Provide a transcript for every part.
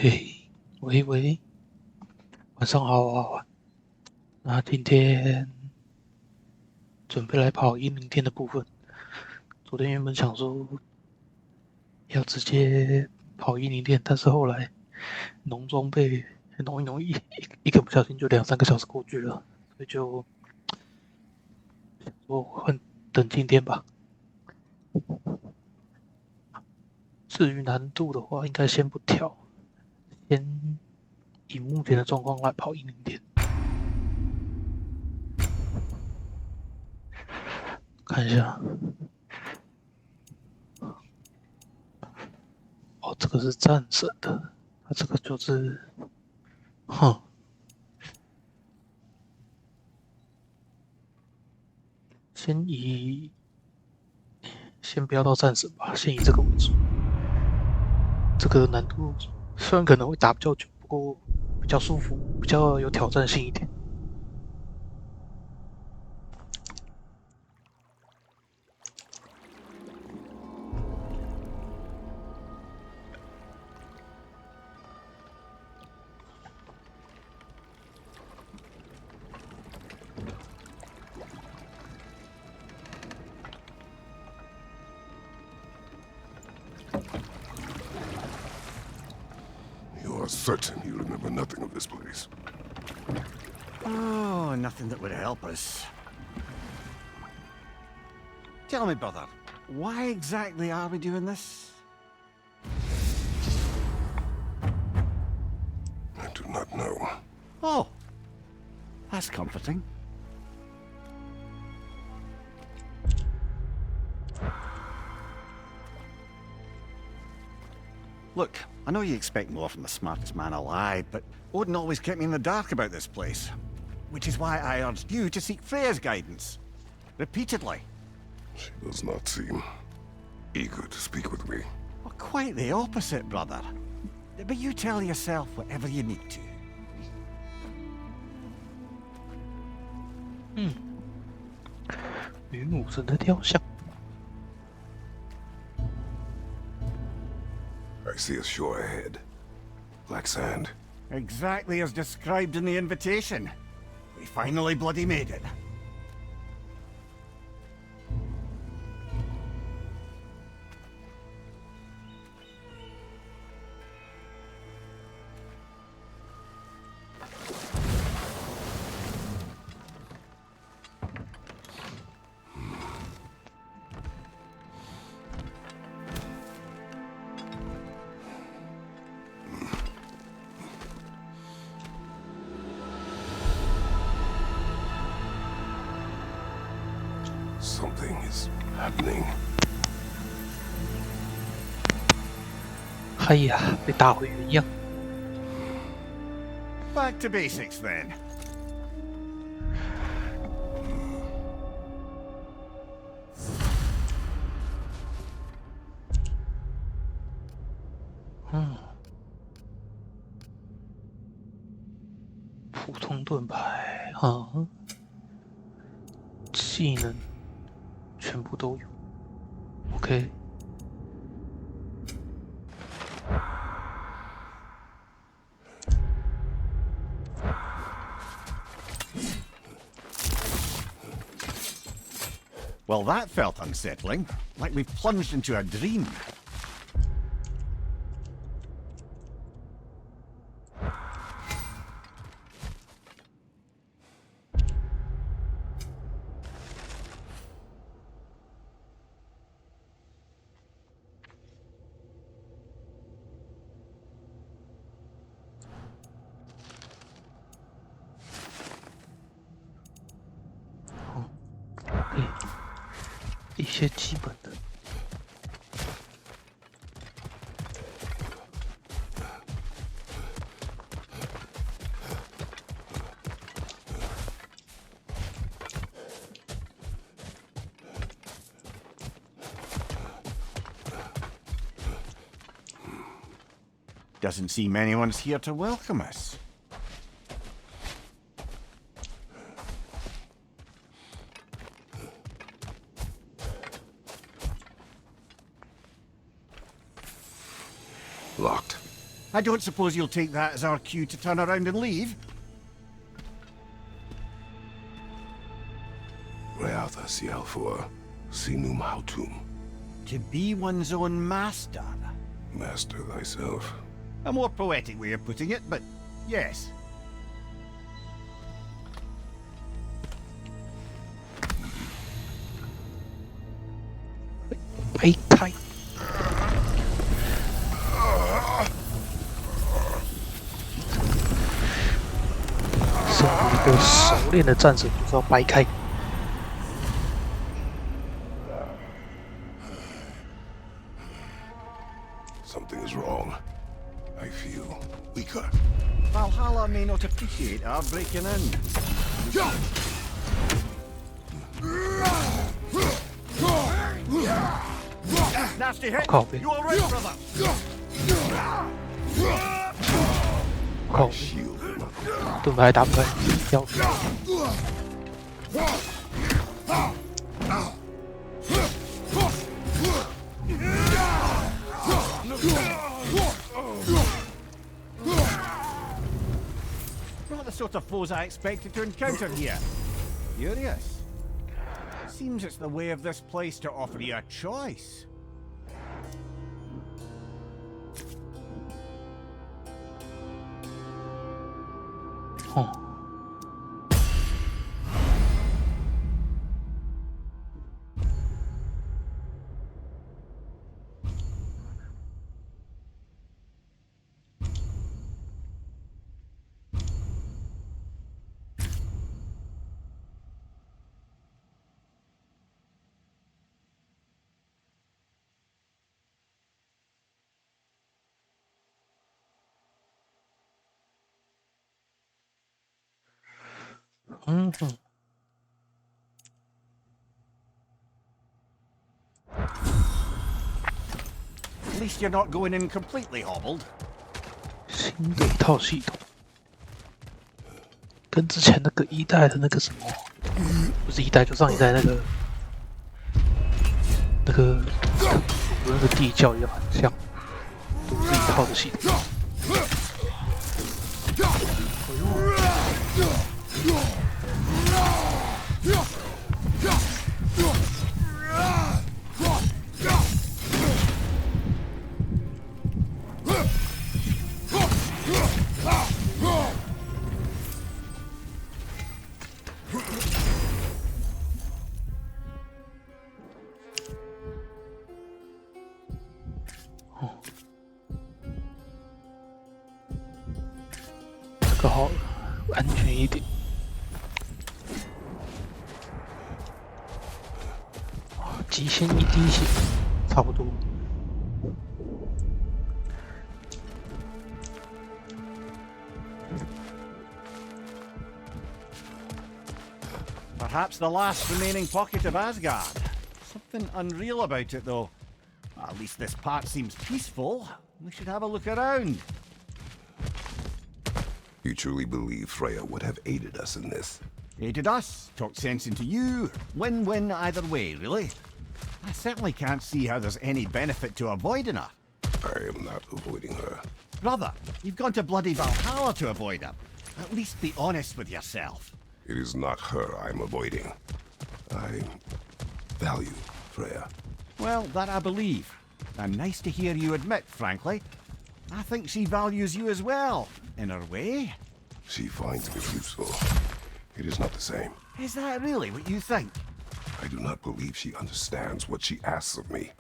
嘿，喂喂，晚上好啊。那今天准备来跑104的部分。昨天原本想说要直接跑104，但是后来农装备弄一弄一个不小心就2、3个小时过去了，所以就说换等今天吧。至于难度的话，应该先不调，先以目前的状况来跑104。看一下，哦，这个是战神的，它这个就是，哼，先不要到战神吧，先以这个为主。这个难度虽然可能会打比较久，不过比较舒服，比较有挑战性一点。You are certain you remember nothing of this place? Oh, nothing that would help us. Tell me, brother, why exactly are we doing this? I do not know. Oh, that's comforting. Look, I know you expect more from the smartest man alive, but Odin always kept me in the dark about this place. Which is why I urged you to seek Freya's guidance. Repeatedly. She does not seem eager to speak with me. Well, quite the opposite, brother. But you tell yourself whatever you need to. 女武神的雕像。I see a shore ahead. Black sand. Exactly as described in the invitation. We finally bloody made it. Something is happening. 哎呀，被打回原样。Back to basics then. 普通盾牌啊，技能全部都有。OK，Well, that felt unsettling, like we've plunged into a dream. OK，一些基本的。Doesn't seem anyone's here to welcome us. Locked. I don't suppose you'll take that as our cue to turn around and leave? Reatha Sialfur, Sinum Hautum. To be one's own master. Master thyself. A more poetic way of putting it, but yes. 掰开。身为一个熟练的战神，就是要掰开。Something is wrong. I feel weaker. Valhalla may not appreciate our breaking in. Nasty hit! Copy. You alright, brother? 靠， Shield. 盾牌打不开，要 Not the sort of foes I expected to encounter here. Curious. Seems it's the way of this place to offer you a choice. Oh. 嗯哼。 At least you're not going in completely hobbled. 新的一套系统，跟之前那个一代的那个什么，不是一代就上一代那个那个地窖也很像，都是一套的系统。 这个好安全一点。极限一滴血，差不多。 Perhaps the last remaining pocket of Asgard. Something unreal about it, though. At least this part seems peaceful. We should have a look around. You truly believe Freya would have aided us in this? Aided us, talked sense into you. Win-win either way, really. I certainly can't see how there's any benefit to avoiding her. I am not avoiding her. Brother, you've gone to bloody Valhalla to avoid her. At least be honest with yourself. It is not her I'm avoiding. I value Freya. Well, that I believe. And nice to hear you admit, frankly. I think she values you as well, in her way. She finds me useful. It is not the same. Is that really what you think? I do not believe she understands what she asks of me.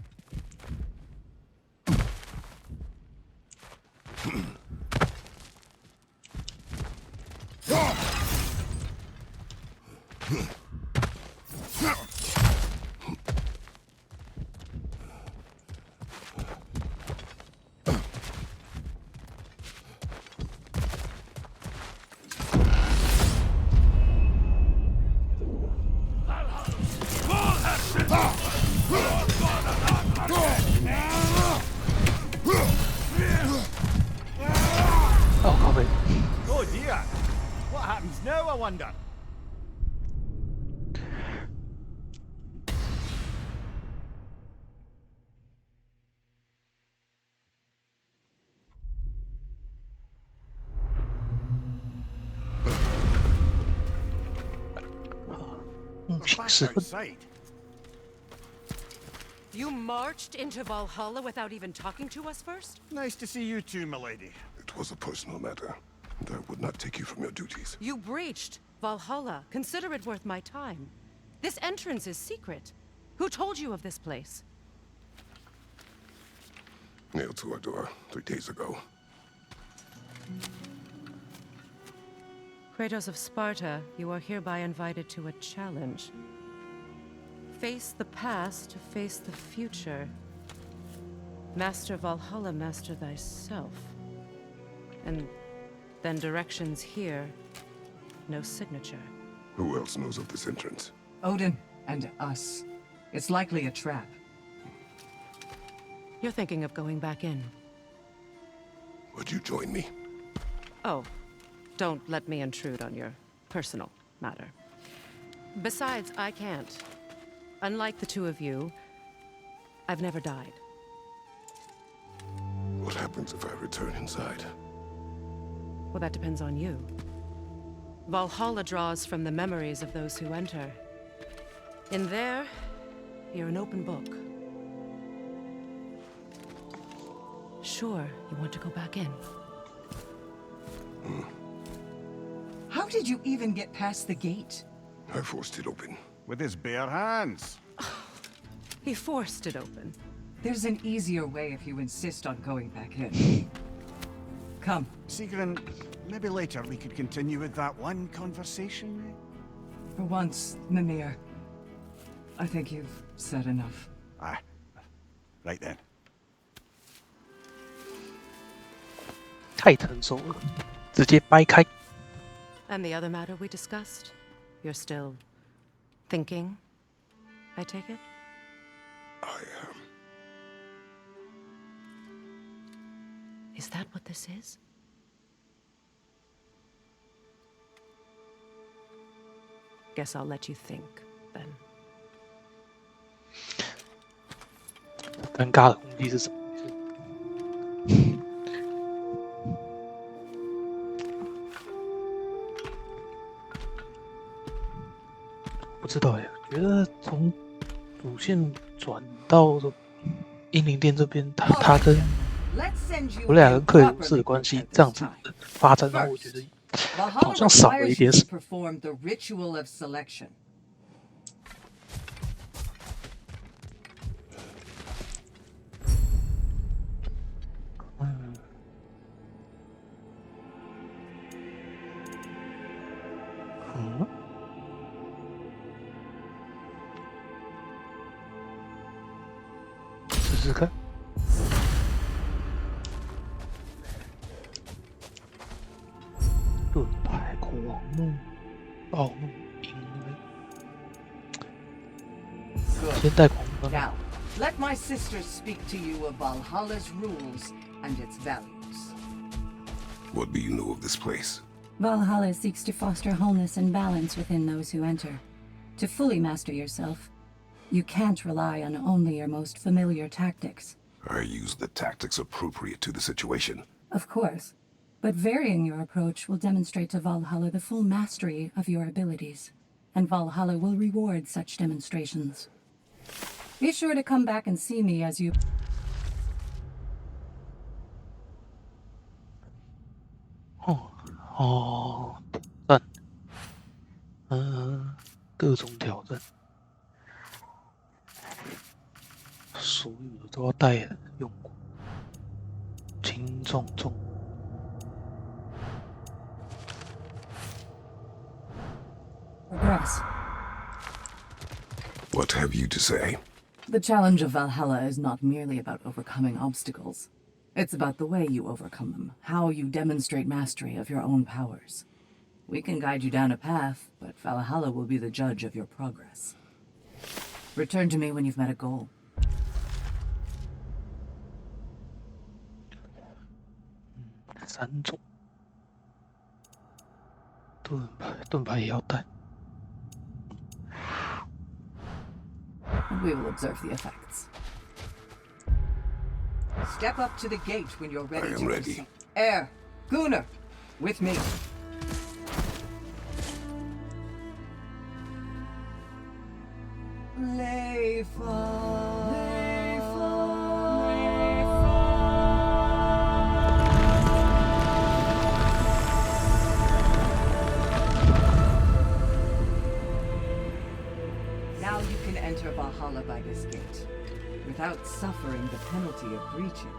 Oh, 靠背。 Oh dear. What happens now, I wonder? 刑 back 事分。 outside. You marched into Valhalla without even talking to us first? Nice to see you too, milady. It was a personal matter, and I would not take you from your duties. You breached Valhalla. Consider it worth my time. This entrance is secret. Who told you of this place? Nailed to our door 3 days ago. Kratos of Sparta, you are hereby invited to a challenge. Face the past to face the future. Master Valhalla, master thyself. And then directions here, no signature. Who else knows of this entrance? Odin and us. It's likely a trap. You're thinking of going back in. Would you join me? Oh, don't let me intrude on your personal matter. Besides, I can't. Unlike the two of you, I've never died. What happens if I return inside? Well, that depends on you. Valhalla draws from the memories of those who enter. In there, you're an open book. Sure, you want to go back in. How did you even get past the gate? I forced it open. With his bare hands. He forced it open. There's an easier way if you insist on going back in. Come. Sigrun, maybe later we could continue with that one conversation, eh? For once, Mimir. I think you've said enough. Aye. Right then. 太成熟了，直接掰开。 And the other matter we discussed? You're still thinking, I take it? I am. Is that what this is? Guess I'll let you think, then. 尴尬的空气是什么意思？不知道哎，我觉得从主线转到英灵殿这边，他跟我俩跟克里鲁斯的关系这样子的发展，让我觉得好像少了一点什么。 试试看。盾牌狂怒、暴怒、淫威。先带狂怒。 Now, let my sisters speak to you of Valhalla's rules and its values. What do you know of this place? Valhalla seeks to foster wholeness and balance within those who enter. To fully master yourself, you can't rely on only your most familiar tactics. I use the tactics appropriate to the situation. Of course, but varying your approach will demonstrate to Valhalla the full mastery of your abilities, and Valhalla will reward such demonstrations. Be sure to come back and see me as you... 挑战，各种挑战，所有的都要带用过，轻重重。 Progress. What have you to say? The challenge of Valhalla is not merely about overcoming obstacles. It's about the way you overcome them, how you demonstrate mastery of your own powers. We can guide you down a path, but Valhalla will be the judge of your progress. Return to me when you've met a goal. 3种，盾牌也要带。 We will observe the effects. Step up to the gate when you're ready I am to ready. proceed. Air, Gunnar, with me. 雷锋，雷锋。Now you can enter Valhalla by this gate, without suffering the penalty of breaching.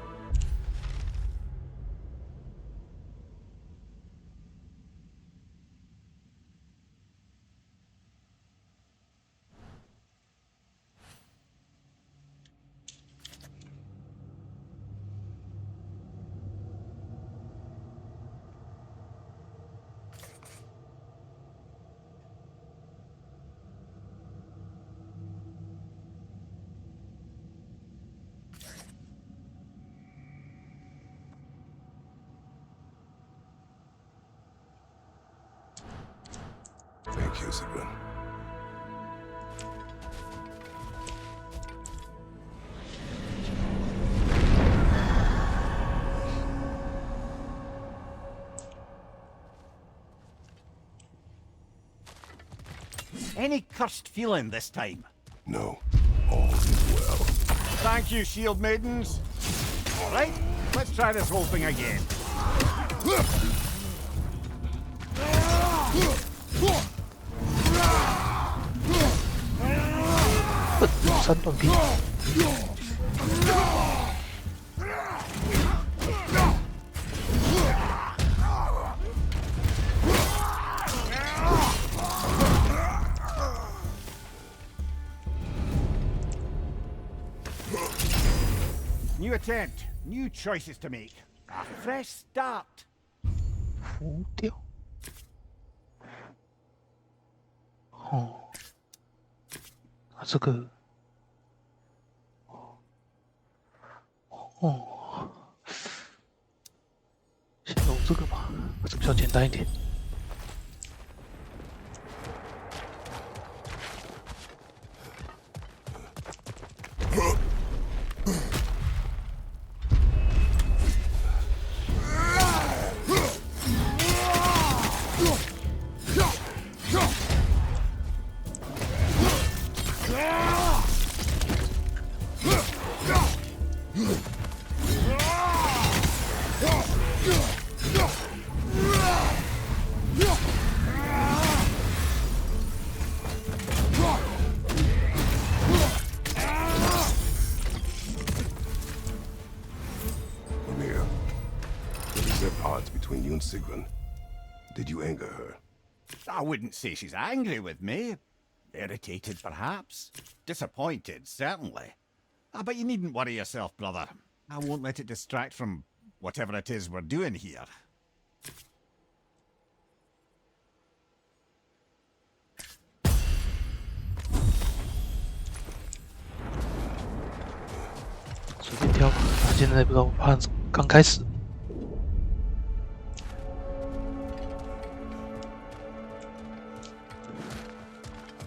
Thank you, Sigmund. Any cursed feeling this time? No, all is well. Thank you, shield maidens. All right, let's try this whole thing again. 三段劈。New attempt, new choices to make. A fresh start. 浮雕。哦，啊，这个，哦，先用这个吧，这比较简单一点。Between you and Sigmund. Did you anger her? I wouldn't say she's angry with me. Irritated, perhaps. Disappointed, certainly. But you needn't worry yourself, brother. I won't let it distract from whatever it is we're doing here.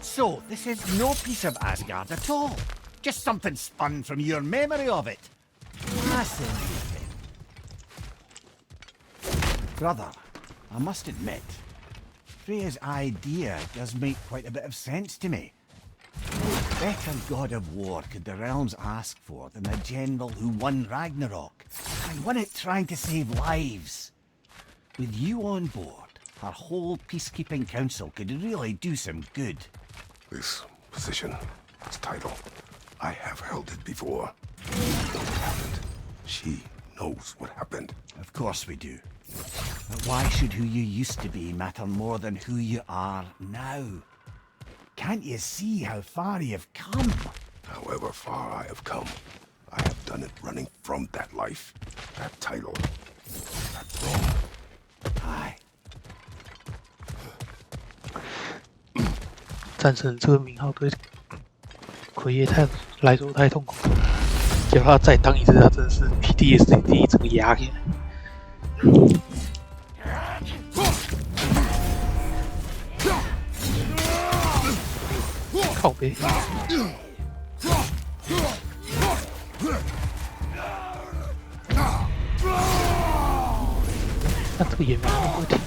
So, this is no piece of Asgard at all. Just something spun from your memory of it. Fascinating. Brother, I must admit, Freya's idea does make quite a bit of sense to me. What better god of war could the realms ask for than a general who won Ragnarok? And won it trying to save lives. With you on board, our whole peacekeeping council could really do some good. This position, this title, I have held it before. What happened? She knows what happened. Of course we do. But why should who you used to be matter more than who you are now? Can't you see how far you've come? However far I have come, I have done it running from that life, that title, that throne. Aye. 战胜这个名号对奎爷来说太痛苦了，叫他再当一次，他真是 PTSD 整个压起来。靠背。那这个也没那么挺的。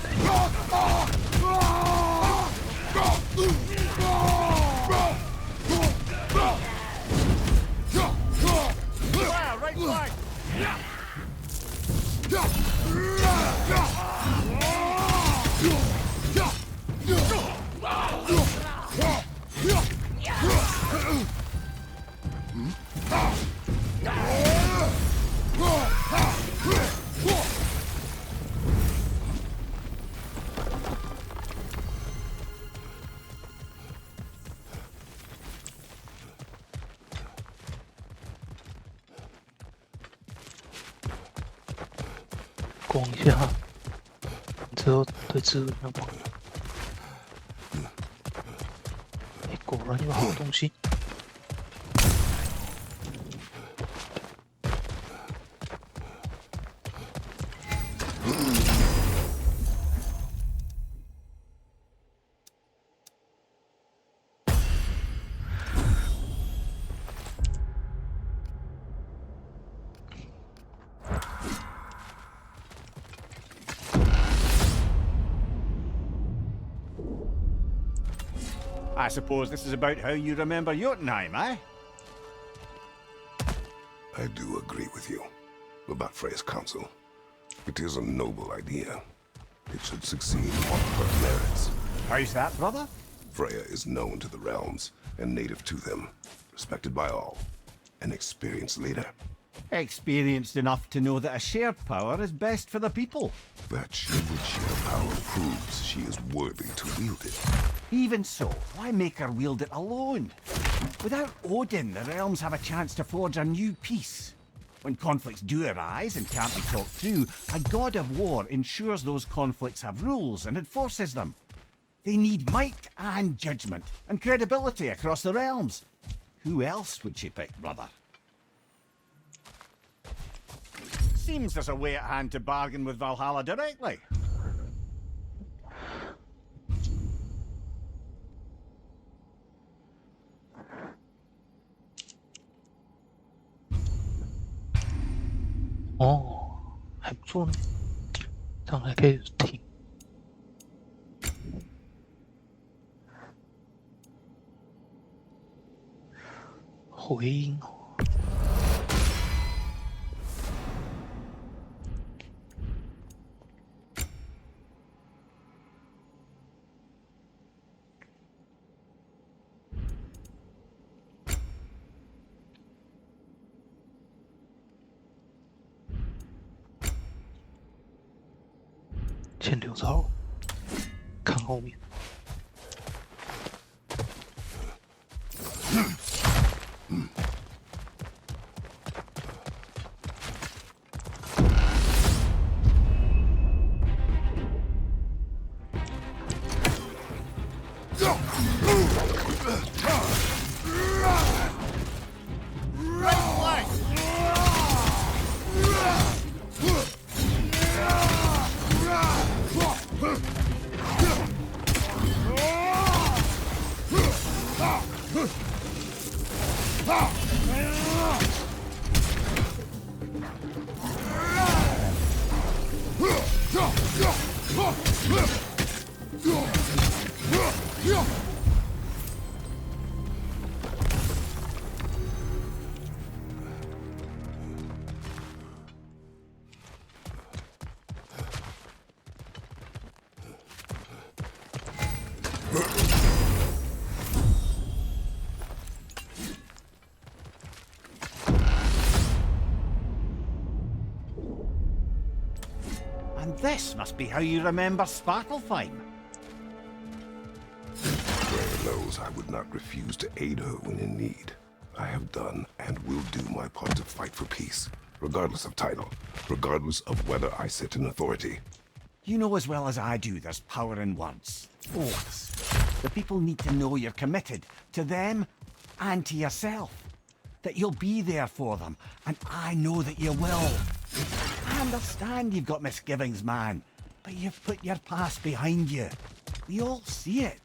逛一下，之后对资源的逛。果然有好东西。I suppose this is about how you remember Jotunheim, eh? I do agree with you about Freya's council. It is a noble idea. It should succeed on her merits. How's that, brother? Freya is known to the realms and native to them, respected by all, an experienced leader. Experienced enough to know that a shared power is best for the people. That she would share power proves she is worthy to wield it. Even so, why make her wield it alone? Without Odin, the realms have a chance to forge a new peace. When conflicts do arise and can't be talked through, a god of war ensures those conflicts have rules and enforces them. They need might and judgment and credibility across the realms. Who else would she pick, brother? Seems there's a way at hand to bargain with Valhalla directly. Oh, 还不错呢，这样还可以停。回音哦。先留着好了，看后面。And this must be how you remember Svartalfheim. Freya knows I would not refuse to aid her when in need. I have done and will do my part to fight for peace, regardless of title, regardless of whether I sit in authority. You know as well as I do there's power in words. Oaths. The people need to know you're committed to them and to yourself. That you'll be there for them, and I know that you will. I understand you've got misgivings, man, but you've put your past behind you. We all see it.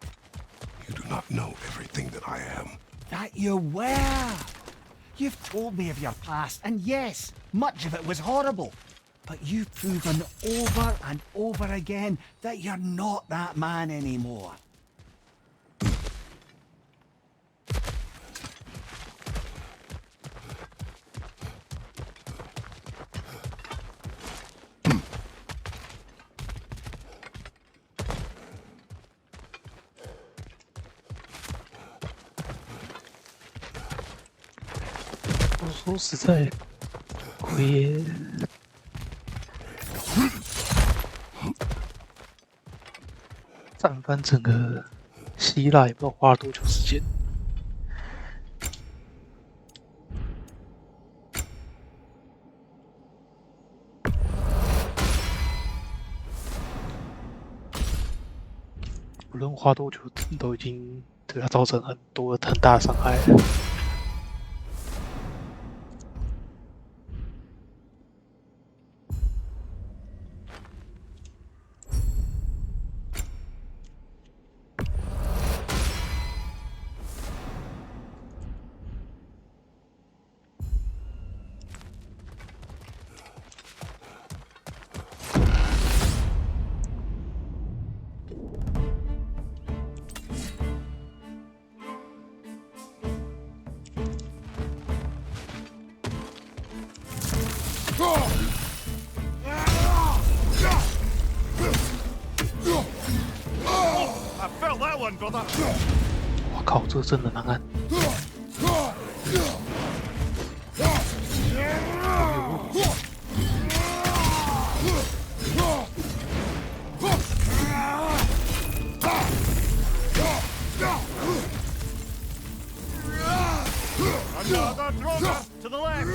You do not know everything that I am. That you were. You've told me of your past, and yes, much of it was horrible. But you've proven over and over again that you're not that man anymore. 说实在，奎爷战翻整个希腊也不知道花了多久时间。无论花多久，都已经对他造成很大的伤害了。我靠，这个真的难按。To the left.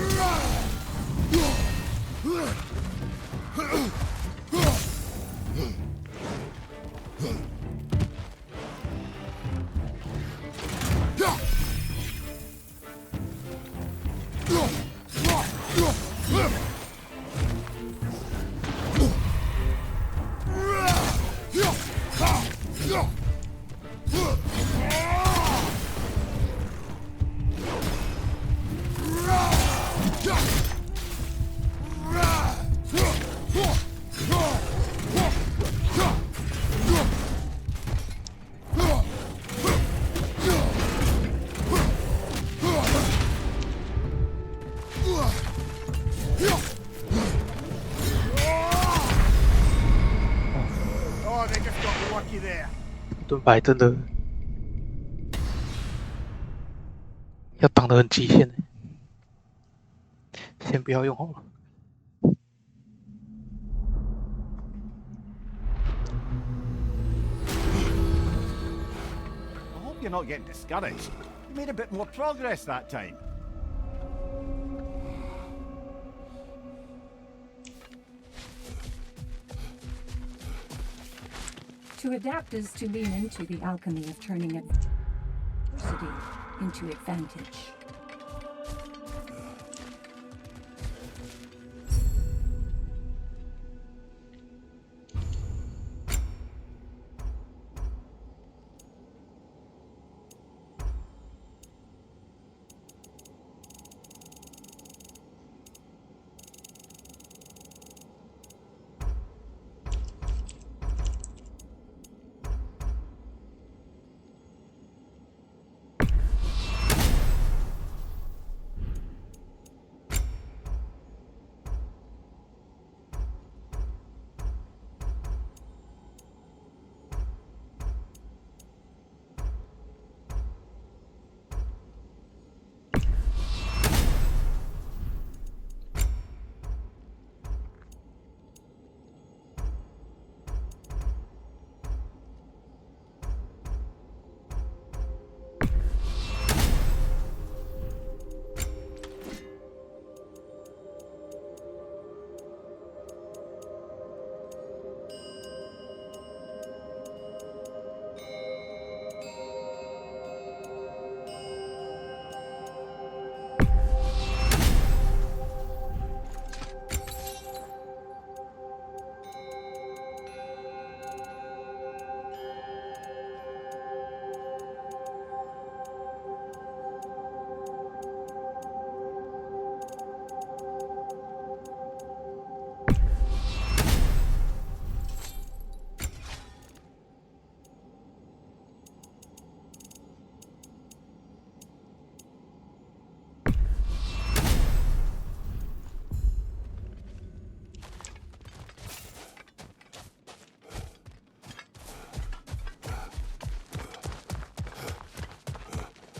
Oh, they just got lucky there. 盾牌真的要挡得很极限，先不要用好了。I hope you're not getting discouraged. You made a bit more progress that time. To adapt is to lean into the alchemy of turning adversity into advantage.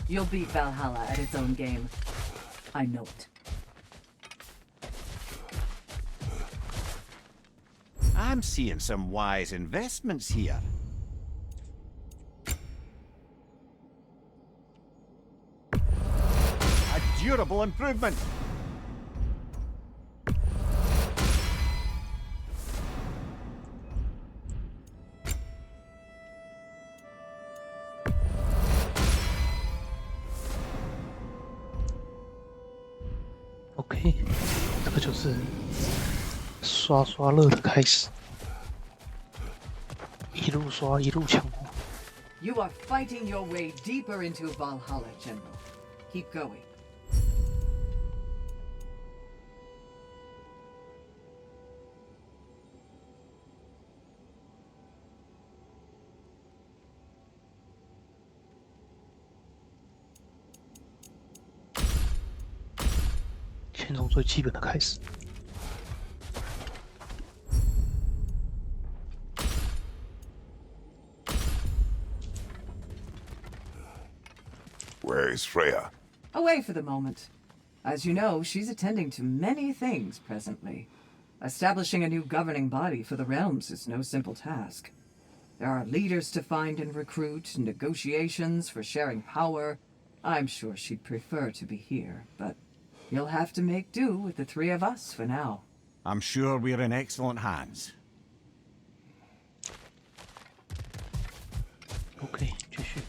You'll beat Valhalla at its own game. I know it. I'm seeing some wise investments here. A durable improvement. OK， 这个就是刷刷乐的开始，一路刷一路抢货。You are fighting your way deeper into Valhalla, General. Keep going. 先从最基本的开始。Where is Freya? Away for the moment. As you know, she's attending to many things presently. Establishing a new governing body for the realms is no simple task. There are leaders to find and recruit, negotiations for sharing power. I'm sure she'd prefer to be here, but you'll have to make do with the three of us for now. I'm sure we're in excellent hands. OK， 继续。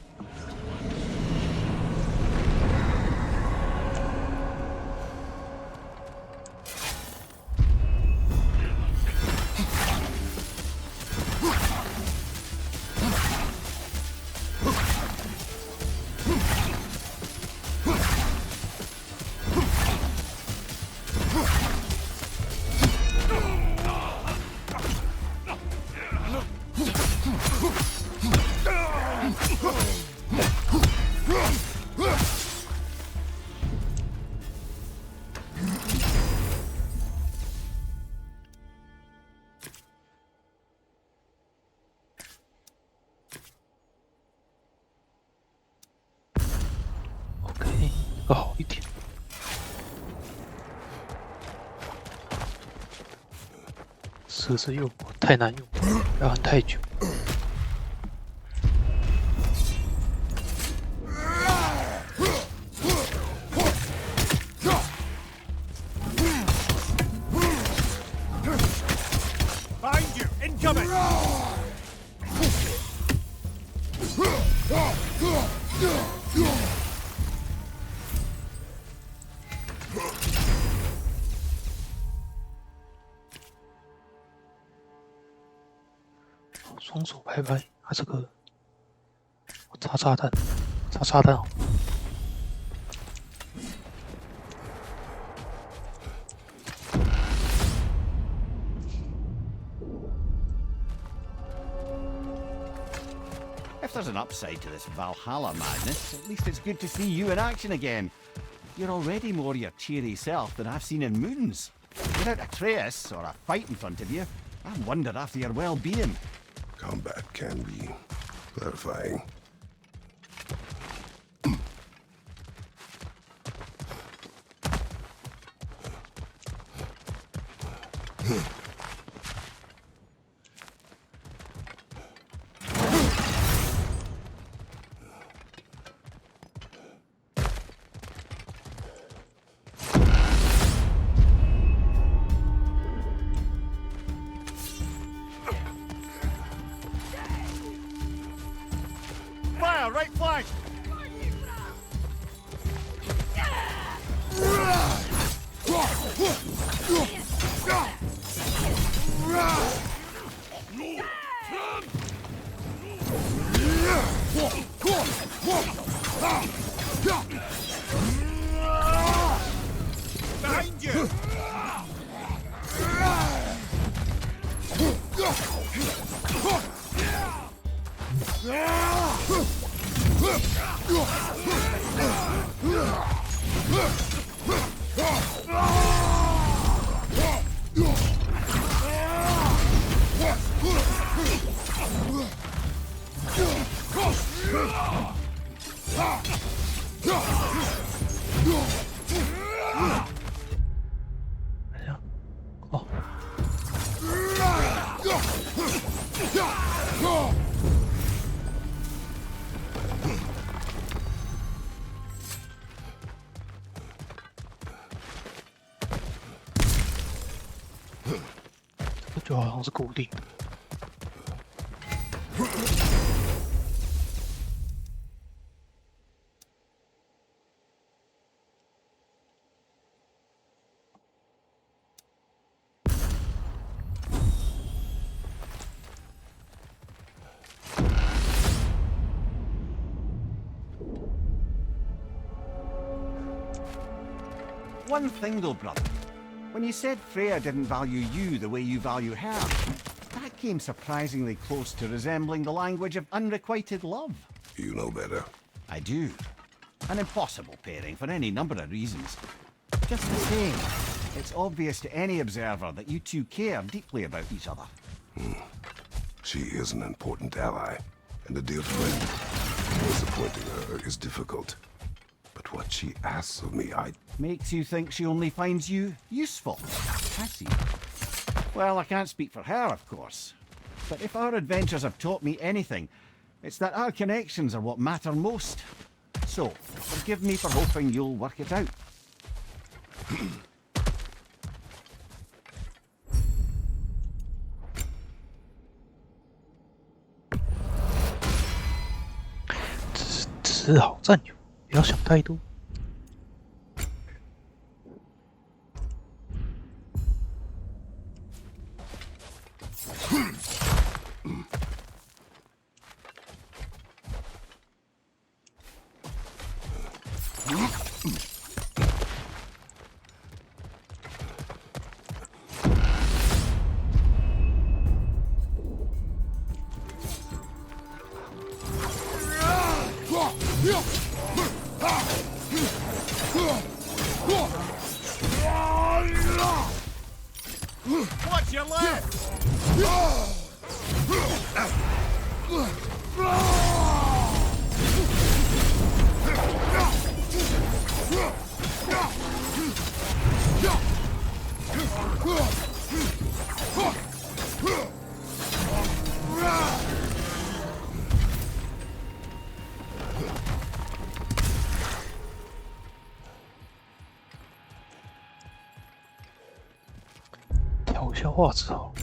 OK， 要好一点。蛇蛇诱魔太难用，要按太久。Behind you! Incoming! 双手拍拍，他这个插炸弹，插炸弹好。If there's an upside to this Valhalla madness, at least it's good to see you in action again. You're already more your cheery self than I've seen in moons. Without Atreus or a fight in front of you, I wonder after your well-being. Combat can be clarifying. Fire, right flank! 就好像是固定的。One thing though, brother. When you said Freya didn't value you the way you value her, that came surprisingly close to resembling the language of unrequited love. You know better. I do. An impossible pairing for any number of reasons. Just the same, it's obvious to any observer that you two care deeply about each other. She is an important ally and a dear friend. Disappointing her is difficult. But what she asks of me, Makes you think she only finds you useful. I see. Well, I can't speak for her, of course. But if our adventures have taught me anything, it's that our connections are what matter most. So, forgive me for hoping you'll work it out. 只是好战友，不要想太多。Watch your left!调消化之后，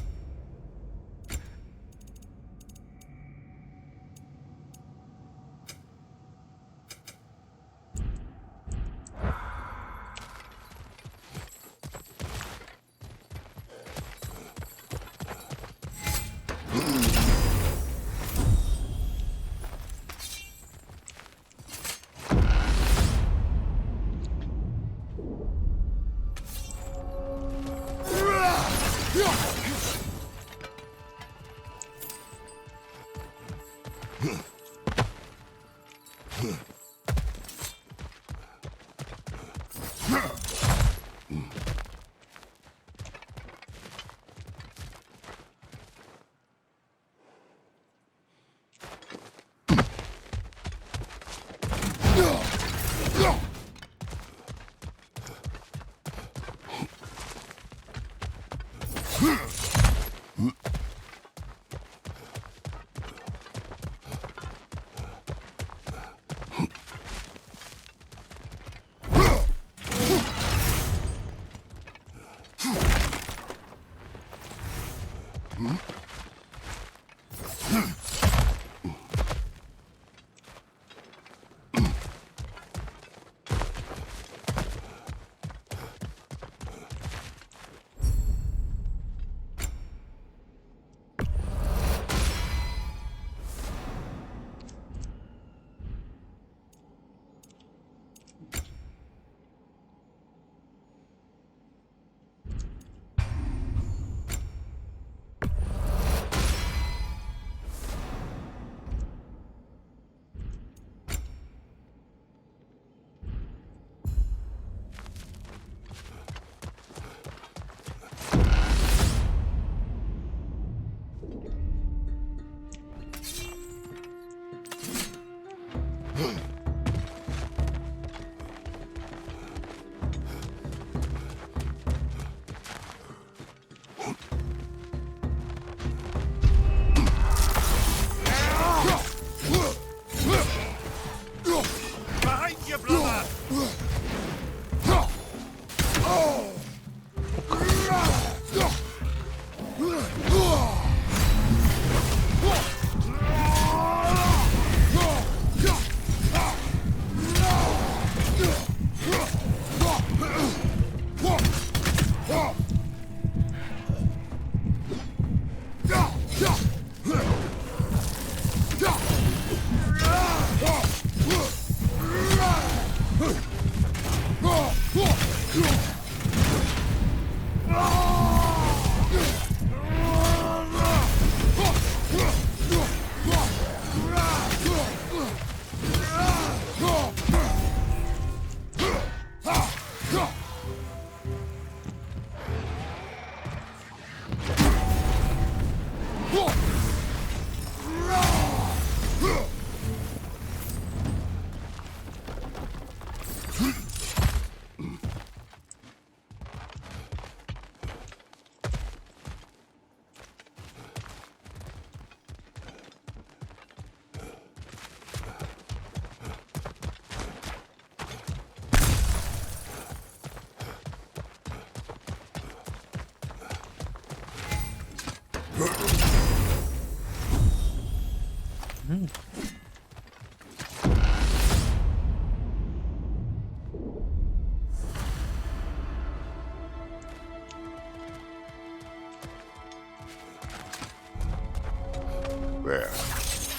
There.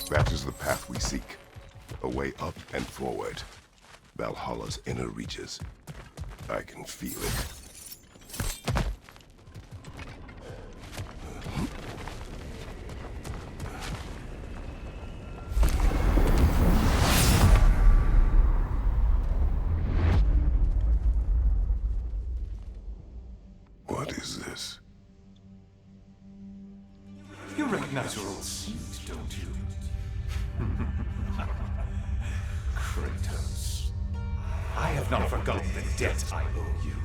That is the path we seek. A way up and forward. Valhalla's inner reaches. I can feel it. What is this? You recognize your old suit, don't you? Kratos. I have not forgotten the debt I owe you.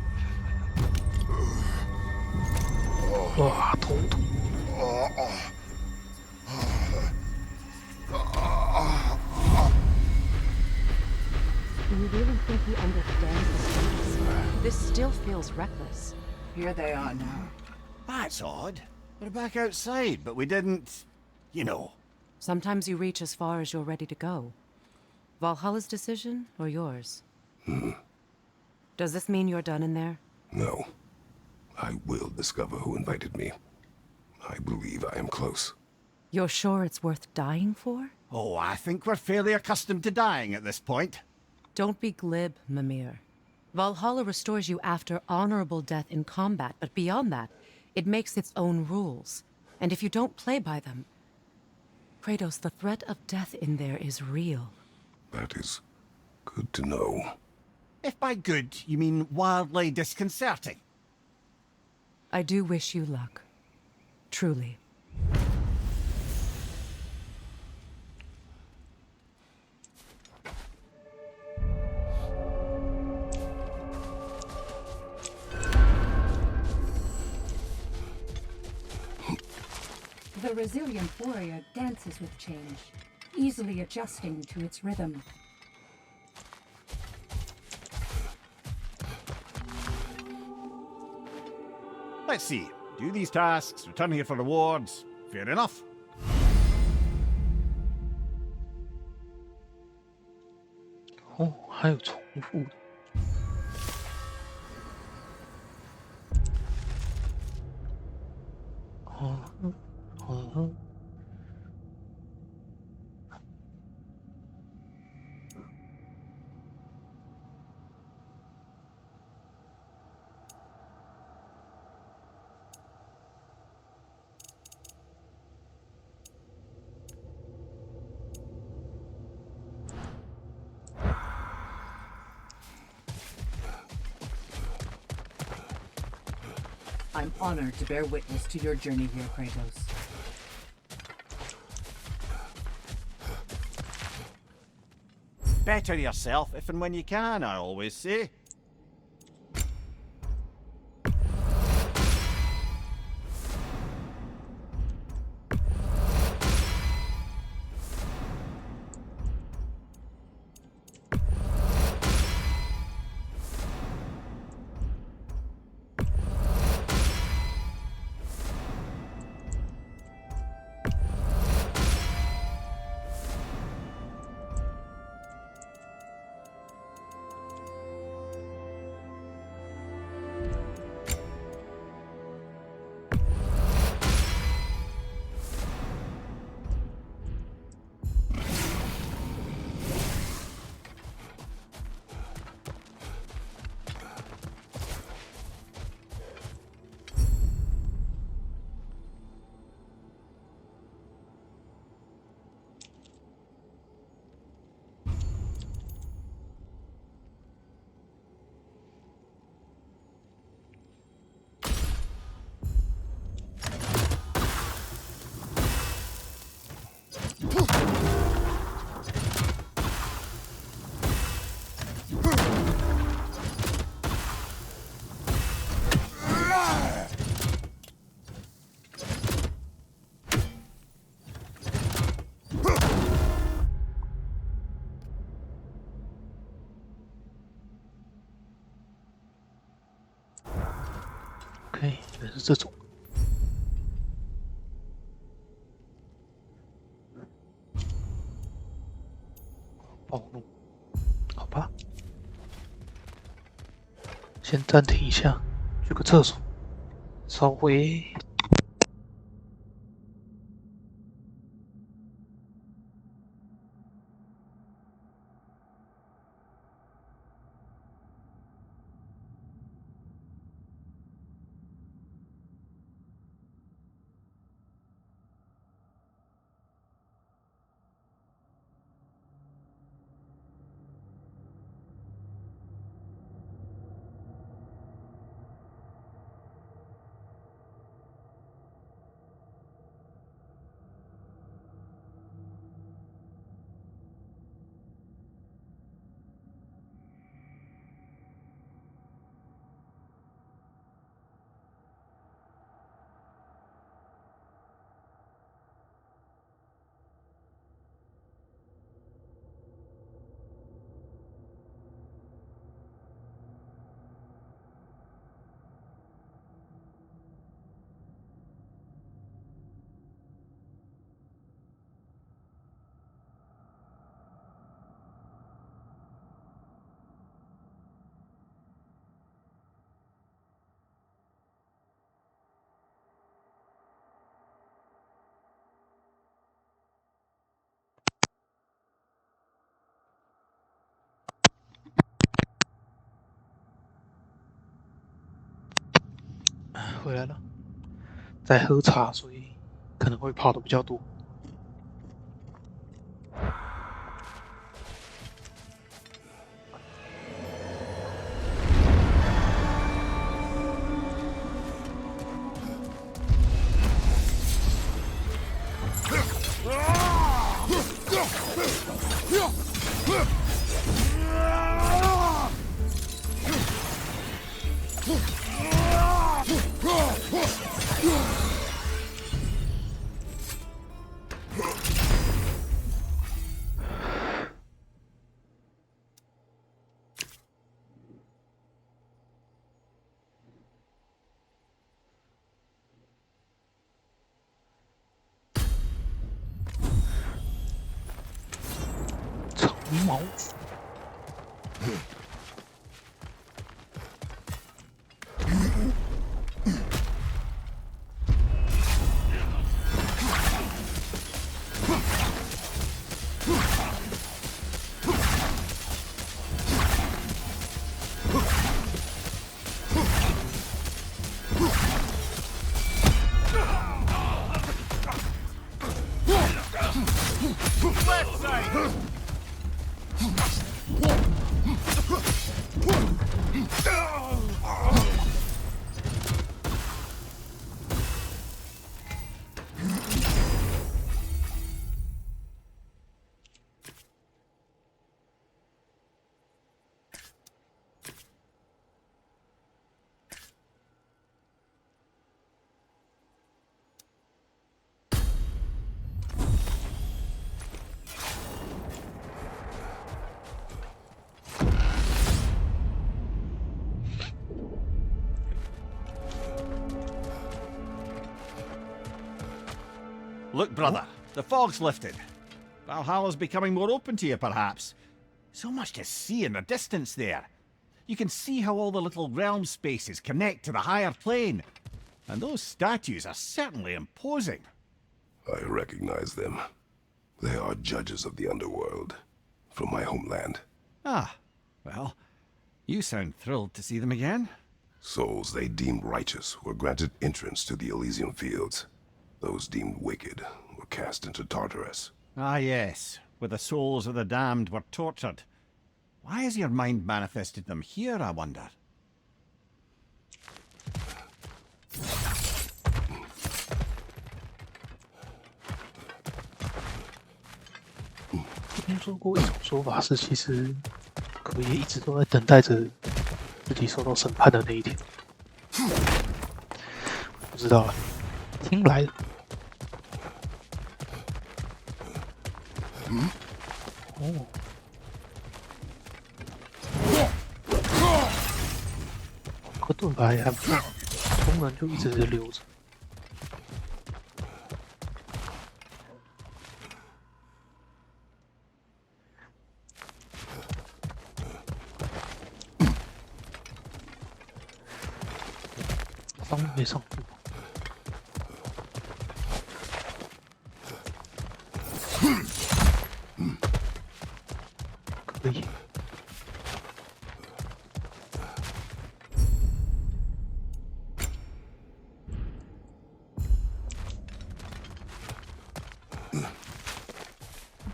哇，头痛。 Do you really think he understands the stakes? This still feels reckless. Here they are now. That's odd. We're back outside, but we didn't... You know. Sometimes you reach as far as you're ready to go. Valhalla's decision, or yours? Does this mean you're done in there? No. I will discover who invited me. I believe I am close. You're sure it's worth dying for? Oh, I think we're fairly accustomed to dying at this point. Don't be glib, Mimir. Valhalla restores you after honorable death in combat, but beyond that, it makes its own rules. And if you don't play by them... Kratos, the threat of death in there is real. That is good to know. If by good, you mean wildly disconcerting. I do wish you luck. Truly. The resilient warrior dances with change, easily adjusting to its rhythm. Let's see. Do these tasks, return here for rewards. Fair enough. 哦，还有重复的。I'm honored to bear witness to your journey here, Kratos. Better yourself if and when you can, I always say. OK，原来是这种。暴怒，好吧，先暂停一下，去个厕所，稍微。回来了，在喝茶，所以可能会跑的比较多。长毛。Look, brother, the fog's lifted. Valhalla's becoming more open to you, perhaps. So much to see in the distance there. You can see how all the little realm spaces connect to the higher plane. And those statues are certainly imposing. I recognize them. They are judges of the underworld, from my homeland. Ah, well, you sound thrilled to see them again. Souls they deemed righteous were granted entrance to the Elysian fields. Those deemed wicked were cast into Tartarus. Ah, yes, where the souls of the damned were tortured. Why has your mind manifested them here, I wonder? 听说过一种说法是，其实可爷一直都在等待着自己受到审判的那一天。不知道了，听来的。哦。个盾牌还不错。功能就一直留着。上面没上过。可以。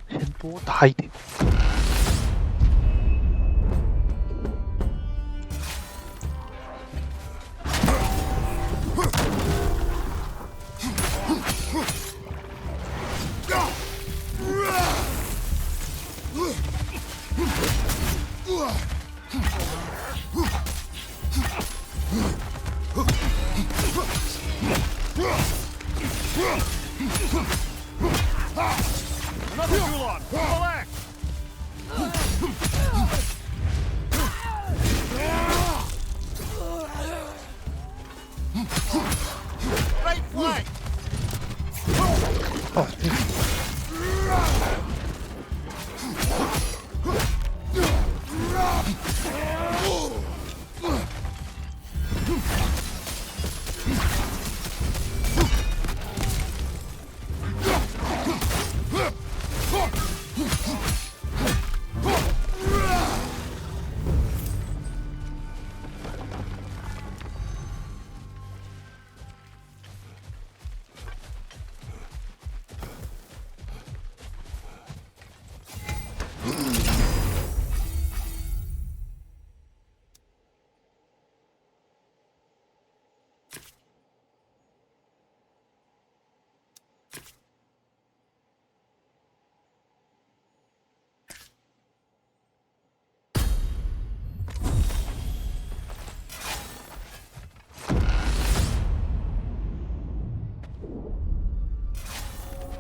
先多打一点。Another Gulon! Collect! Right flank!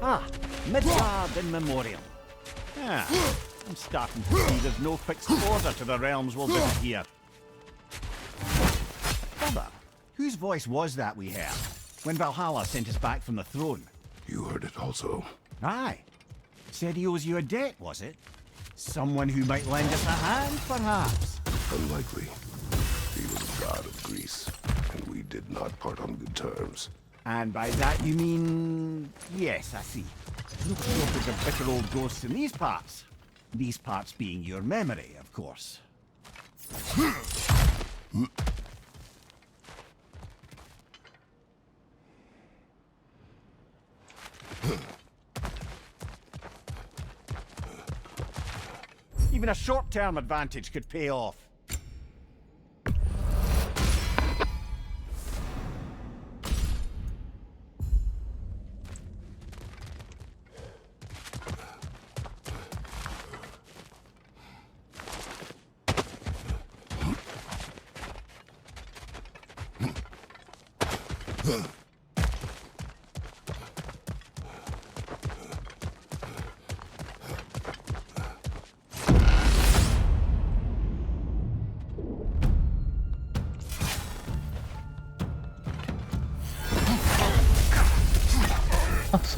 Ah, Midgard in Memoriam. Ah, I'm starting to see there's no fixed order to the realms we'll visit here. Brother, whose voice was that we heard when Valhalla sent us back from the throne? You heard it also. Aye. Said he owes you a debt, was it? Someone who might lend us a hand, perhaps? Unlikely. He was a god of Greece, and we did not part on good terms. And by that you mean... Yes, I see. No shortage of bitter old ghosts in these parts. These parts being your memory, of course. Even a short-term advantage could pay off.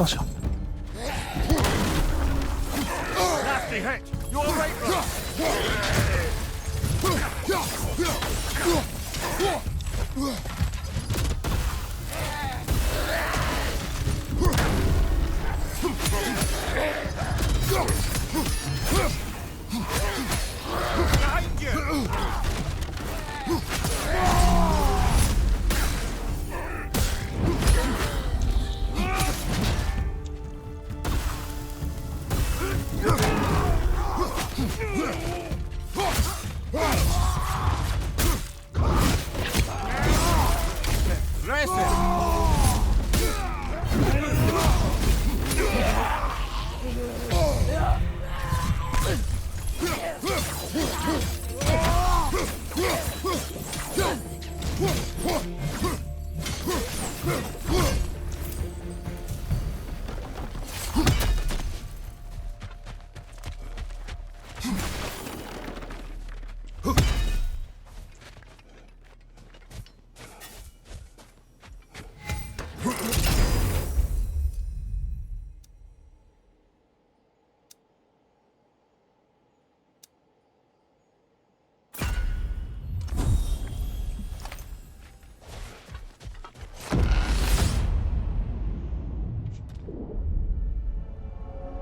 Ah, sure. Nasty hit! You all right, bro? Behind you!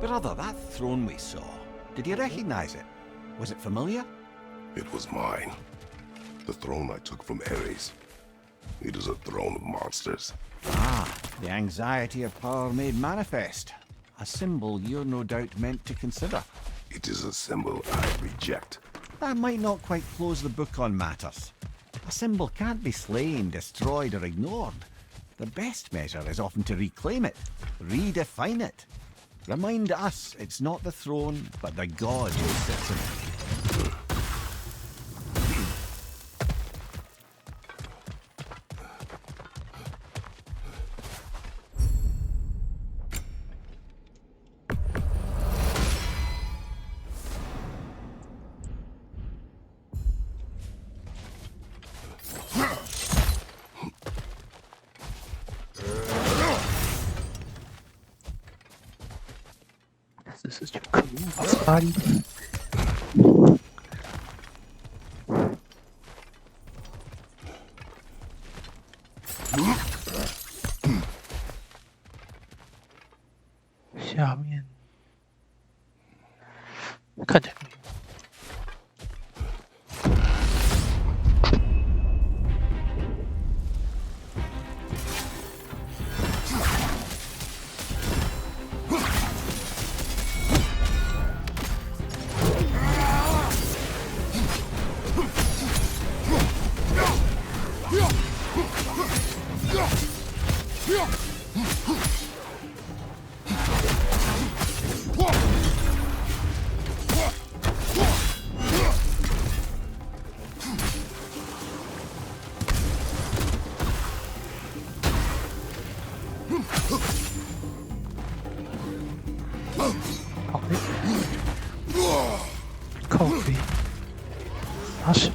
Brother, that throne we saw, did you recognize it? Was it familiar? It was mine. The throne I took from Ares. It is a throne of monsters. Ah, the anxiety of power made manifest. A symbol you're no doubt meant to consider. It is a symbol I reject. That might not quite close the book on matters. A symbol can't be slain, destroyed, or ignored. The best measure is often to reclaim it, redefine it. Remind us it's not the throne, but the god who sits in it.这是就可恶，把沙利。下面看起来没有。好嘞，靠飞，拿手。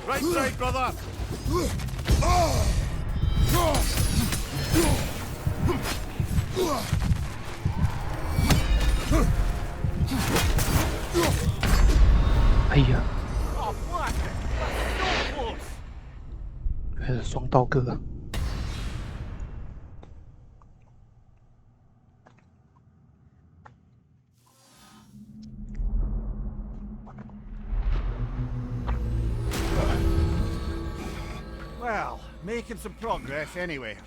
Right side, brother! 哎呀， Oh, what? That's so close! 开始双刀哥。Well, making some progress anyway.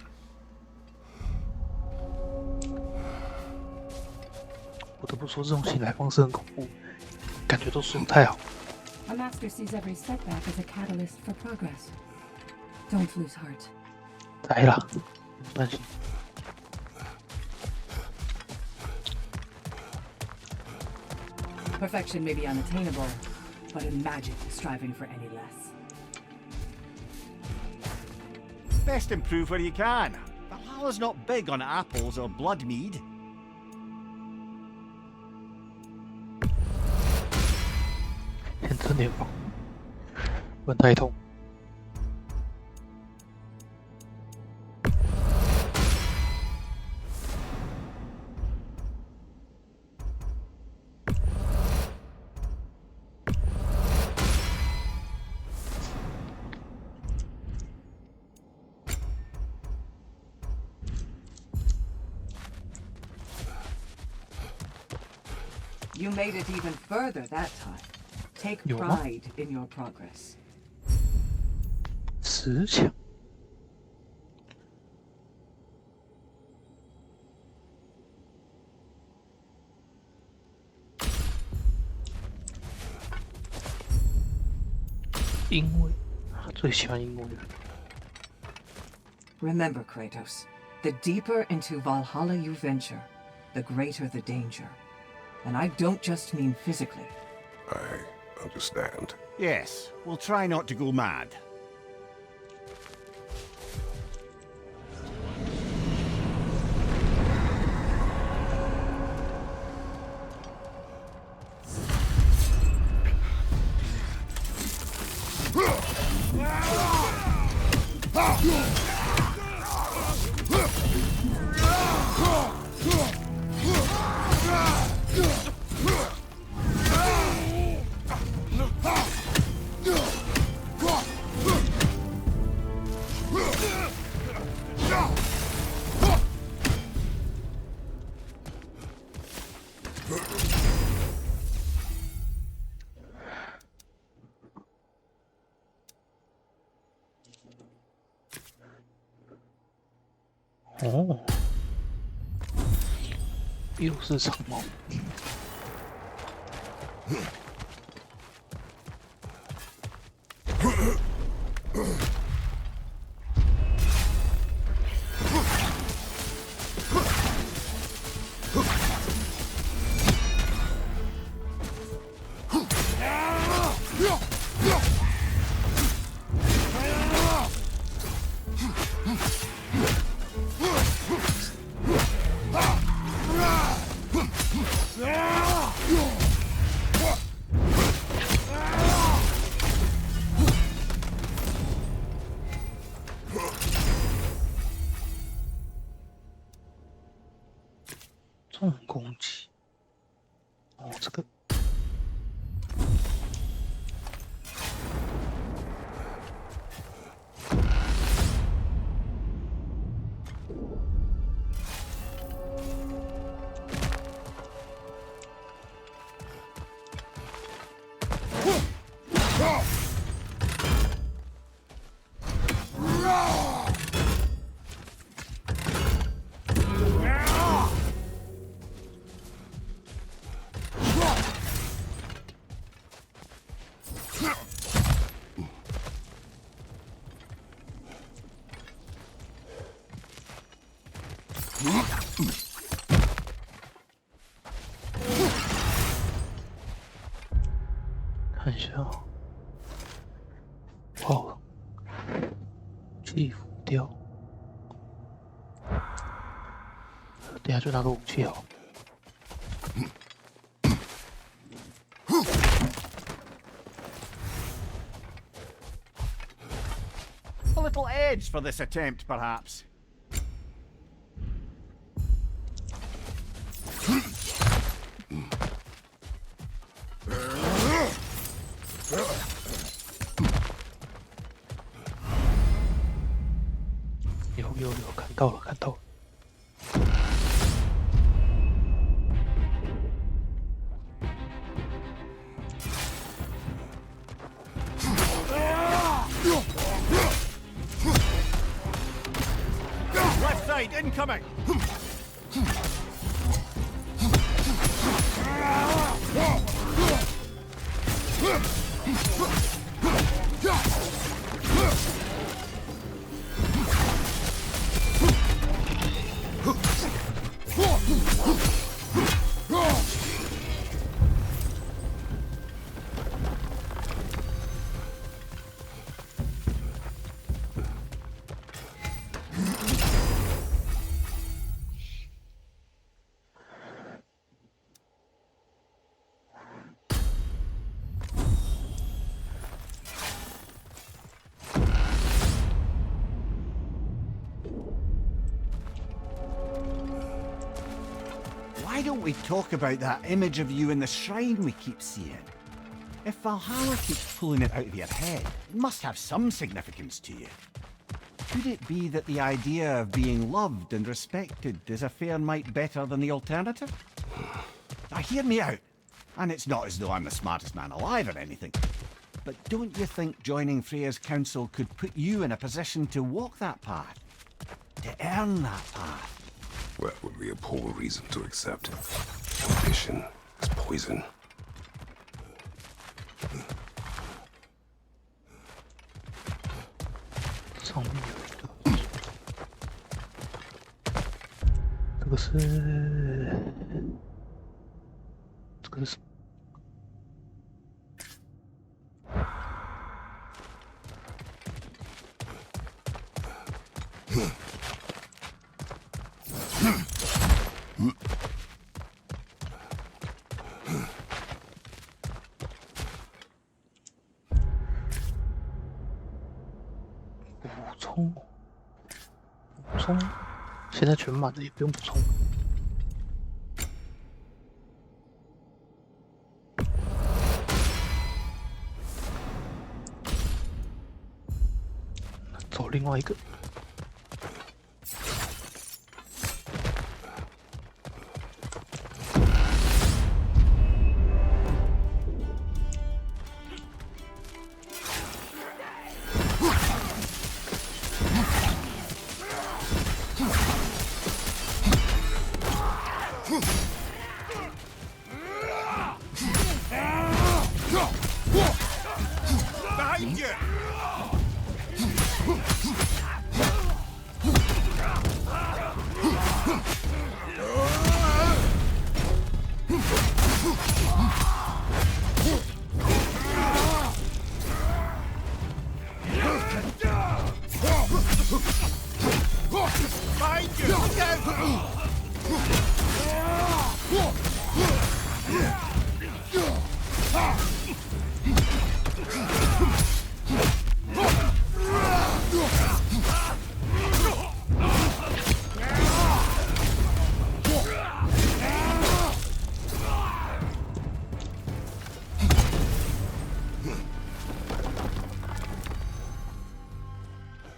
不得不说，这种醒来方式很恐怖，感觉都说不太好。 A master sees every setback as a catalyst for progress. Don't lose heart. 来啦，不担心。 Perfection may be unattainable, but imagine striving for any less. Best improve where you can. Valhalla's not big on apples or blood mead. 先吃点防，不然太痛。You made it even further that time. Take 有吗？ pride in your progress. 10强。因为最喜欢英文了。 Remember, Kratos, the deeper into Valhalla you venture, the greater the danger. And I don't just mean physically. I understand. Yes, we'll try not to go mad. 哦，又是长矛。重攻击。哦，这个。看一下，哦，气浮雕，等下就拿个武器好。A little edge for this attempt, perhaps. 有，看到了。Left side incoming. Why don't we talk about that image of you in the shrine we keep seeing? If Valhalla keeps pulling it out of your head, it must have some significance to you. Could it be that the idea of being loved and respected is a fair mite better than the alternative? Now hear me out, and it's not as though I'm the smartest man alive or anything, but don't you think joining Freya's council could put you in a position to walk that path? To earn that path? That would be a poor reason to accept. Ambition is poison.补充，现在全满了，也不用补充。走另外一个。Behind you! Look out!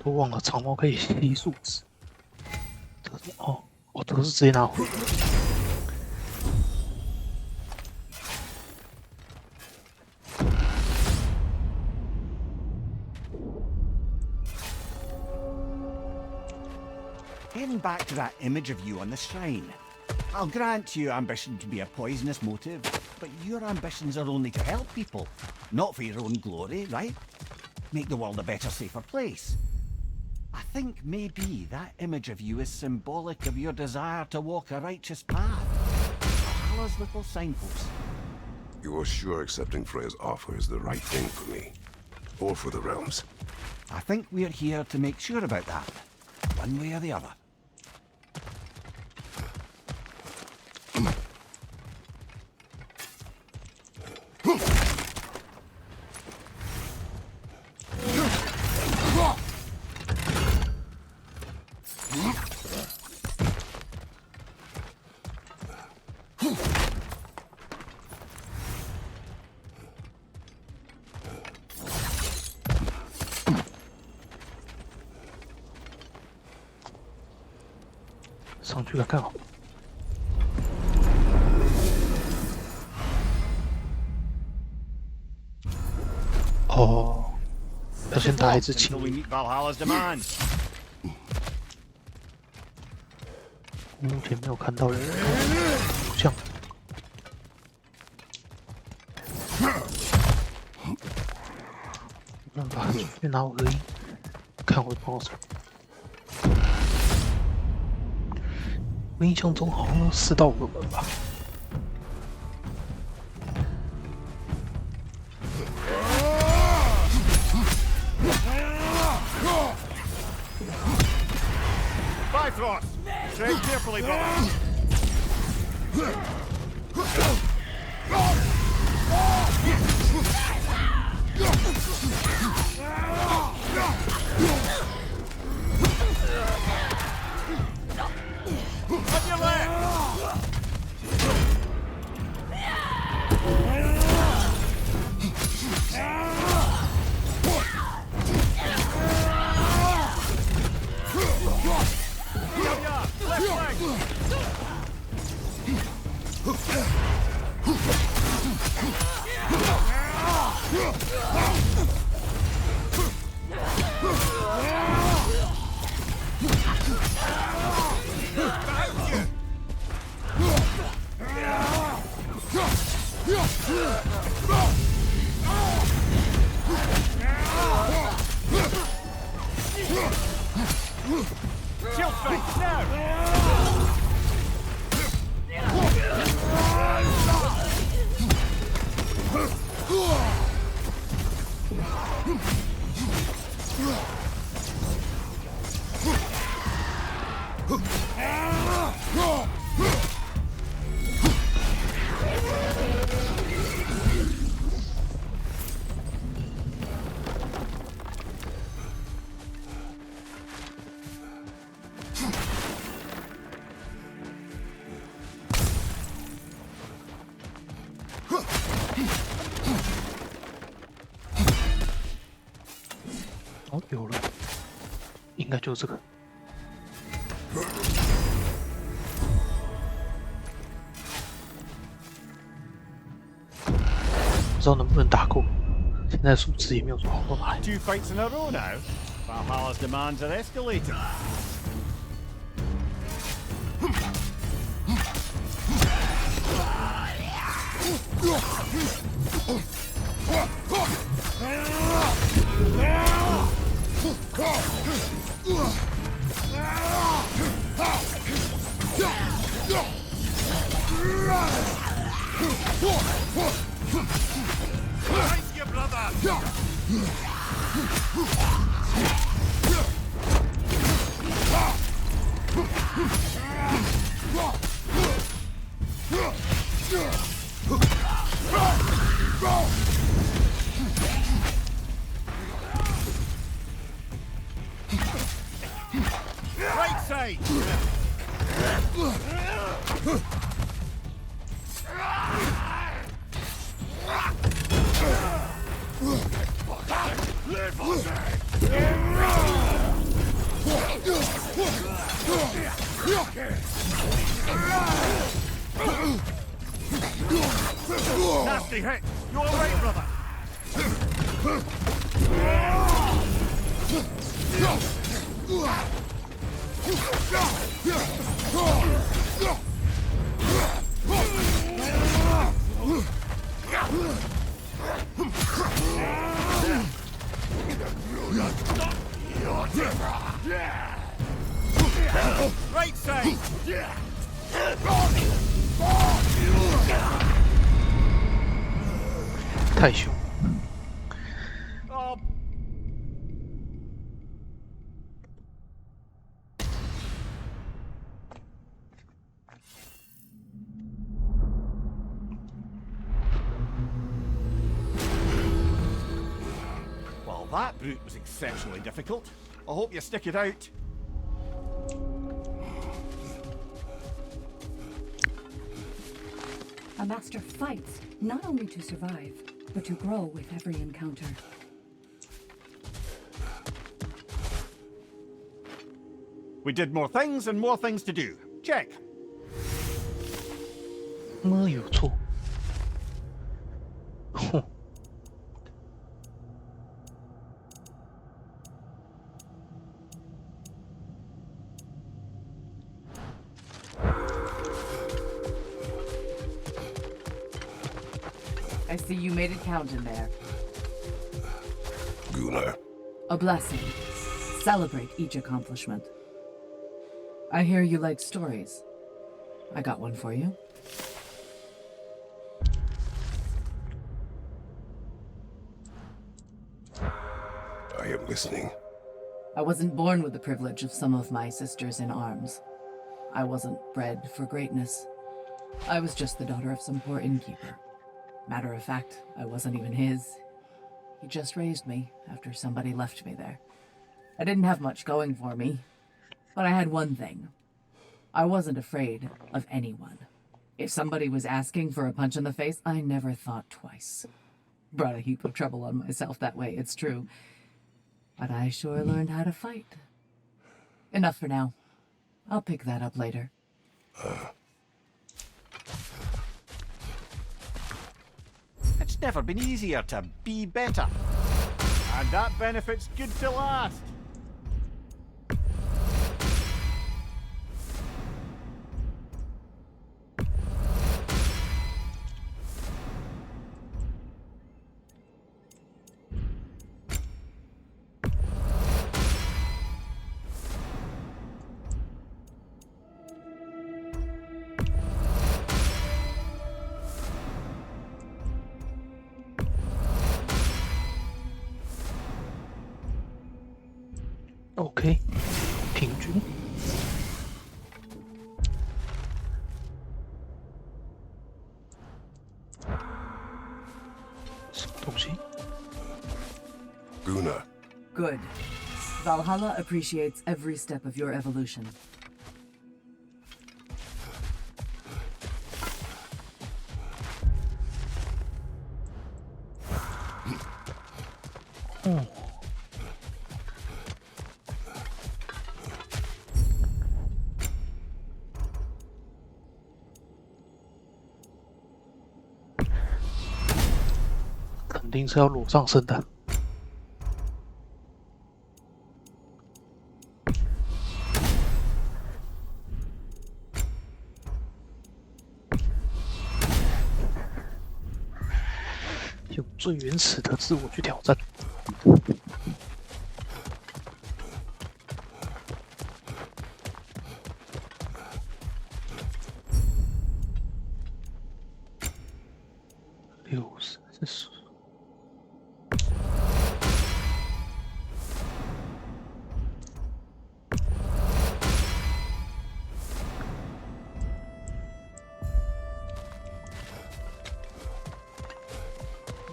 都忘了长矛可以吸数值。这是哦，我都是直接拿回。Getting back to that image of you on the shrine. I'll grant you ambition to be a poisonous motive, but your ambitions are only to help people, not for your own glory, right? Make the world a better, safer place. I think maybe that image of you is symbolic of your desire to walk a righteous path. Allah's little signpost. You're sure accepting Freya's offer is the right thing for me? Or for the realms? I think we're here to make sure about that, one way or the other.上去看看好。哦，要先打一只青 Until we 鱼。 meet Valhalla's demands. 目前没有看到人，好像。没办法，去拿我的音，看会帮我什么。我印象中好像4到5个门吧。Bifrost! Tread carefully, brother. On your left! Left leg! Shield strike, now!哦，有了，应该就是这个。不知道能不能打够，现在数值也没有说好到哪里。 2 fights in a row now. Valhalla's demands are escalating. Behind you, brother! me! Nasty hit! You alright, brother? Right side! 太凶。 Oh, well, that brute was exceptionally difficult. I hope you stick it out. A master fights not only to survive, but to grow with every encounter. We did more things and more things to do. Check. 么有错？哼， I see you made it count in there. Gunnar. A blessing. Celebrate each accomplishment. I hear you like stories. I got one for you. I am listening. I wasn't born with the privilege of some of my sisters in arms. I wasn't bred for greatness. I was just the daughter of some poor innkeeper. Matter of fact, I wasn't even his. He just raised me after somebody left me there. I didn't have much going for me, but I had one thing. I wasn't afraid of anyone. If somebody was asking for a punch in the face, I never thought twice. Brought a heap of trouble on myself that way, it's true. But I sure learned how to fight. Enough for now. I'll pick that up later. It's never been easier to be better. And that benefit's good to last. OK， 平均。什么东西？ Gunnar. Good. Valhalla appreciates every step of your evolution. Oh. 肯定是要裸上身的。用最原始的自我去挑战。60。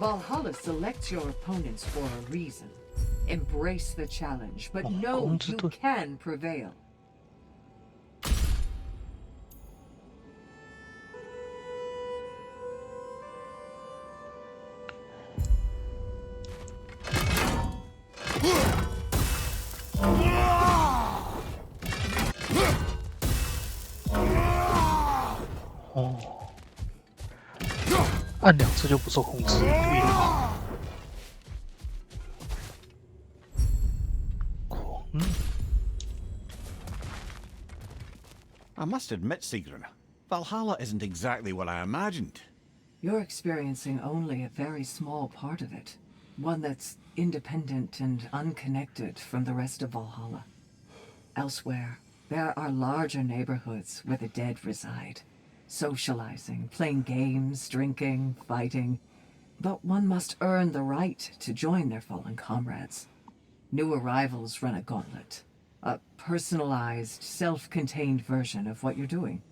Valhalla selects your opponents for a reason. Embrace the challenge, but know you can prevail. 哦，按2次就不受控制，注意好。I must admit, Sigrun, Valhalla isn't exactly what I imagined. You're experiencing only a very small part of it. One that's independent and unconnected from the rest of Valhalla. Elsewhere, there are larger neighborhoods where the dead reside. Socializing, playing games, drinking, fighting. But one must earn the right to join their fallen comrades. New arrivals run a gauntlet. A personalized, self-contained version of what you're doing.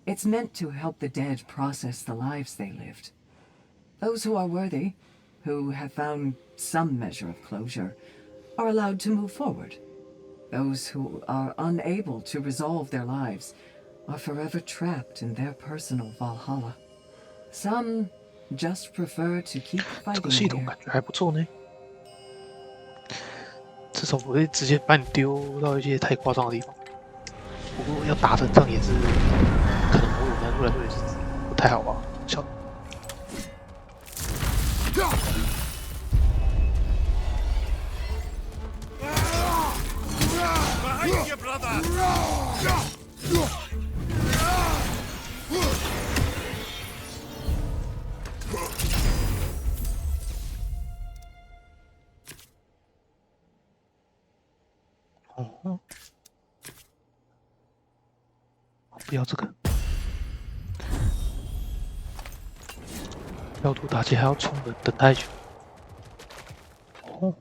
It's meant to help the dead process the lives they lived. Those who are worthy, who have found some measure of closure, are allowed to move forward. Those who are unable to resolve their lives are forever trapped in their personal Valhalla. Some just prefer to keep 这个 fighting 系统 here. 感觉还不错呢，至少不会直接把你丢到一些太夸张的地方。不过要打成这样也是，可能某种难度来说也是不太好吧，小。Behind you, brother! 哦，不要这个，要图打击还要充人，等太久。哦。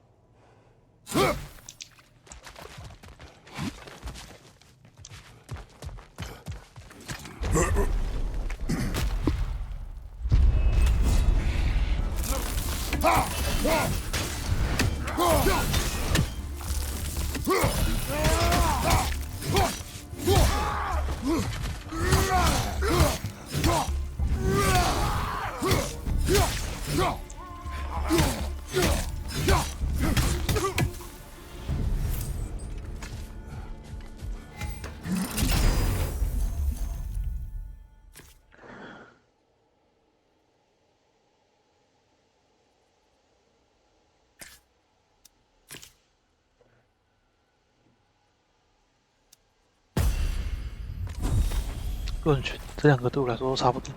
个人群这两个对我来说都差不多。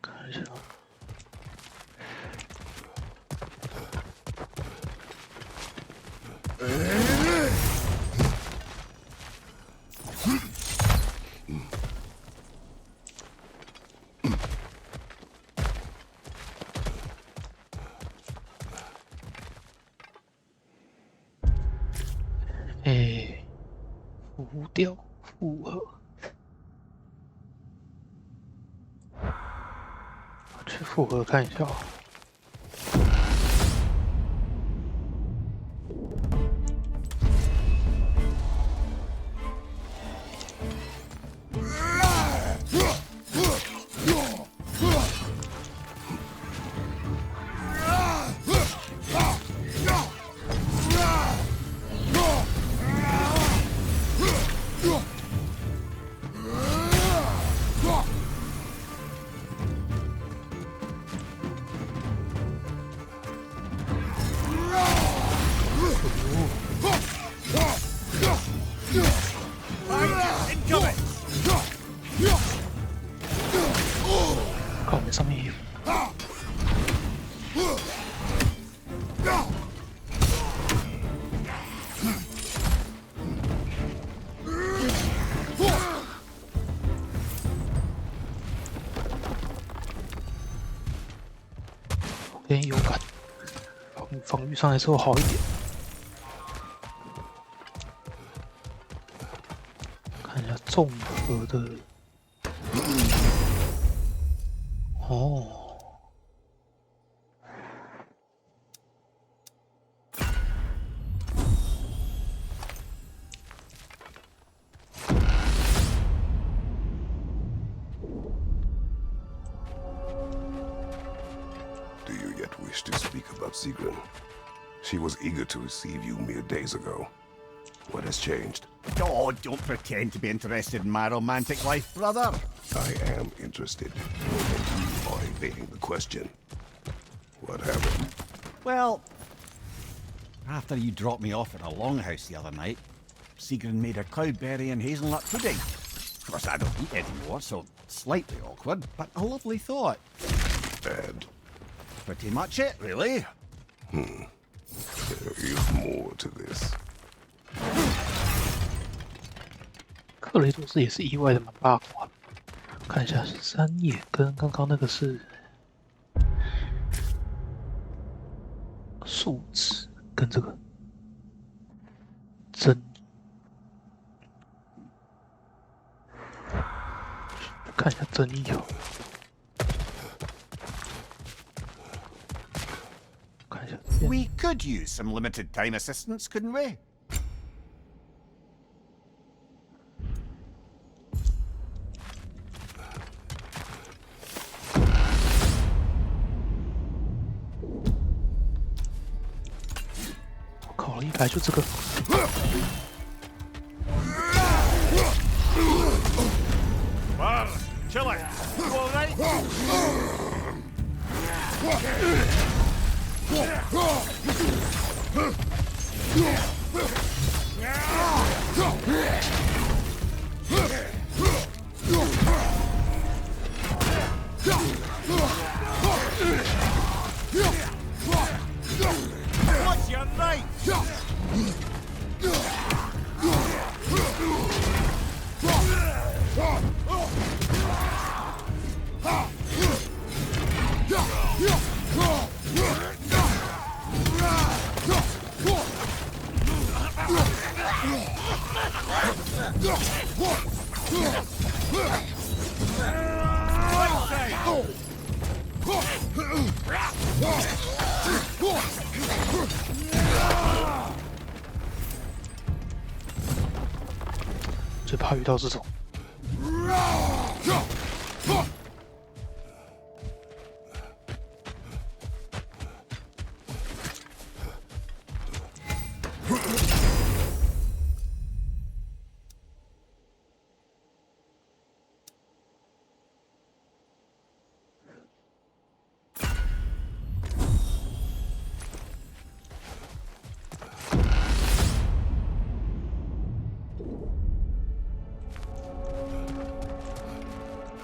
看一下。浮雕复合，去复合看一下。靠，没上面衣服。有点有感，防御上还是会好一点。看一下综合的，哦。Do you yet wish to speak about Sigrun? She was eager to receive you mere days ago. What has changed? Oh, don't pretend to be interested in my romantic life, brother. I am interested, and you are evading the question. What happened? Well, after you dropped me off at a longhouse the other night, Sigrun made a cloudberry and hazelnut pudding. Of course, I don't eat anymore, so slightly awkward, but a lovely thought. And Pretty much it, really. there is more to this. 克雷多斯也是意外的蛮八卦。看一下山野跟刚刚那个是数值跟这个真，看一下争议哦。看一下这边 We could use some limited time assistance, couldn't we? 考了一排就这个。Bar, chill it. You all right? What's your name? Right side. 最怕遇到这种。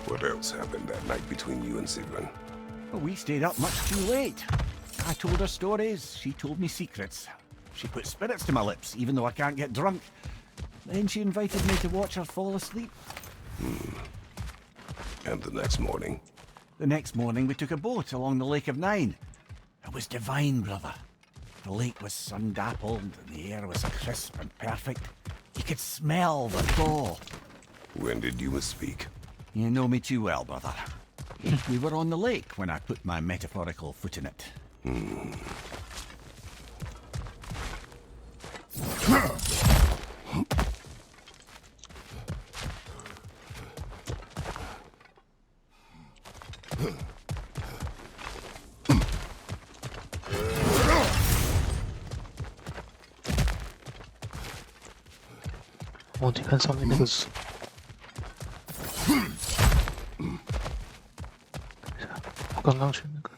What else happened that night between you and Sigrun? Well, we stayed up much too late. I told her stories, she told me secrets. She put spirits to my lips, even though I can't get drunk. Then she invited me to watch her fall asleep. And the next morning? The next morning we took a boat along the Lake of Nine. It was divine, brother. The lake was sun-dappled and the air was crisp and perfect. You could smell the thaw. When did you speak? You know me too well, brother. We were on the lake when I put my metaphorical foot in it. ”忘记看上面那个是什么。我刚刚选那个，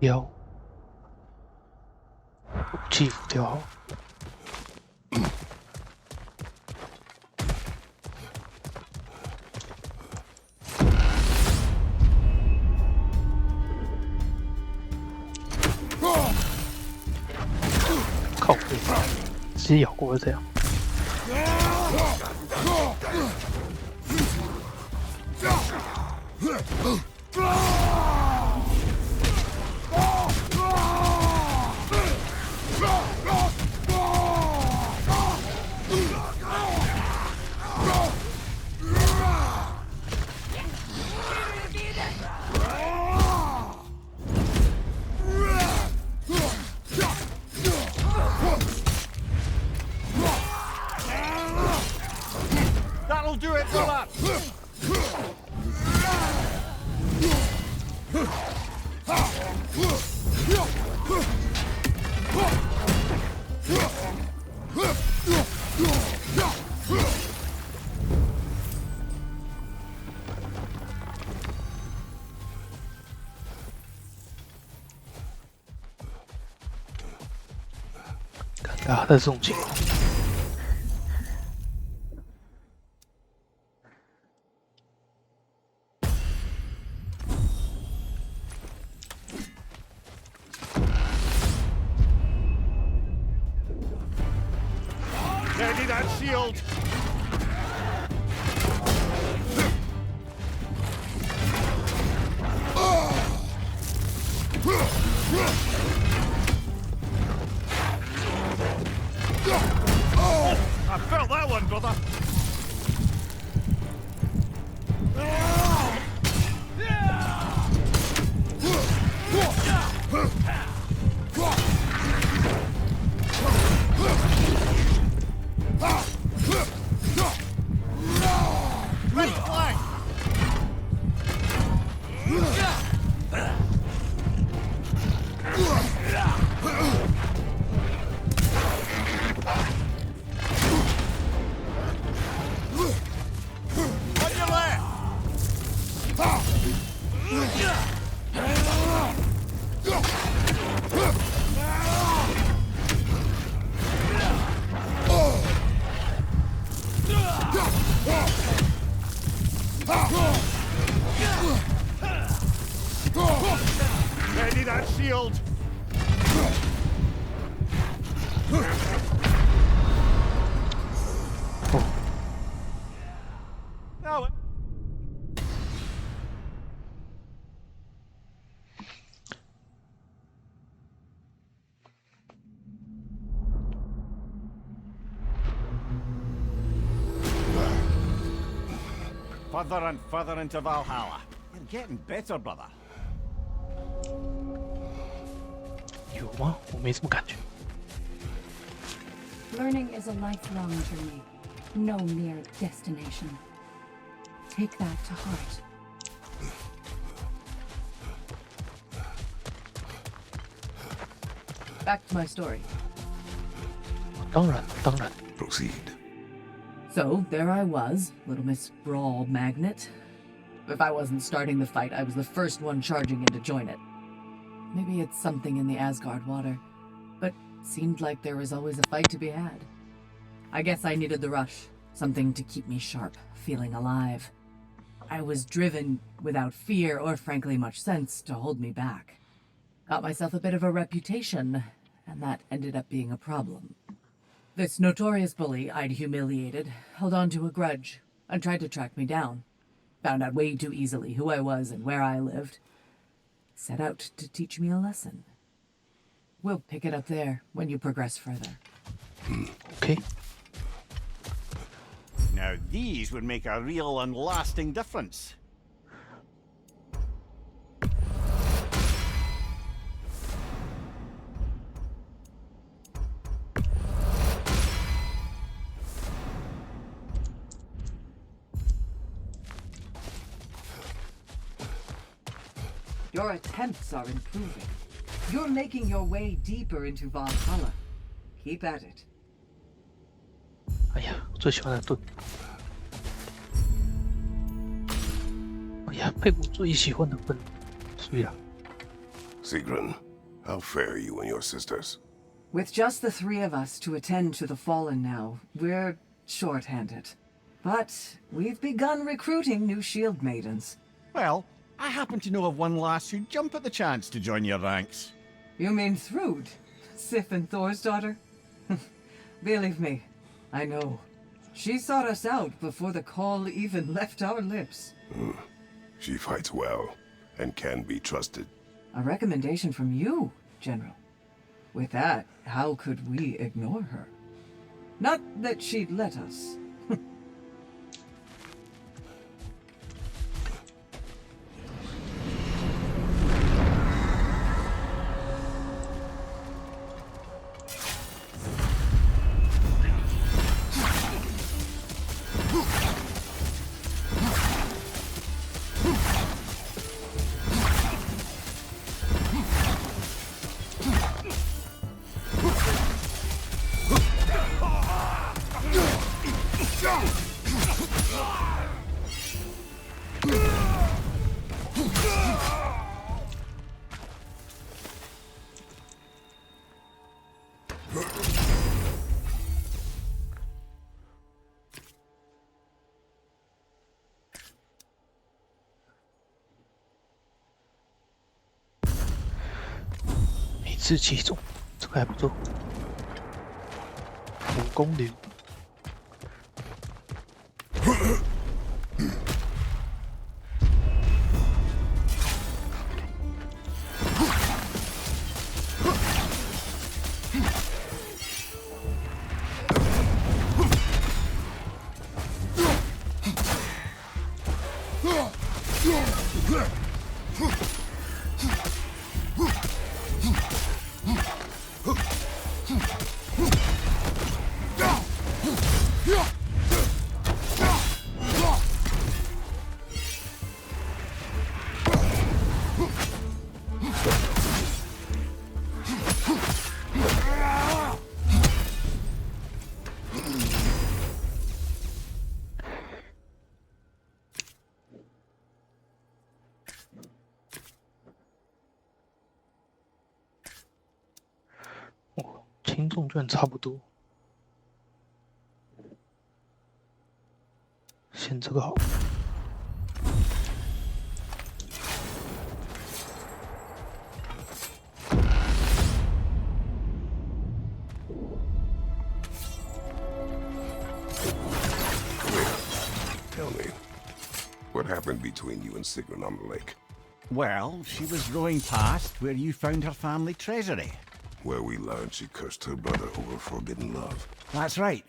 雕，武器浮雕好。靠背，直接咬过这样。啊，在这种情况，Ready that shield! I felt that one, brother! Right flank! On your left! Ready that shield! No. Further and further into Valhalla. You're getting better, brother. 有吗？我没什么感觉。 Learning is a lifelong journey, no mere destination. Take that to heart. Back to my story. 当然，当然， Proceed. So, there I was, Little Miss Brawl Magnet. If I wasn't starting the fight, I was the first one charging in to join it. Maybe it's something in the Asgard water, but seemed like there was always a fight to be had. I guess I needed the rush, something to keep me sharp, feeling alive. I was driven without fear or frankly much sense to hold me back. Got myself a bit of a reputation, and that ended up being a problem. This notorious bully I'd humiliated held on to a grudge and tried to track me down. Found out way too easily who I was and where I lived. Set out to teach me a lesson. We'll pick it up there when you progress further. OK， Now these would make a real and lasting difference. Your attempts are improving. You're making your way deeper into Valhalla. Keep at it. 哎呀，我最喜欢的盾。哎呀，配我最喜欢的盾，所以啊， Sigrun, how fare you and your sisters? With just the three of us to attend to the fallen now, we're short-handed. But we've begun recruiting new shield maidens. Well, I happen to know of one lass who'd jump at the chance to join your ranks. You mean Thrud? Sif and Thor's daughter? Believe me, I know. She sought us out before the call even left our lips. She fights well and can be trusted. A recommendation from you, General. With that, how could we ignore her? Not that she'd let us. 士气中，这个还不错。武功流。轻重卷差不多，先这个好。Tell me, what happened between you and Sigrun on the lake? Well, she was rowing past where you found her family treasury. Where we learned she cursed her brother over forbidden love. That's right.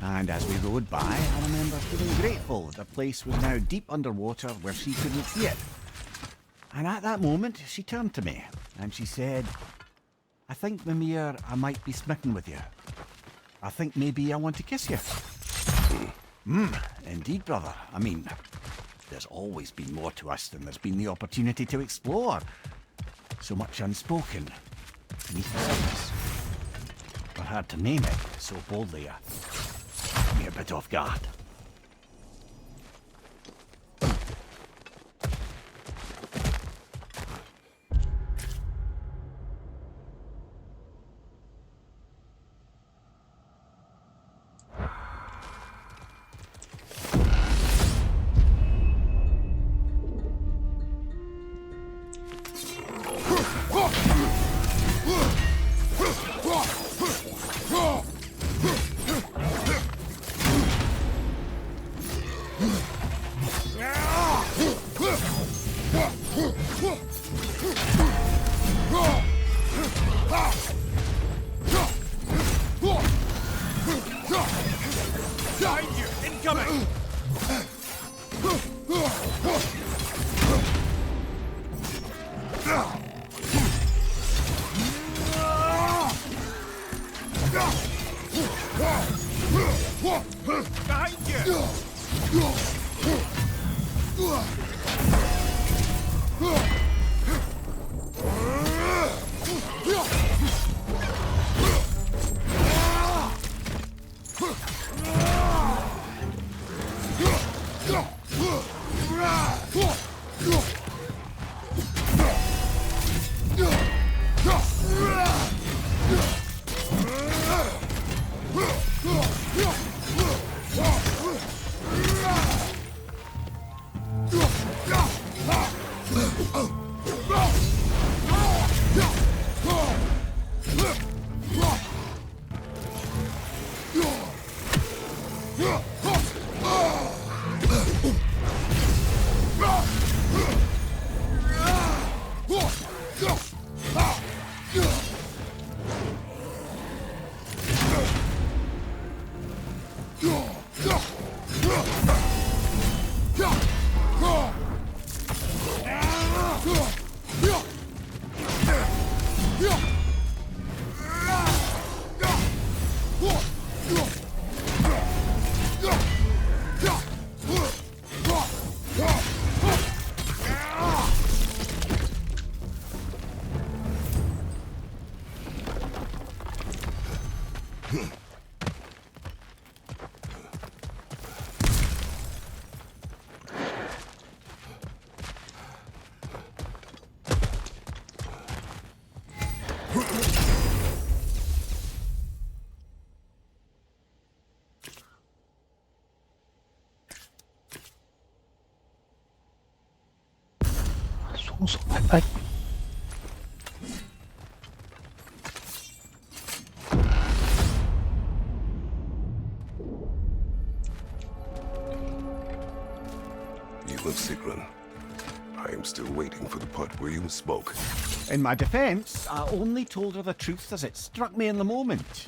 And as we rowed by, I remember feeling grateful that the place was now deep underwater where she couldn't see it. And at that moment, she turned to me, and she said, I think, Mimir, I might be smitten with you. I think maybe I want to kiss you. Indeed, brother. I mean, there's always been more to us than there's been the opportunity to explore. So much unspoken. Beneath the surface. But hard to name it so boldly. Caught me a bit off guard. Behind you! Incoming! Behind you! of Sigrun. I am still waiting for the part where you spoke. In my defense, I only told her the truth as it struck me in the moment.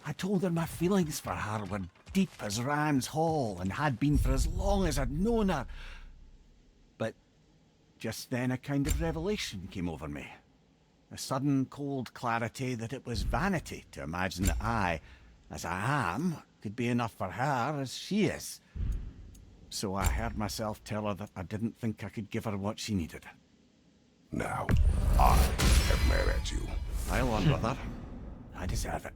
I told her my feelings for her were deep as Ram's Hall and had been for as long as I'd known her. But just then a kind of revelation came over me. A sudden cold clarity that it was vanity to imagine that I, as I am, could be enough for her as she is. So I heard myself tell her that I didn't think I could give her what she needed. Now, I am mad at you. I'll on with her. I deserve it.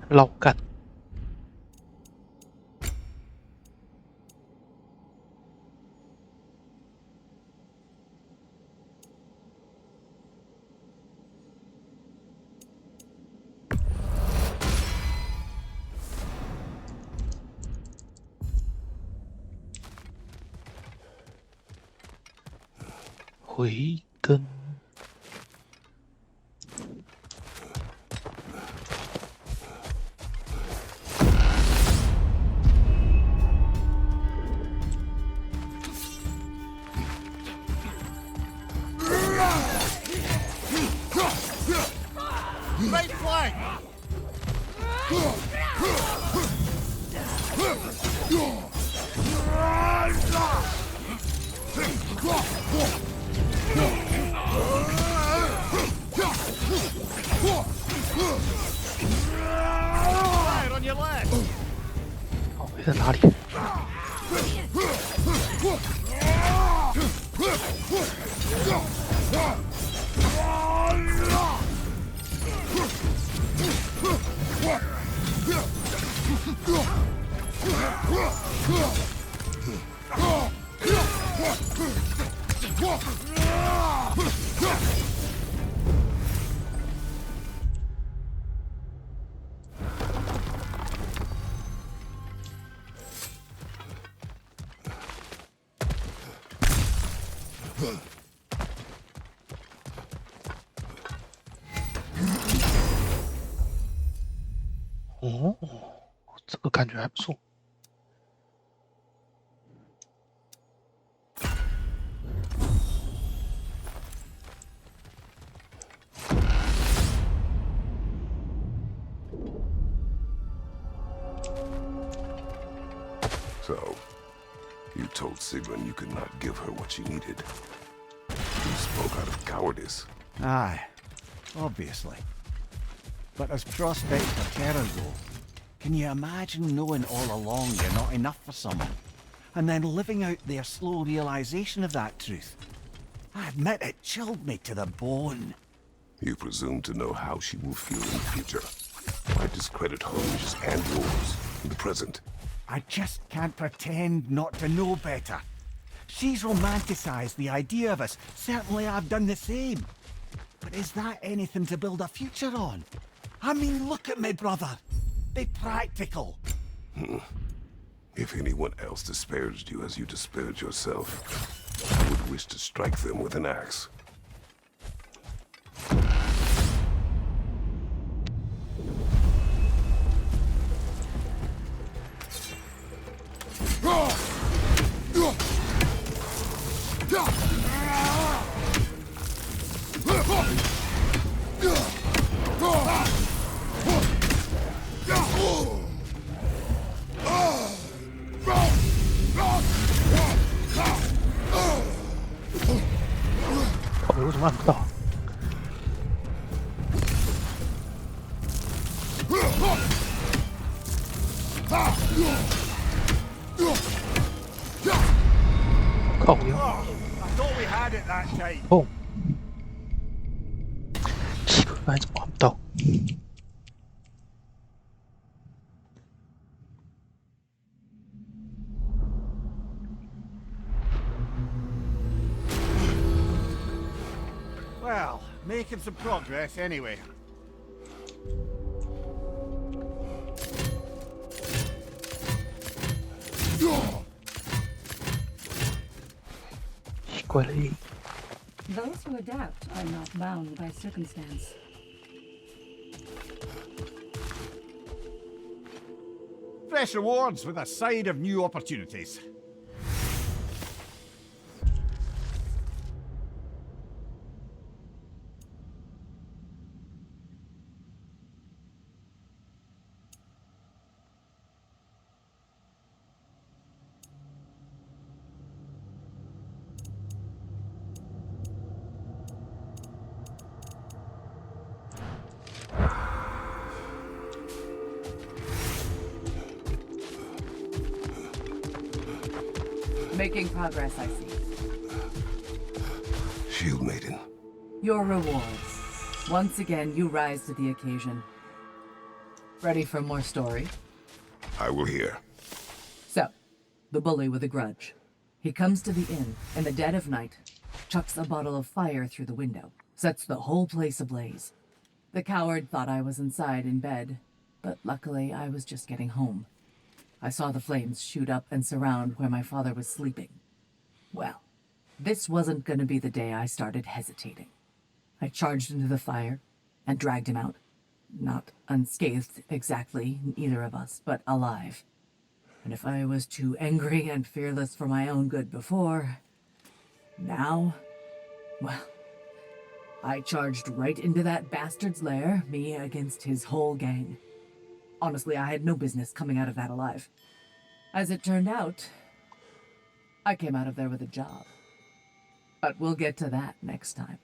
绕干。回根。Right flank! Fire on your left! 哦，在哪里？ 哦，这个感觉还不错。So, you told Sigrun you could not give her what she needed. You spoke out of cowardice. Aye, obviously. But as prospect for terror go, can you imagine knowing all along you're not enough for someone, and then living out their slow realization of that truth? I admit it chilled me to the bone. You presume to know how she will feel in the future. Why discredit her wishes and yours in the present? I just can't pretend not to know better. She's romanticized the idea of us. Certainly I've done the same. But is that anything to build a future on? I mean, look at me, brother. Be practical. If anyone else disparaged you as you disparaged yourself, I would wish to strike them with an axe.我为什么按不到？靠腰！ I thought we had it that time. 哦，奇怪，刚才怎么按不到？ Well, making some progress anyway. 奇怪嘞， Those who adapt are not bound by circumstance. Fresh rewards with a side of new opportunities. Making progress, I see. Shield Maiden. Your rewards. Once again, you rise to the occasion. Ready for more story? I will hear. So, the bully with a grudge. He comes to the inn in the dead of night, chucks a bottle of fire through the window, sets the whole place ablaze. The coward thought I was inside in bed, but luckily I was just getting home. I saw the flames shoot up and surround where my father was sleeping. Well, this wasn't going to be the day I started hesitating. I charged into the fire and dragged him out. Not unscathed exactly, either of us, but alive. And if I was too angry and fearless for my own good before, now, well, I charged right into that bastard's lair, me against his whole gang. Honestly, I had no business coming out of that alive. As it turned out, I came out of there with a job. But we'll get to that next time.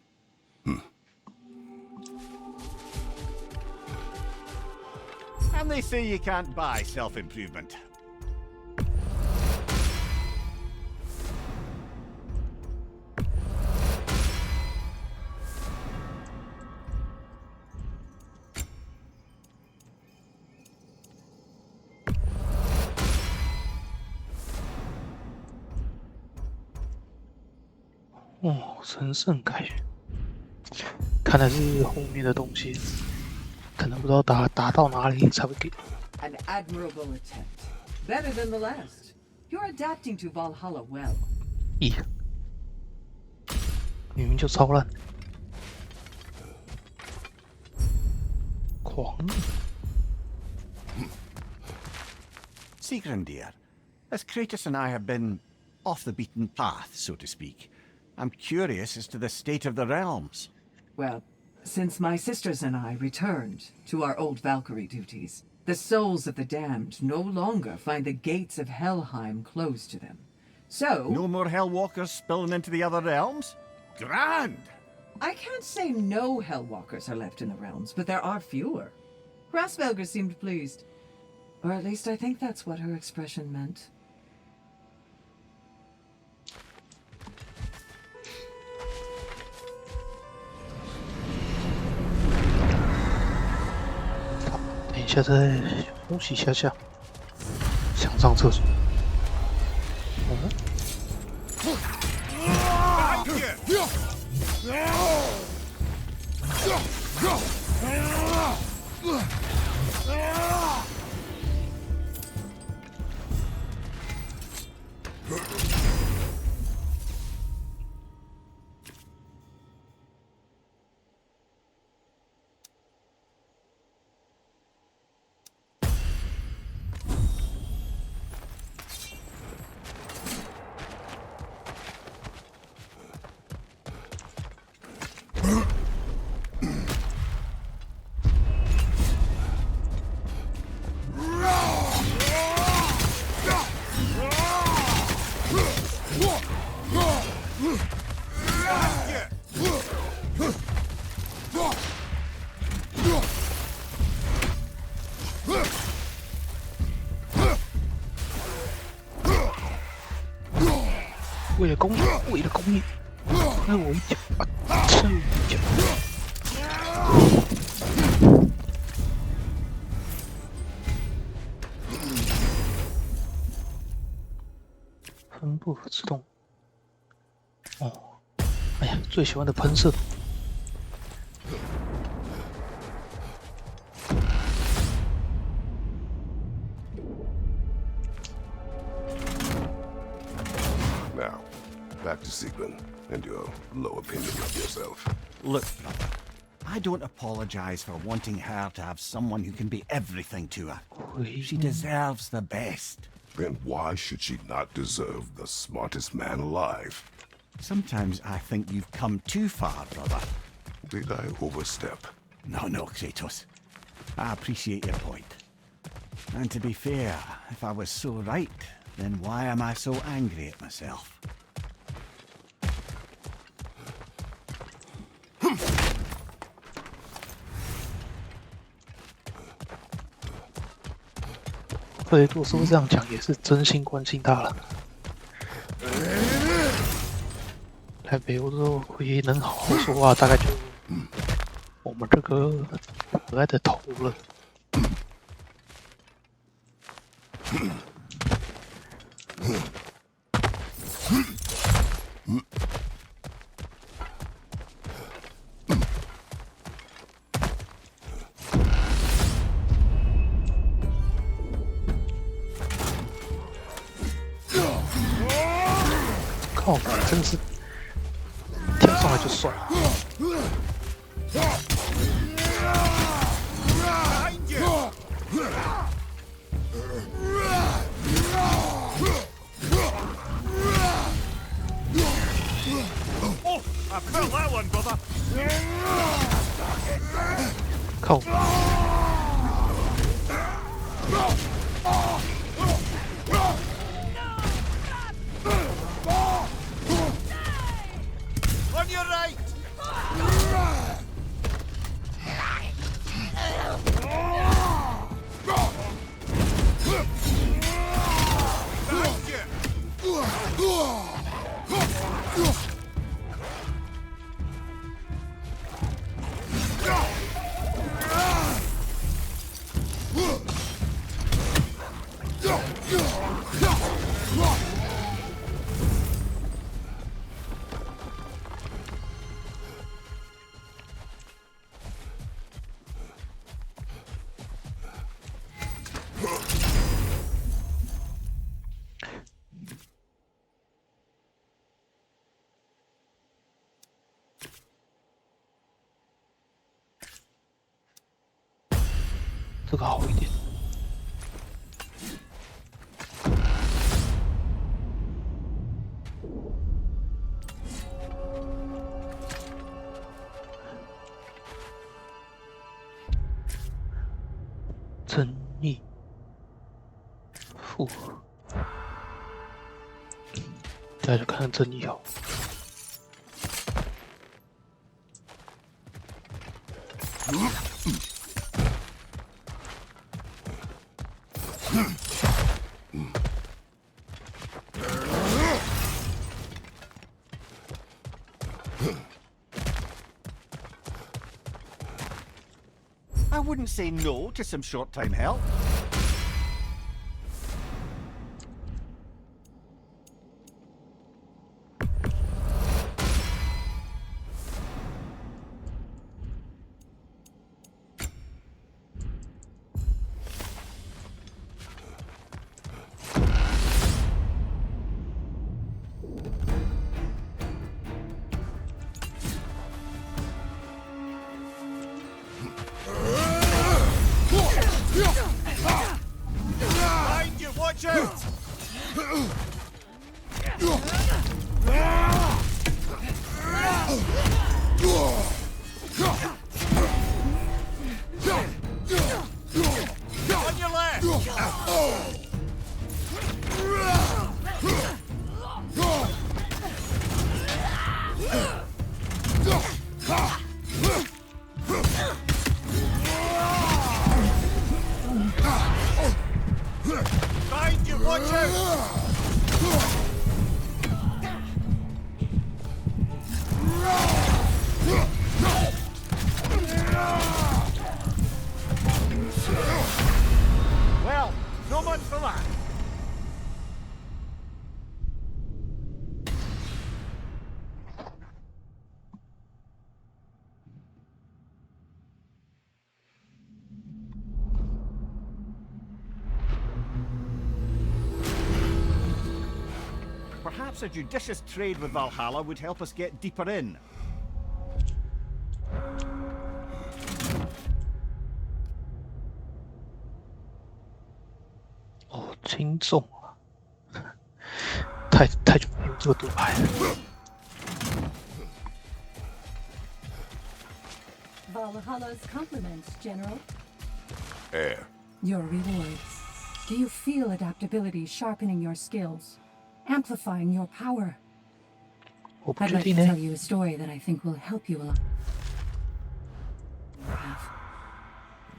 And they say you can't buy self-improvement.哦，神圣凯旋，看来是后面的东西，可能不知道打到哪里才会给。An admirable attempt. Better than the last. You're adapting to Valhalla well. 咦，明明就超烂，狂热。 Sigrun, dear, as Kratos and I have been off the beaten path, so to speak, I'm curious as to the state of the realms. Well, since my sisters and I returned to our old Valkyrie duties, the souls of the damned no longer find the gates of Helheim closed to them. So... No more Hellwalkers spilling into the other realms? Grand! I can't say no Hellwalkers are left in the realms, but there are fewer. Rasvelger seemed pleased. Or at least I think that's what her expression meant.好，等一下再休息一下下，想上厕所。哦。 为了公益，为了公益，那我一脚把这一脚。分部自动。哦，哎呀，最喜欢的喷射。 Now, back to Sigrun and your low opinion of yourself. Look, brother, I don't apologize for wanting her to have someone who can be everything to her. 回 She deserves the best. Then why should she not deserve the smartest man alive? Sometimes I think you've come too far, brother. Did I overstep? No, Kratos. I appreciate your point. And to be fair, if I was so right, then why am I so angry at myself? 对，我说这样讲也是真心关心他了。台北，我说回能好好说话，大概就我们这个可爱的头了。靠北，真的是跳上来就算了。靠北。 On your right! Behind you! 这个好一点。正义负，大家就看正义好。 I wouldn't say no to some short-time help. Behind you, watch out! On your left! Behind you, watch out! Well, no much for that. Perhaps a judicious trade with Valhalla would help us get deeper in. 轻重啊，太久没有这个盾牌了。Valhalla's compliments, General. Air. Your rewards. Do you feel adaptability sharpening your skills, amplifying your power? 我不 I'd 确 like 定 to 呢 tell。you a story that I think will help you along.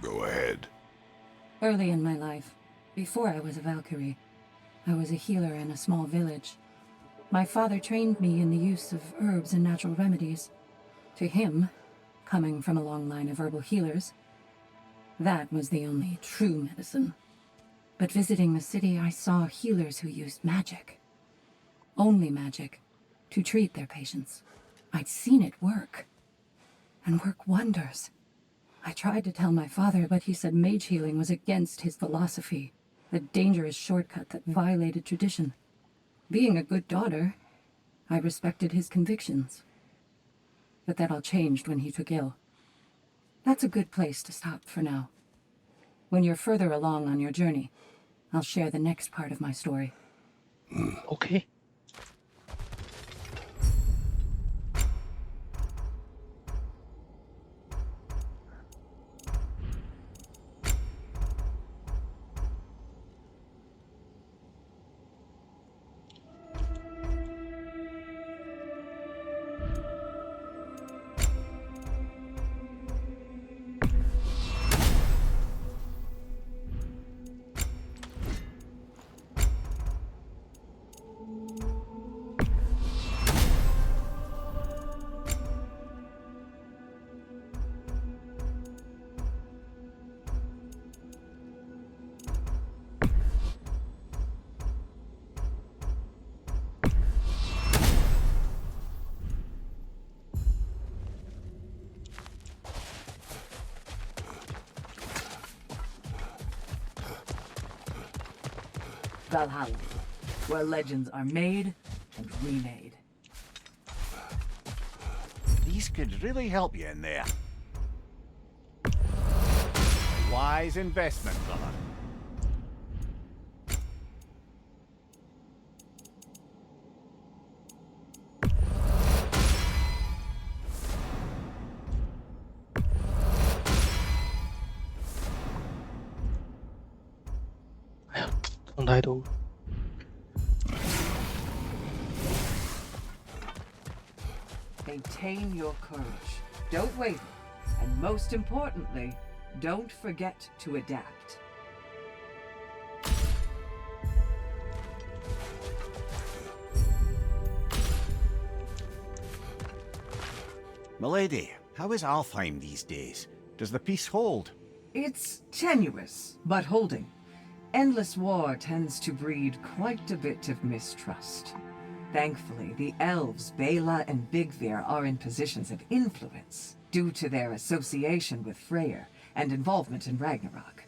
Go ahead. Early in my life, before I was a Valkyrie, I was a healer in a small village. My father trained me in the use of herbs and natural remedies. To him, coming from a long line of herbal healers, that was the only true medicine. But visiting the city, I saw healers who used magic. Only magic, to treat their patients. I'd seen it work. And work wonders. I tried to tell my father, but he said mage healing was against his philosophy, a dangerous shortcut that violated tradition. Being a good daughter, I respected his convictions. But that all changed when he took ill. That's a good place to stop for now. When you're further along on your journey, I'll share the next part of my story. OK。Valhalla, where legends are made and remade. These could really help you in there. A wise investment, brother. Maintain your courage. Don't waver. And most importantly, don't forget to adapt. Milady, how is Alfheim these days? Does the peace hold? It's tenuous, but holding. Endless war tends to breed quite a bit of mistrust. Thankfully, the elves Bela and Bigvir are in positions of influence due to their association with Freyr and involvement in Ragnarok.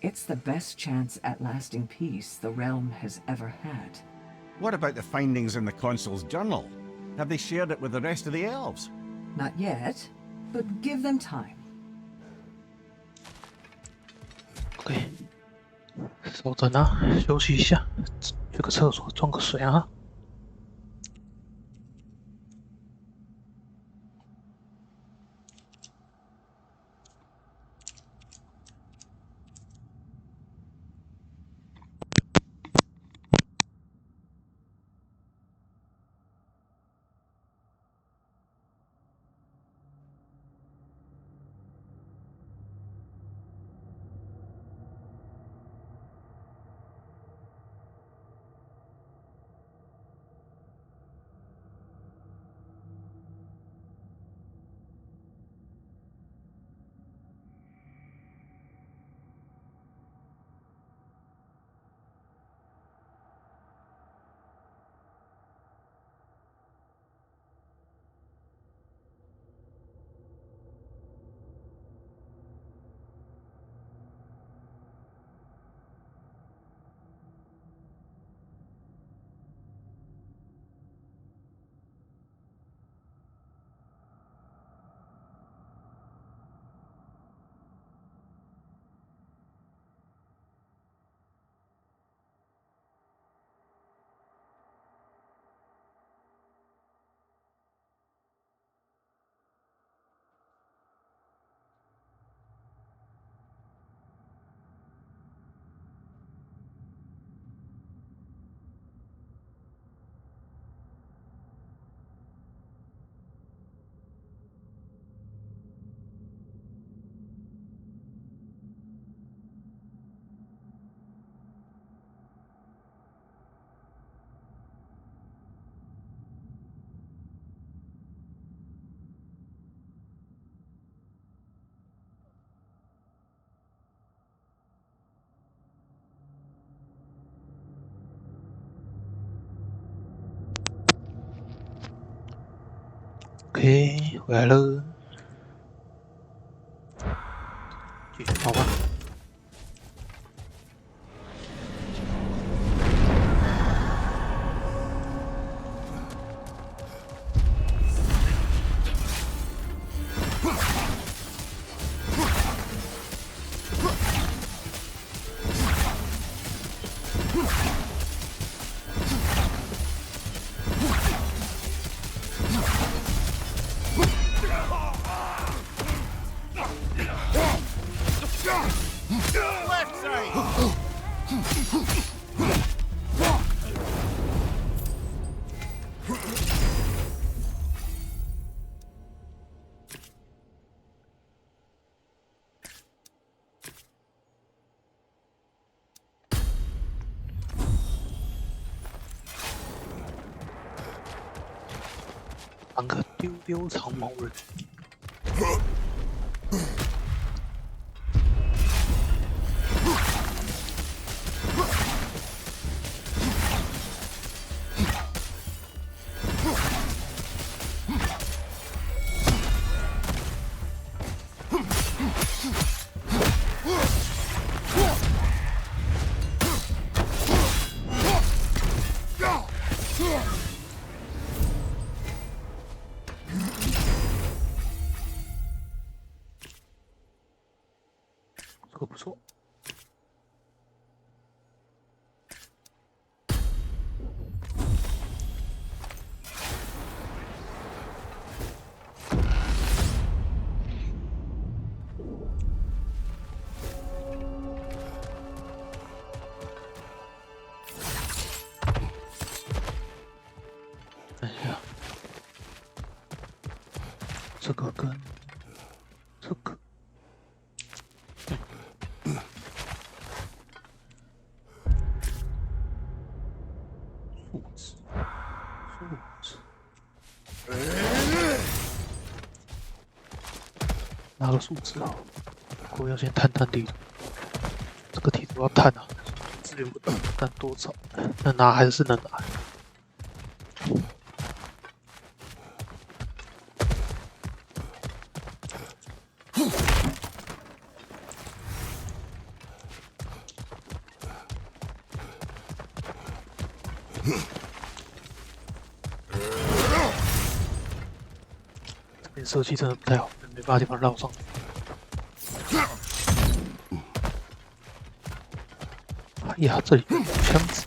It's the best chance at lasting peace the realm has ever had. What about the findings in the Consul's journal? Have they shared it with the rest of the elves? Not yet, but give them time. OK，稍等啊，休息一下，去个厕所，装个水啊。OK， 回来了，继续跑吧。当个丢丢长毛人。这个不错。等一下，这个跟这个。拿个数字啊，我要先探探地图。这个地图要探啊，资源不到，但多少能拿还是能拿。这边射击真的不太好，没办法地方绕上。哎呀，这里有枪子。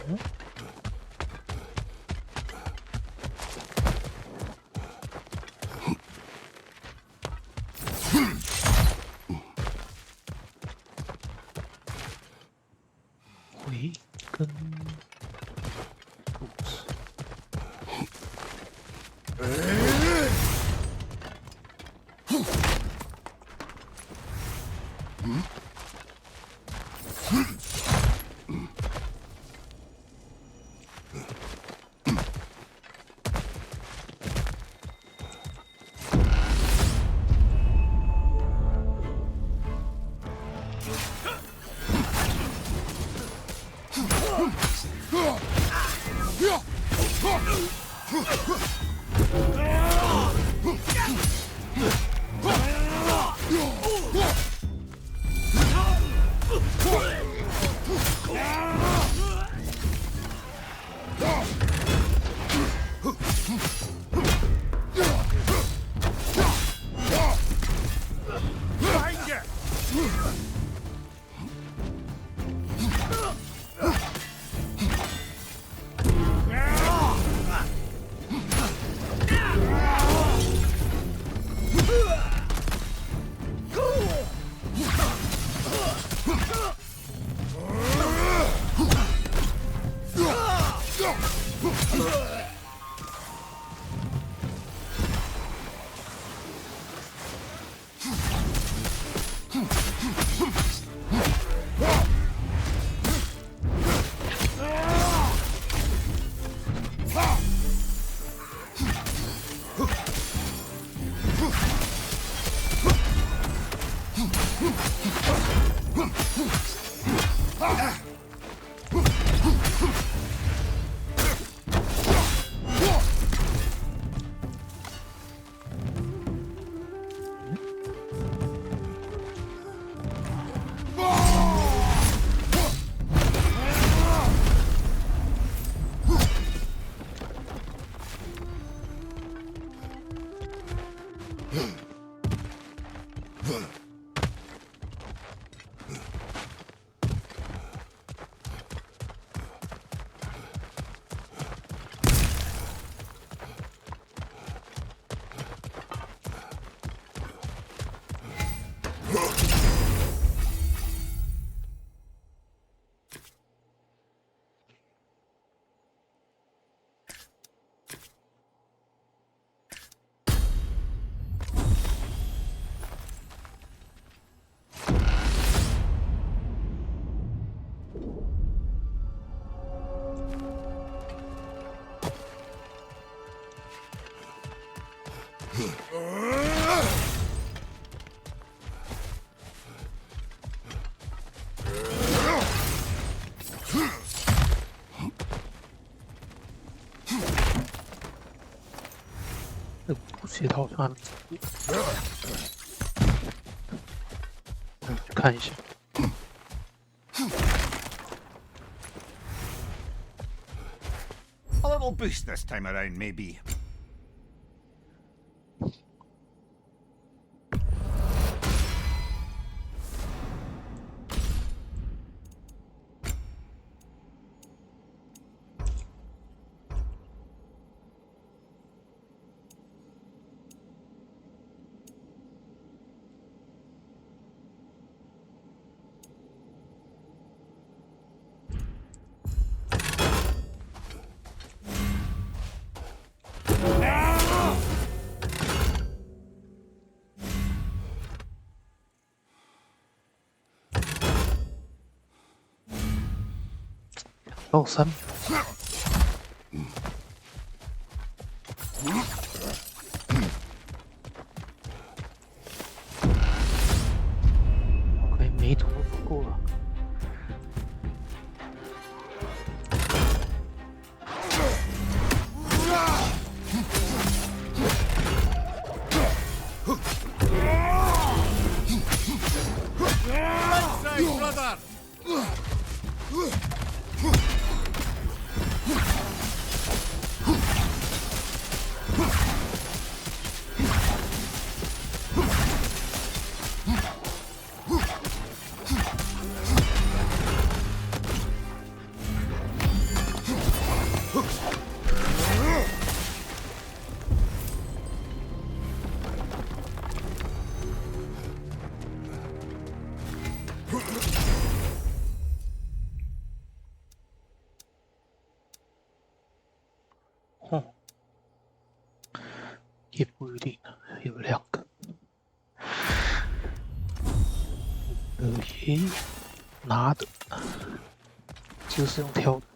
回跟肚子。这套算了，看一下。A little boost this time around, maybe.到3秒。OK， 每一桶都不够了。也不一定啊，有2个。诶，拿的，这是用挑的。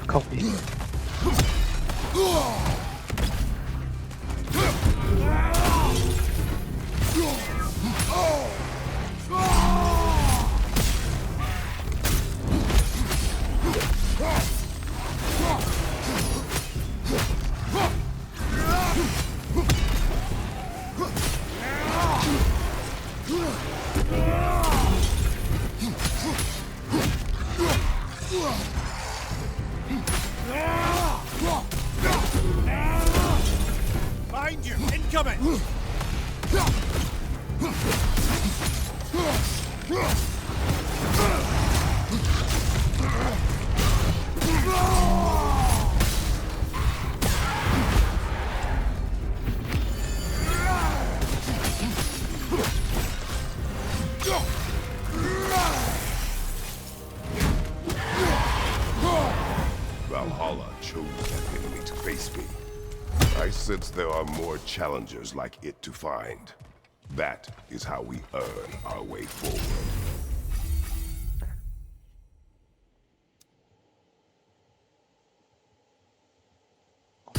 靠边。Behind you! Incoming! Valhalla chose that enemy to face me. I sense there are more challengers like it to find. That is how we earn our way forward.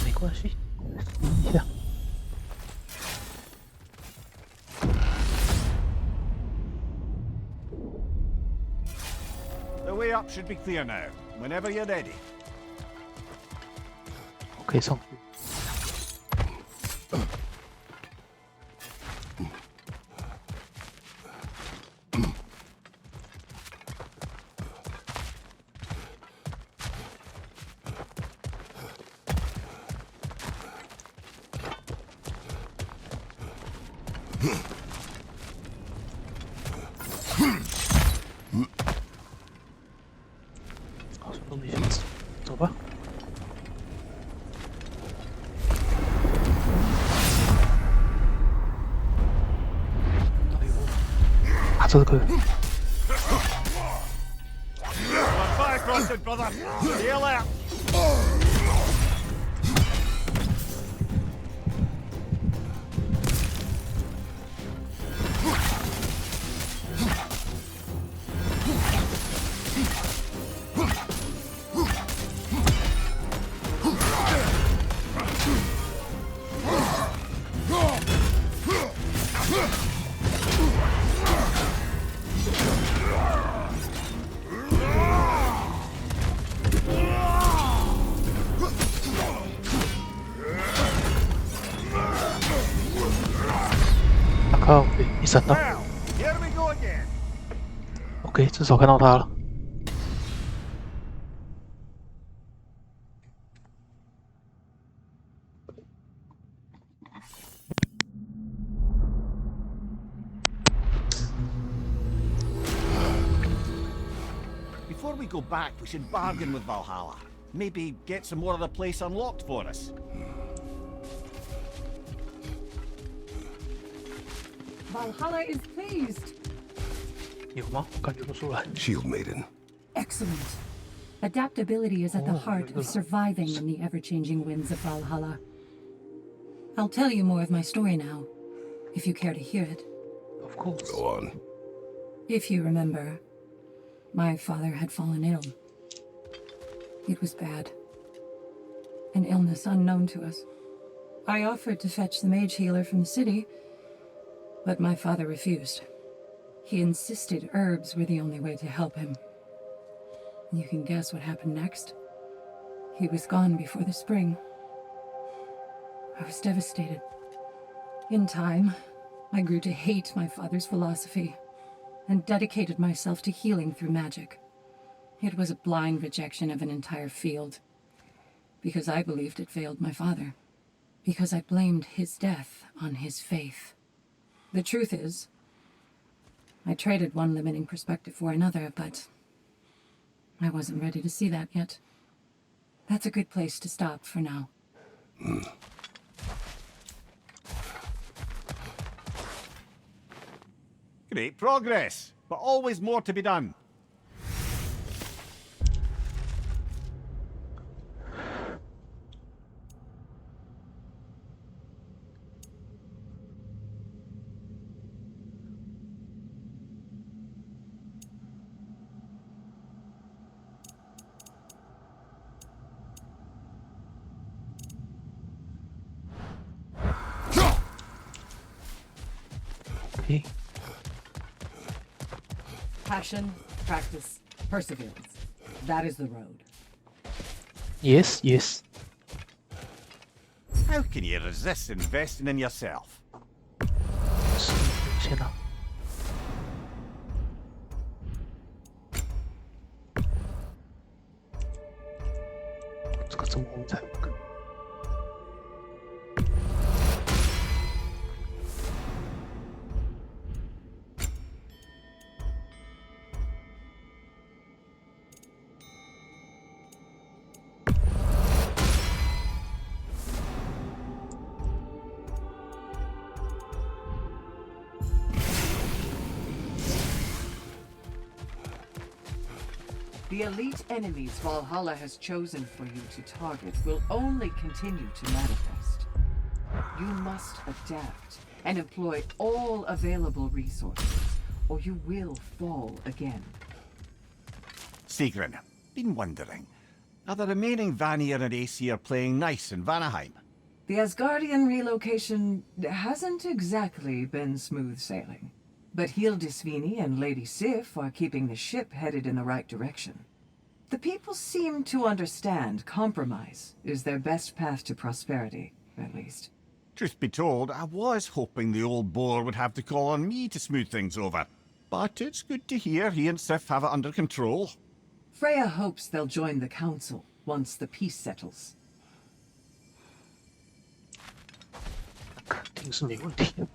没关系，等一下。The way up should be clear now. Whenever you're ready. 我可以上去。好，什么都没想死，走吧。哎呦，啊，这个。 Fire crossed, brother! Heal out!靠，一闪到。 Well, here we go again. OK， 至少看到他了。Before we go back, we should bargain with Valhalla. Maybe get some more of the place unlocked for us. Valhalla is pleased. 有吗？我感觉不出来。 Shield Maiden. Excellent. Adaptability is at the Oh, heart very of good. surviving in the ever-changing winds of Valhalla. I'll tell you more of my story now, if you care to hear it. Of course. Go on. If you remember, my father had fallen ill. It was bad. An illness unknown to us. I offered to fetch the mage healer from the city, but my father refused. He insisted herbs were the only way to help him. You can guess what happened next. He was gone before the spring. I was devastated. In time, I grew to hate my father's philosophy and dedicated myself to healing through magic. It was a blind rejection of an entire field, because I believed it failed my father, because I blamed his death on his faith. The truth is, I traded one limiting perspective for another, but I wasn't ready to see that yet. That's a good place to stop for now. Great progress, but always more to be done. Okay. Passion, practice, perseverance. That is the road. Yes, yes. How can you resist investing in yourself? 先拿。这个怎么我们才不跟？ The elite enemies Valhalla has chosen for you to target will only continue to manifest. You must adapt and employ all available resources, or you will fall again. Sigrun, been wondering, are the remaining Vanir and Aesir playing nice in Vanaheim? The Asgardian relocation hasn't exactly been smooth sailing. But Hildisvini and Lady Sif are keeping the ship headed in the right direction. The people seem to understand compromise is their best path to prosperity, at least. Truth be told, I was hoping the old boar would have to call on me to smooth things over. But it's good to hear he and Sif have it under control. Freya hopes they'll join the council once the peace settles. 肯定是没问题的。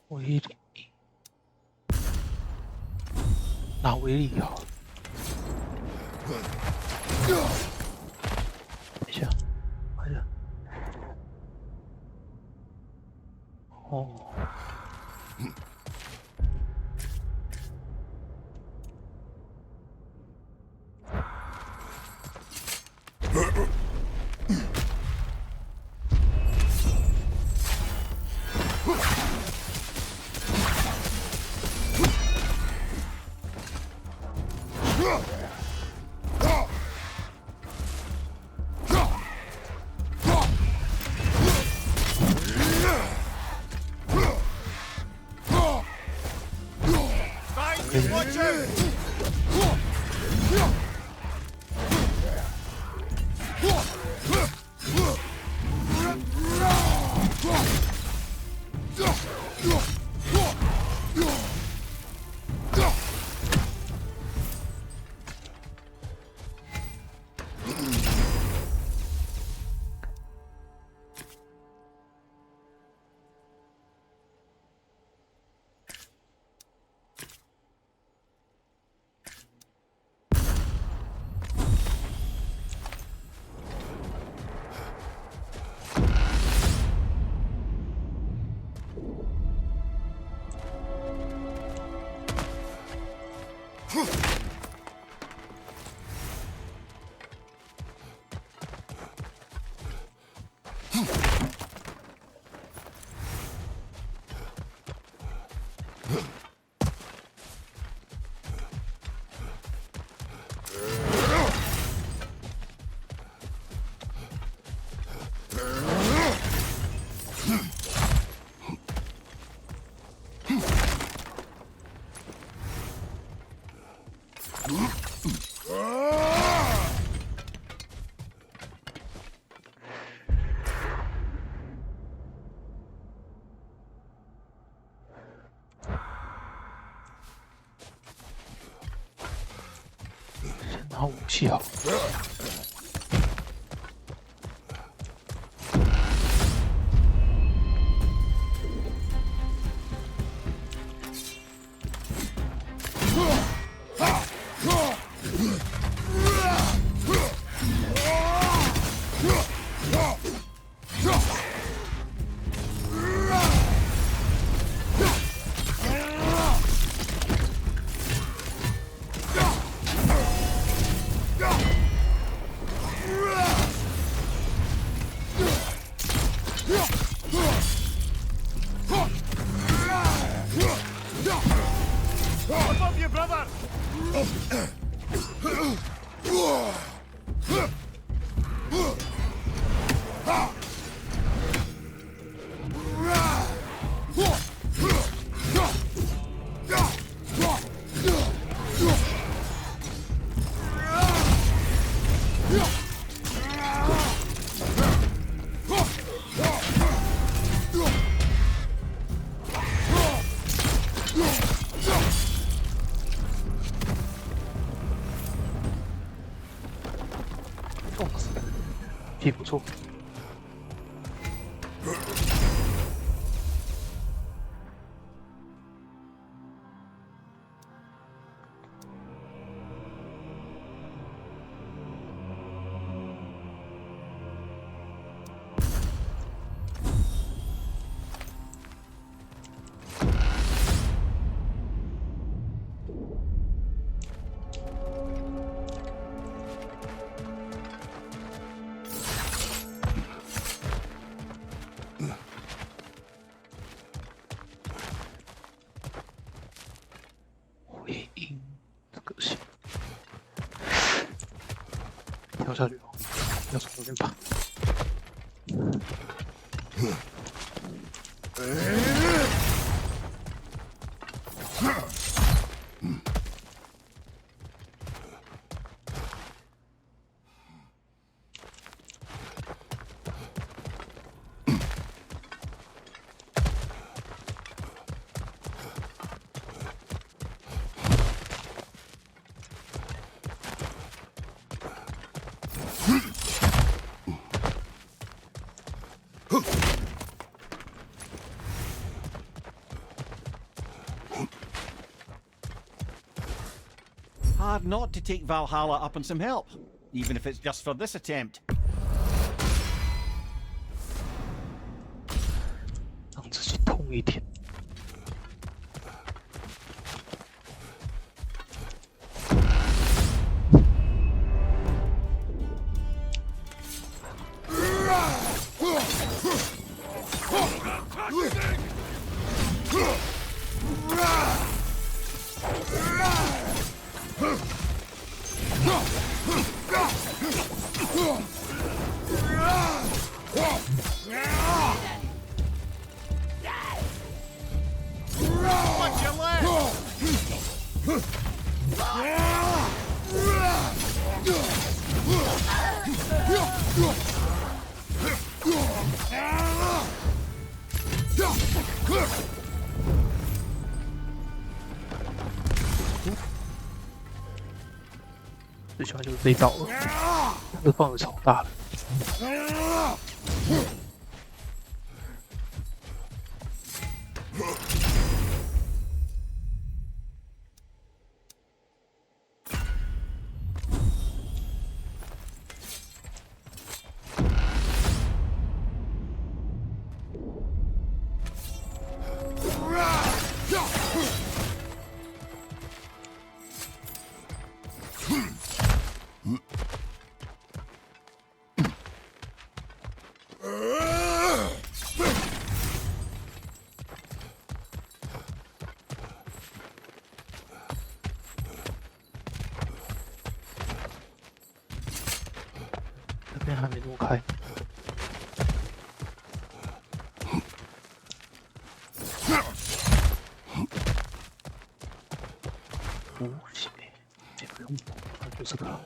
威力，拿威力好。等一下，看一下。哦。Watch out! 先拿武器好。Above you, brother!皮不错。回音这个行，跳下去哦，要从这边爬。Hard not to take Valhalla up on some help, even if it's just for this attempt. 让自己痛一点。Watch your left!最喜欢就是这一招了，这范围超大的。这边还没弄开。无血，这个不用补，那就这个。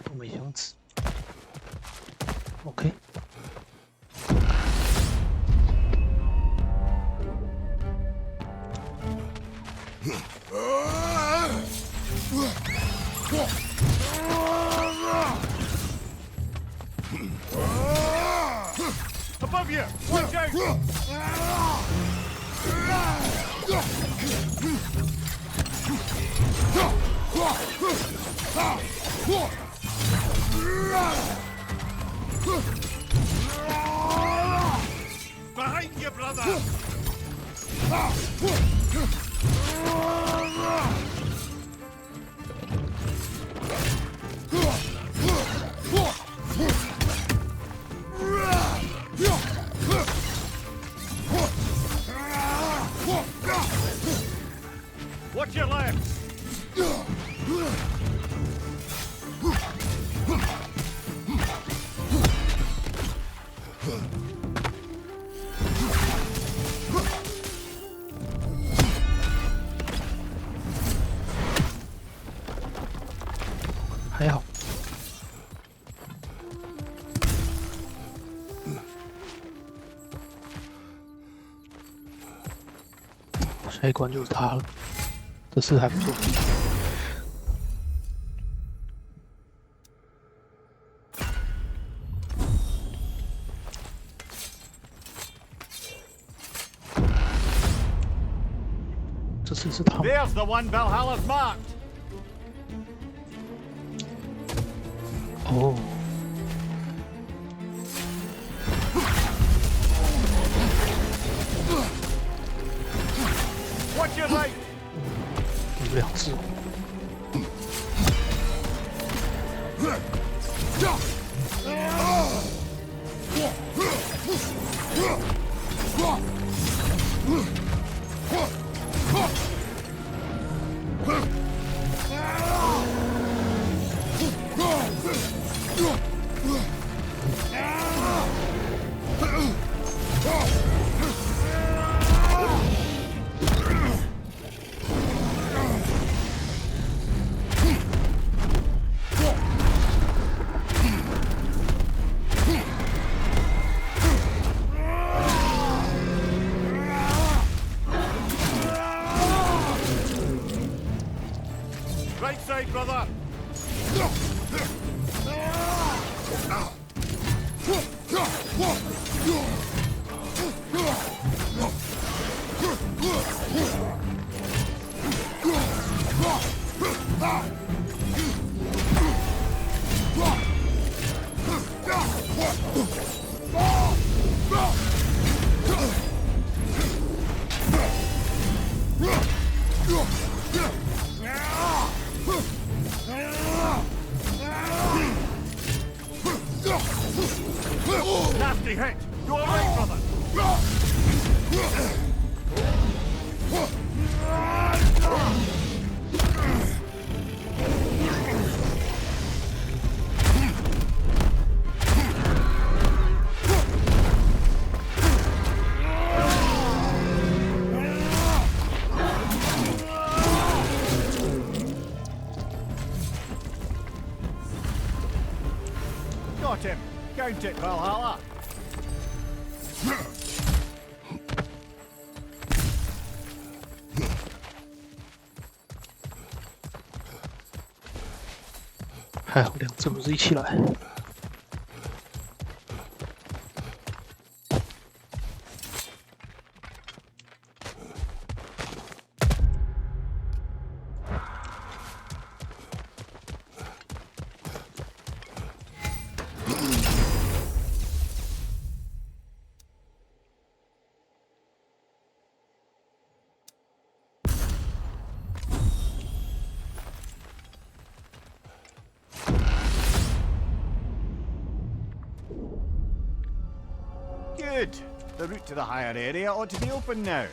都没箱子。OK。Above you! Watch out! Behind you, brother! Watch your left! 还好。下一关就是他了，这次还不错。这次是他们。 There's the one Valhalla's marked! 哦。 Watch your right! 有两只。Right side, brother! Nasty hit! You alright, brother? Got him! Count it, Valhalla! 还好两只不是一起来。Good! The route to the higher area ought to be open now.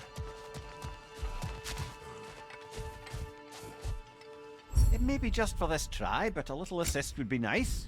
It may be just for this try, but a little assist would be nice.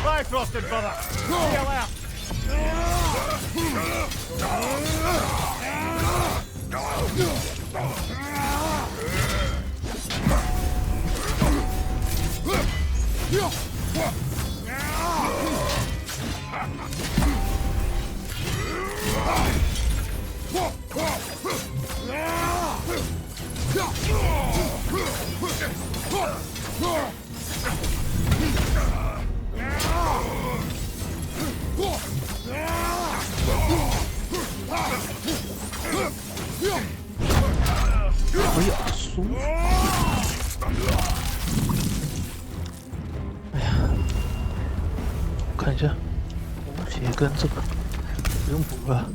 Bifrosted, brother! Yell out!哎呀，输！哎呀，我看一下，补血跟这个不用补了。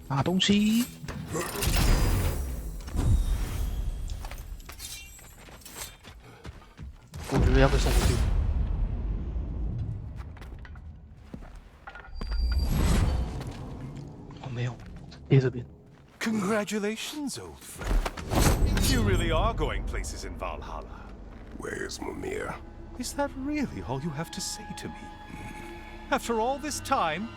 拿东西。我觉得要被送回去。我没有，贴这边。 Congratulations, old friend. You really are going places in Valhalla. Where's Mimir? Is that really all you have to say to me? After all this time,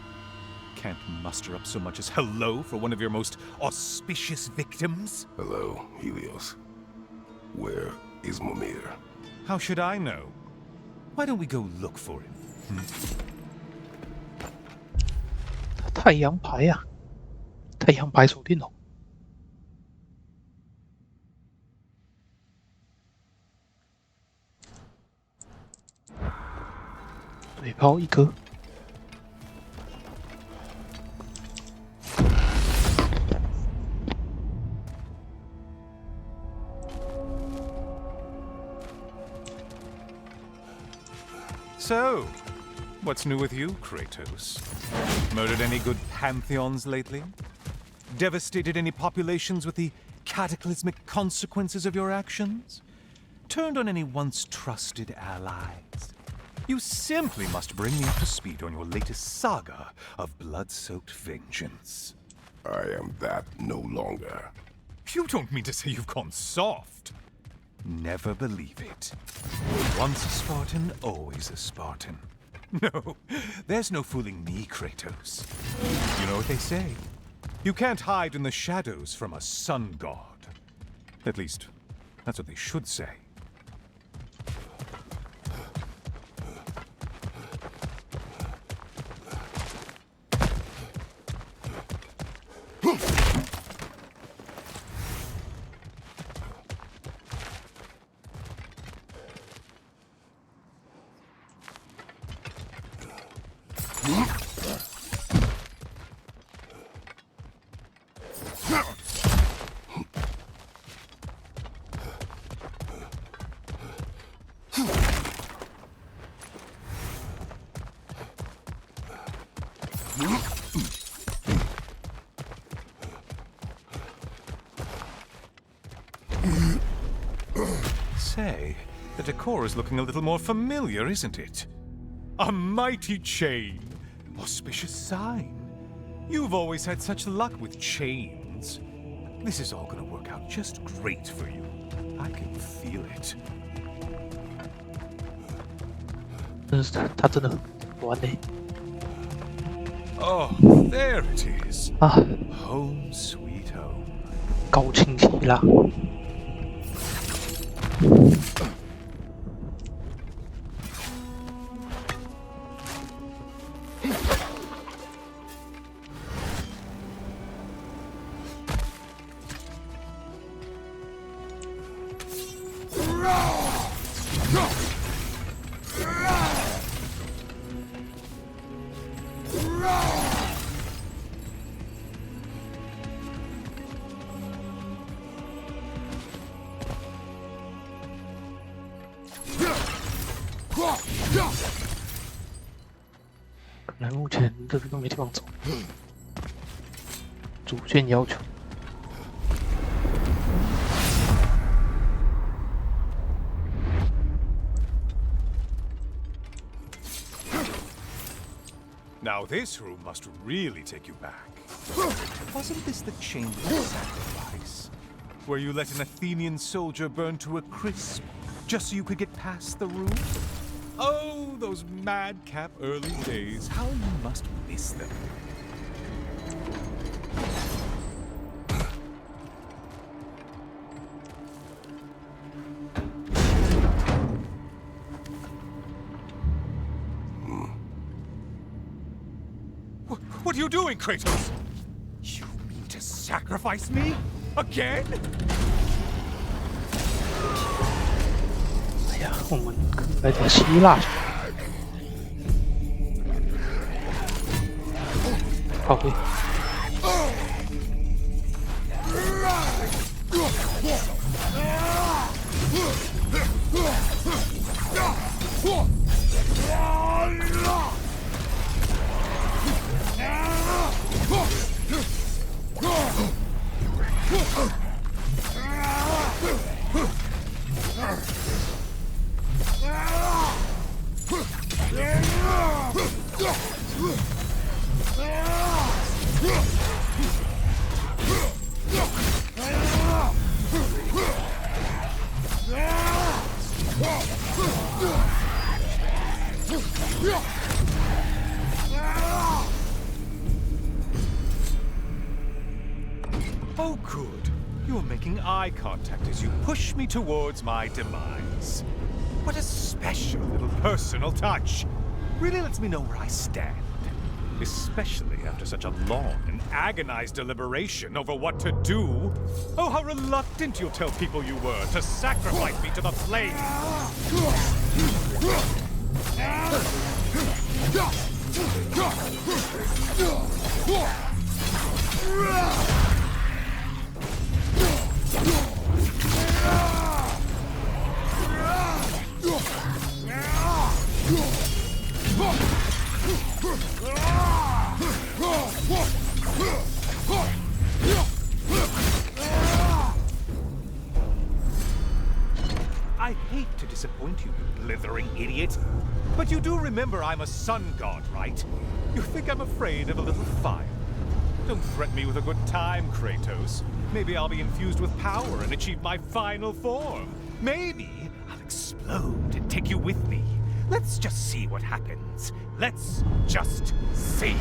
can't muster up so much as hello for one of your most auspicious victims? Hello, Helios. Where is Mimir? How should I know? Why don't we go look for him? 太阳牌呀、太阳牌手电筒。水泡一颗。So, what's new with you, Kratos? Murdered any good pantheons lately? Devastated any populations with the cataclysmic consequences of your actions? Turned on any once trusted allies? You simply must bring me up to speed on your latest saga of blood-soaked vengeance. I am that no longer. You don't mean to say you've gone soft? Never believe it. Once a Spartan, always a Spartan. No, there's no fooling me, Kratos. You know what they say? You can't hide in the shadows from a sun god. At least, that's what they should say. Say, the decor is looking a little more familiar, isn't it? A mighty chain. Auspicious sign. You've always had such luck with chains. This is all gonna work out just great for you. I can feel it. 真是他真的很玩嘞。 Oh, there it is. 啊， Home sweet home. 高清希腊。看来目前这边都没地方走。主线要求。Now this room must really take you back. Wasn't this the Chamber of Sacrifice? Where you let an Athenian soldier burn to a crisp, just so you could get past the room? Oh, those madcap early days. How you must miss them. What are you doing, Kratos? You mean to sacrifice me? Again? 哎呀，我们来点希腊去。靠背。Oh, good. You're making eye contact as you push me towards my demise. What a special little personal touch. Really lets me know where I stand. Especially after such a long and agonized deliberation over what to do. Oh, how reluctant you'll tell people you were to sacrifice me to the flames. I hate to disappoint you, you blithering idiot. But you do remember I'm a sun god, right? You think I'm afraid of a little fire? Don't threaten me with a good time, Kratos. Maybe I'll be infused with power and achieve my final form. Maybe I'll explode and take you with me. Let's just see what happens. Let's just see.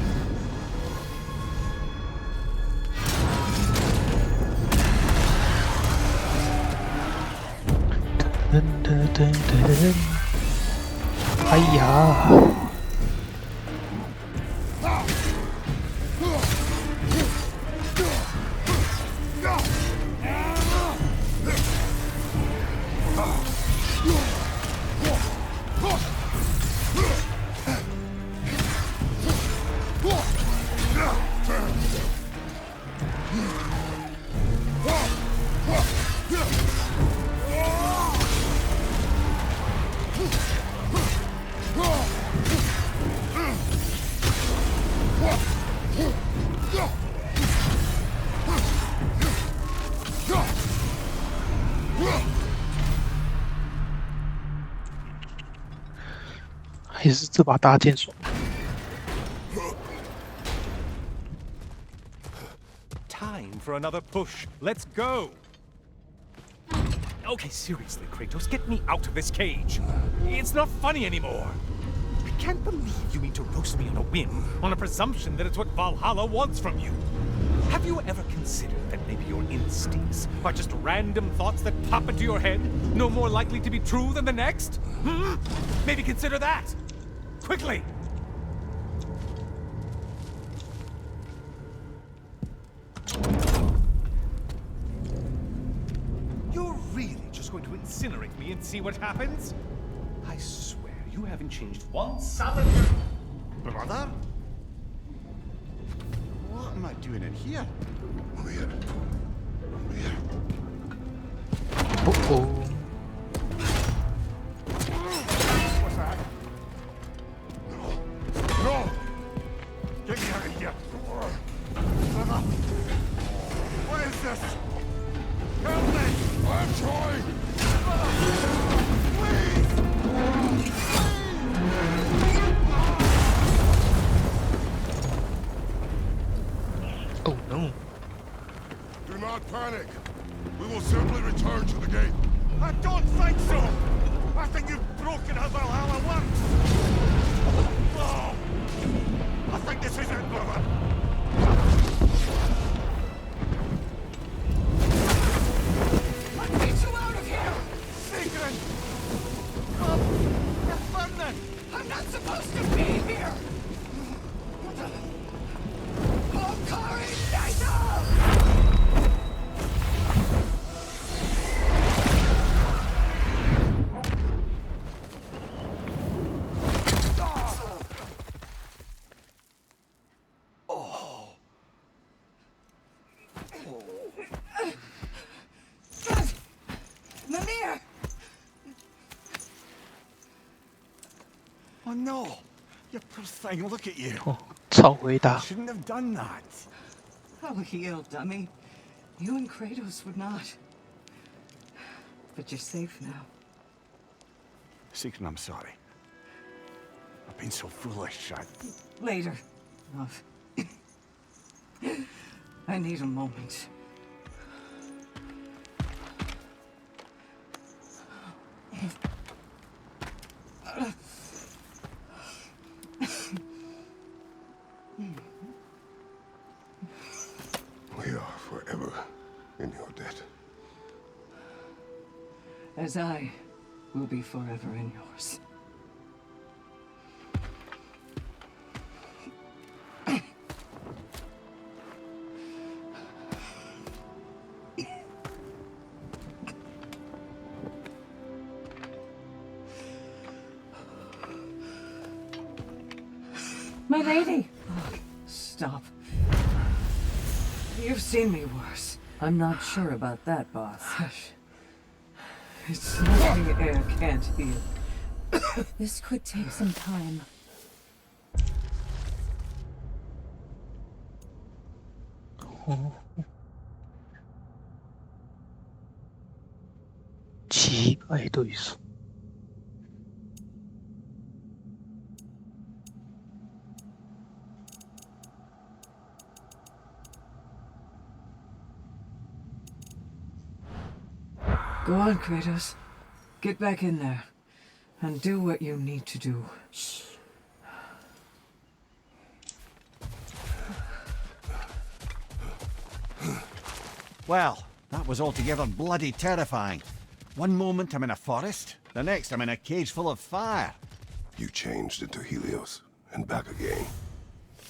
哎呀！还是这把大剑爽。Time for another push. Let's go. Okay, seriously, Kratos, get me out of this cage. It's not funny anymore. I can't believe you mean to roast me on a whim, on a presumption that it's what Valhalla wants from you. Have you ever considered that maybe your instincts are just random thoughts that pop into your head, no more likely to be true than the next? Hmm? Maybe consider that. Quickly! You're really just going to incinerate me and see what happens? I swear, you haven't changed one solid... Brother? What am I doing in here? Weird. Oh. What's that? No! Get me out of here! Brother! What is this? Help me! I'm trying! Please! not supposed to be here! Hokari Naito! Mimir! Oh no! You poor thing, look at you. 哦，超回答。 Shouldn't have done that. Oh, heal, dummy. You and Kratos would not. But you're safe now. Secret, I'm sorry. I've been so foolish. Later, love. I need a moment. We are forever in your debt. As I will be forever in yours. My lady! Stop. You've seen me worse. I'm not sure about that, boss. Hush. It's nothing air can't heal. This could take some time.击败对手。 Go on, Kratos. Get back in there. And do what you need to do. Well, that was altogether bloody terrifying. One moment I'm in a forest, the next I'm in a cage full of fire. You changed into Helios and back again.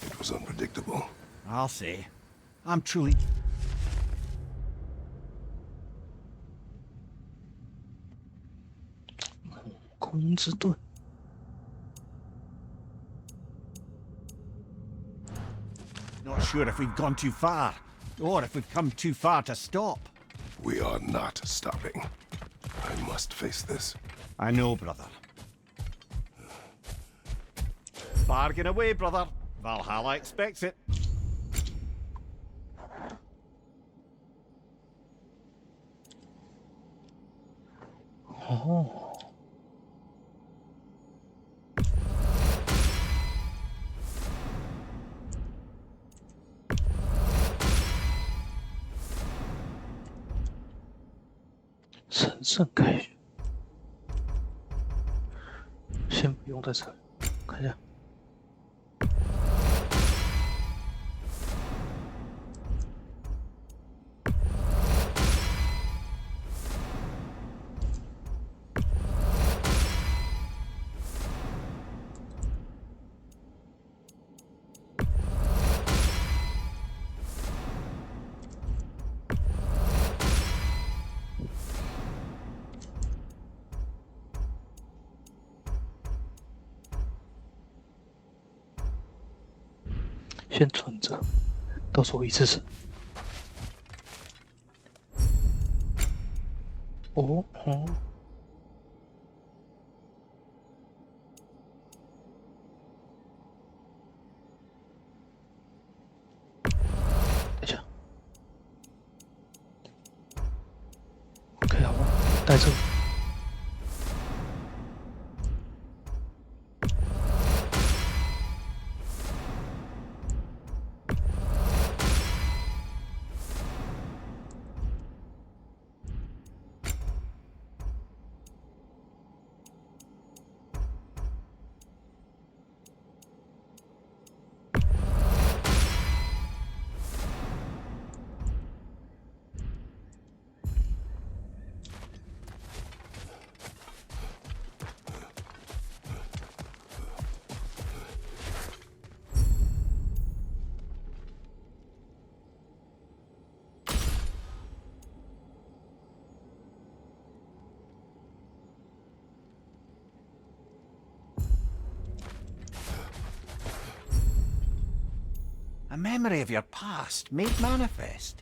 It was unpredictable. I'll say. I'm truly... 空之盾， Not sure if we've gone too far, or if we've come too far to stop. We are not stopping. I must face this. I know, brother. Bargain away, brother. Valhalla expects it. 哦，神圣凯旋，先不用在这里，看一下。先存着，到时候一次死。哦哦，等一下，OK，好吧，带这个。A memory of your past made manifest.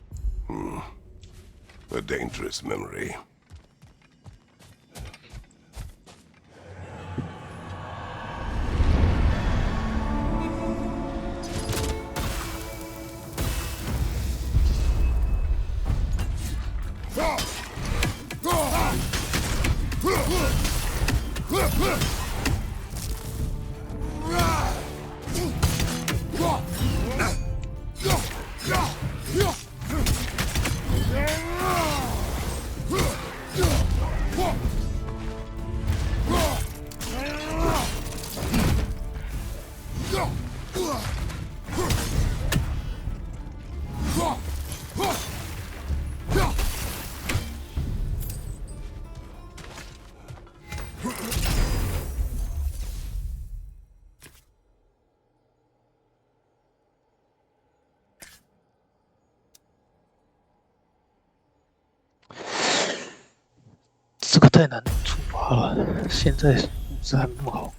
A dangerous memory.这个太难触发了，现在物质还不好。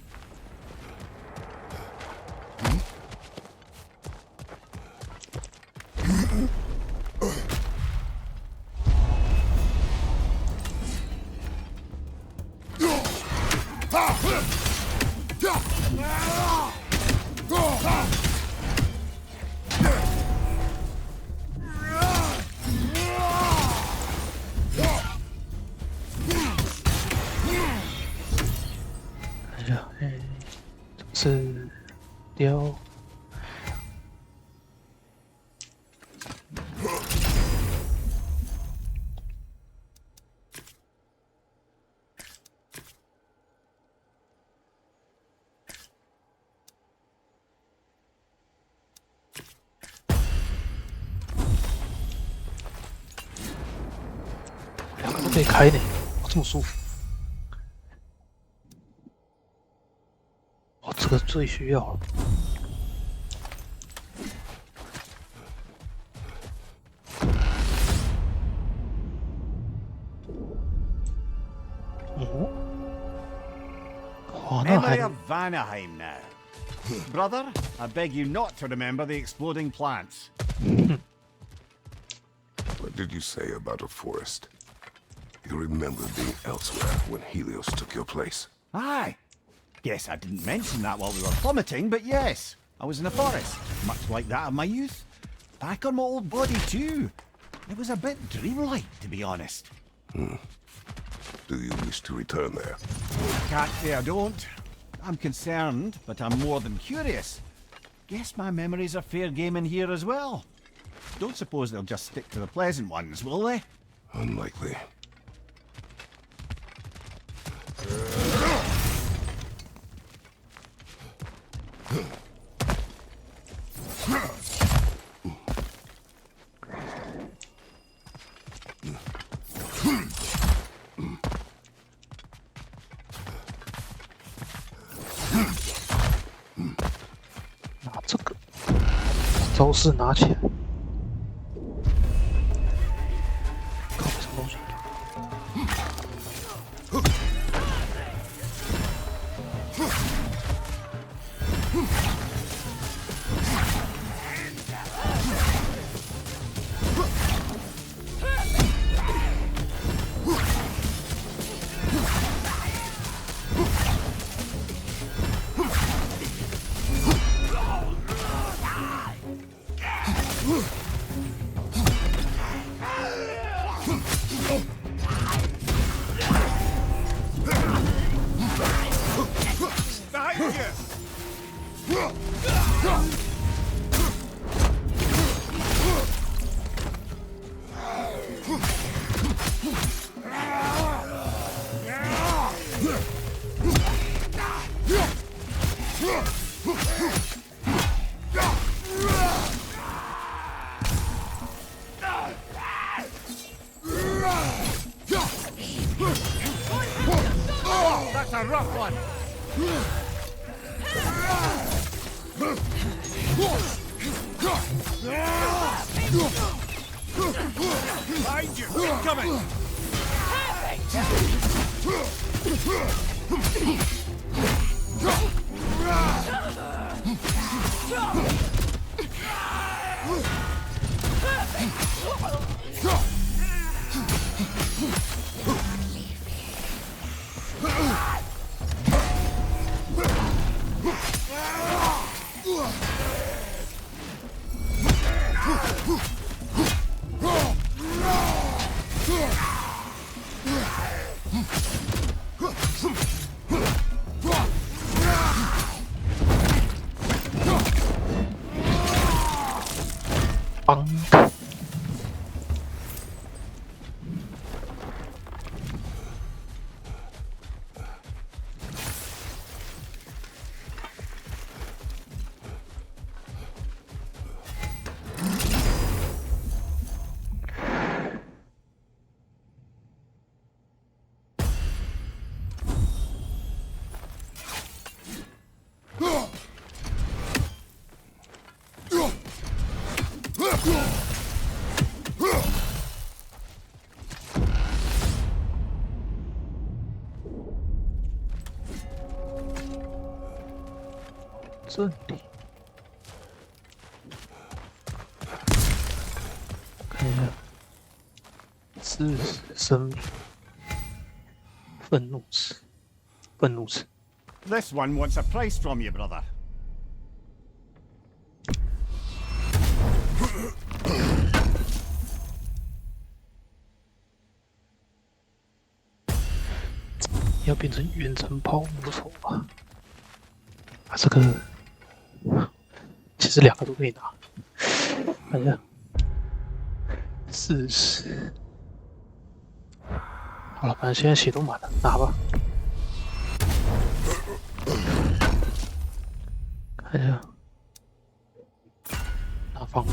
哎呀，是雕。两个都可以开呢，这么舒服。哦，这个最需要了。哦，哇，那 Memory 还 of Vanaheim now. Brother, I beg you not to remember the exploding plants. What did you say about a forest? You remember being elsewhere when Helios took your place? Aye. Guess I didn't mention that while we were plummeting, but yes, I was in a forest, much like that of my youth. Back on my old body too. It was a bit dreamlike, to be honest. Do you wish to return there? Can't say I don't. I'm concerned, but I'm more than curious. Guess my memories are fair game in here as well. Don't suppose they'll just stick to the pleasant ones, will they? Unlikely.拿这个招式拿起来，搞什么东西？Behind you! That's a rough one. Behind you! Coming! 帮。这里，看一下，致死生命，愤怒值，愤怒值。 This one wants a price from you, brother. 要变成远程抛无手吧？啊，这个其实两个都可以拿。看一下，40。好了，反正现在血都满了，拿吧。看一下，拿放。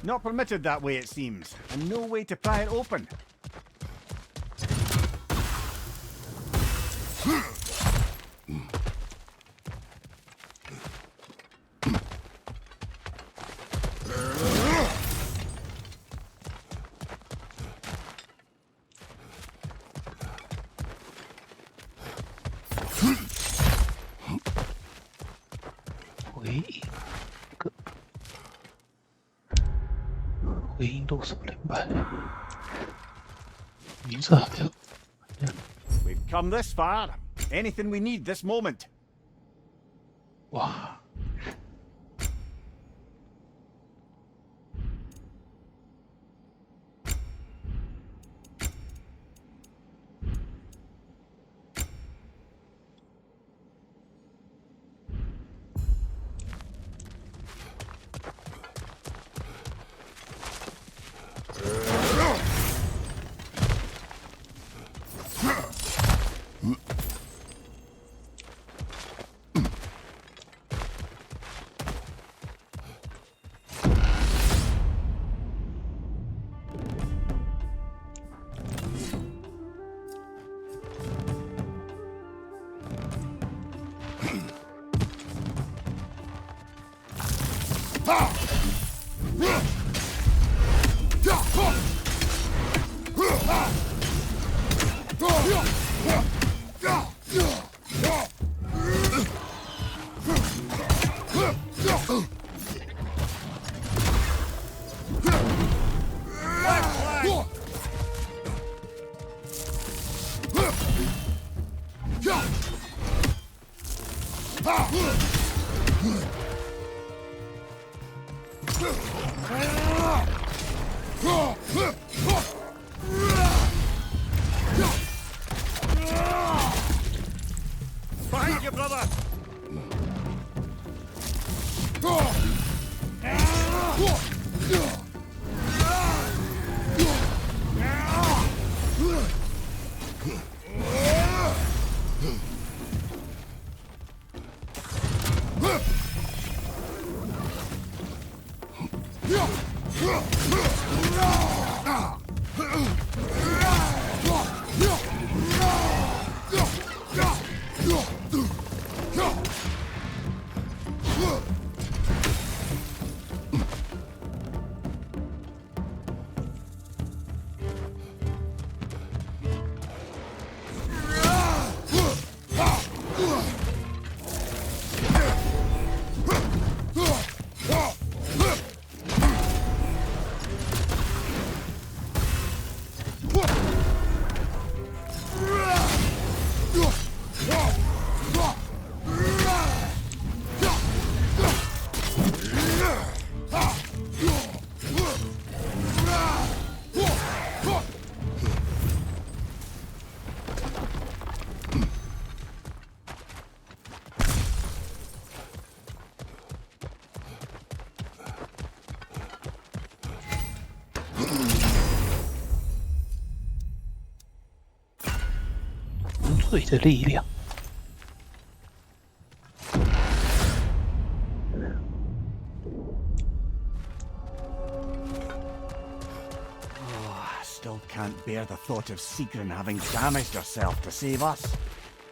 Not permitted that way, it seems, and no way to pry it open. We've come this far. Anything we need this moment. 哇！Find your brother! 水的力量。Still can't bear the thought of Sigrun having damaged herself to save us.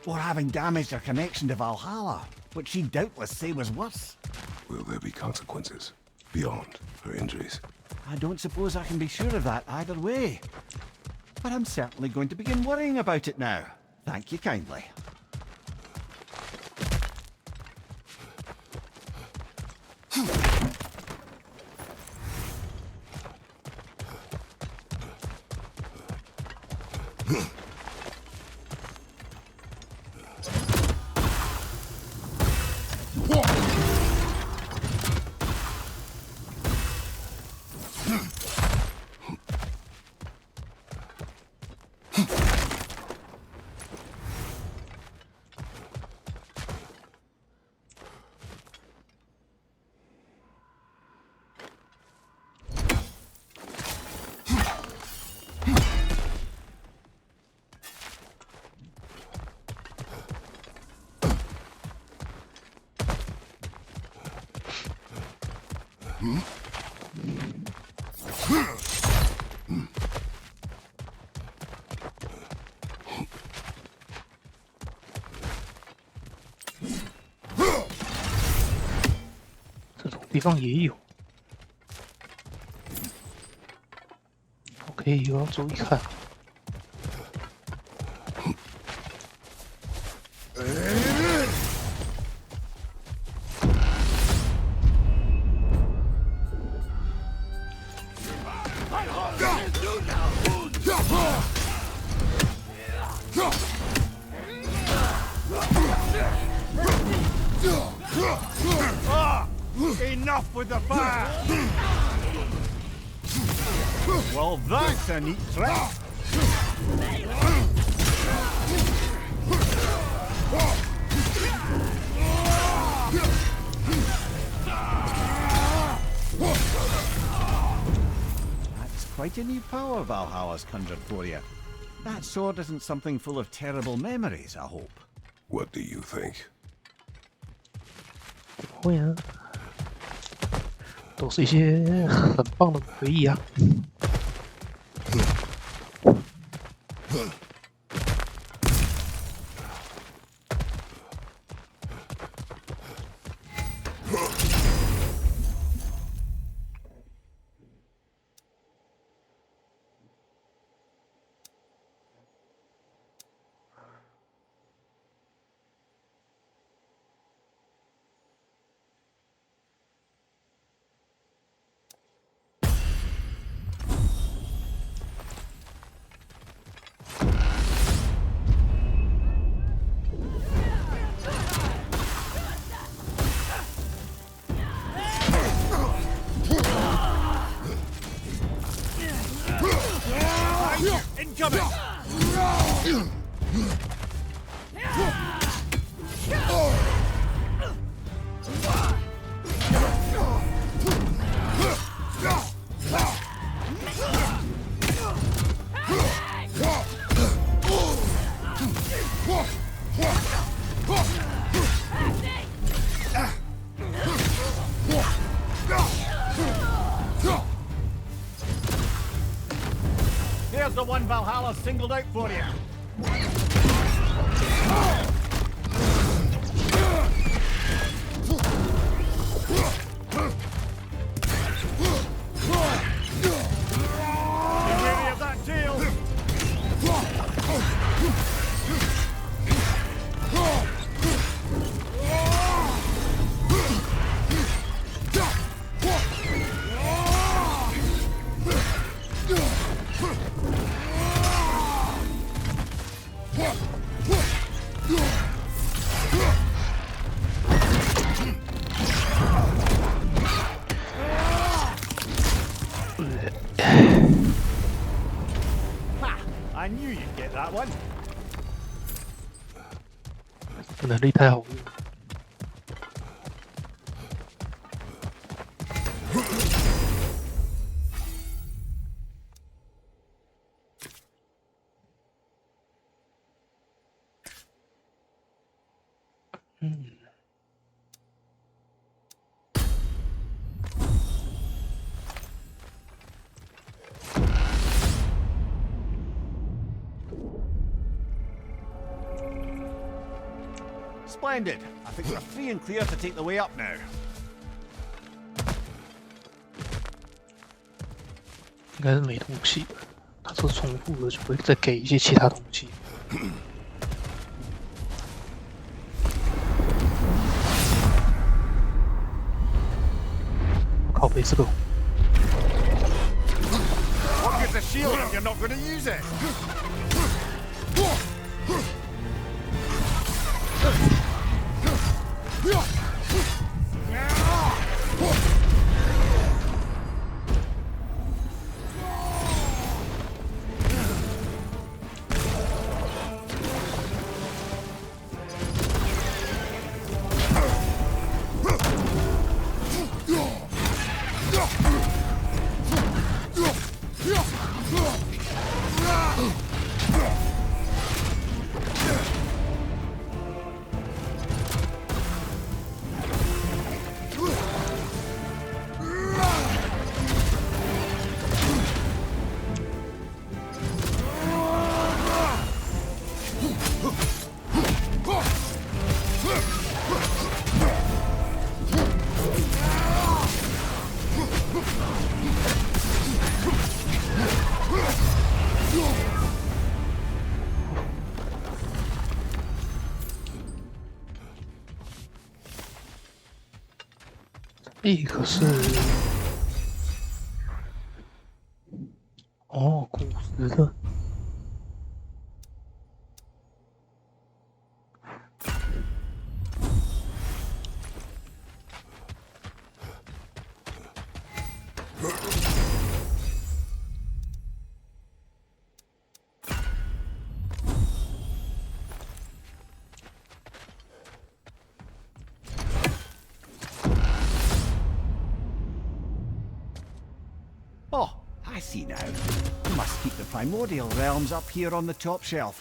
Or having damaged her connection to Valhalla, which she'd doubtless say was worse. Will there be consequences beyond her injuries? I don't suppose I can be sure of that either way. But I'm certainly going to begin worrying about it now. Thank you kindly.这种地方也有。OK，又要注意看。Enough with the fire! Well, that's a neat trick. That's quite a new power Valhalla's conjured for you. That sword isn't something full of terrible memories, I hope. What do you think? 会啊，都是一些很棒的回忆啊。Incoming! Here's the one Valhalla singled out for you. Be wary of that tail. I knew you'd get that one. 能力太好用。Splendid. I think we're free and clear to take the way up now. 应该是没东西吧？他说重复了就会再给一些其他东西。靠背这个 What good's a shield if you're not going to use it?一个是哦，古时的。Oh, I see now. You must keep the primordial realms up here on the top shelf.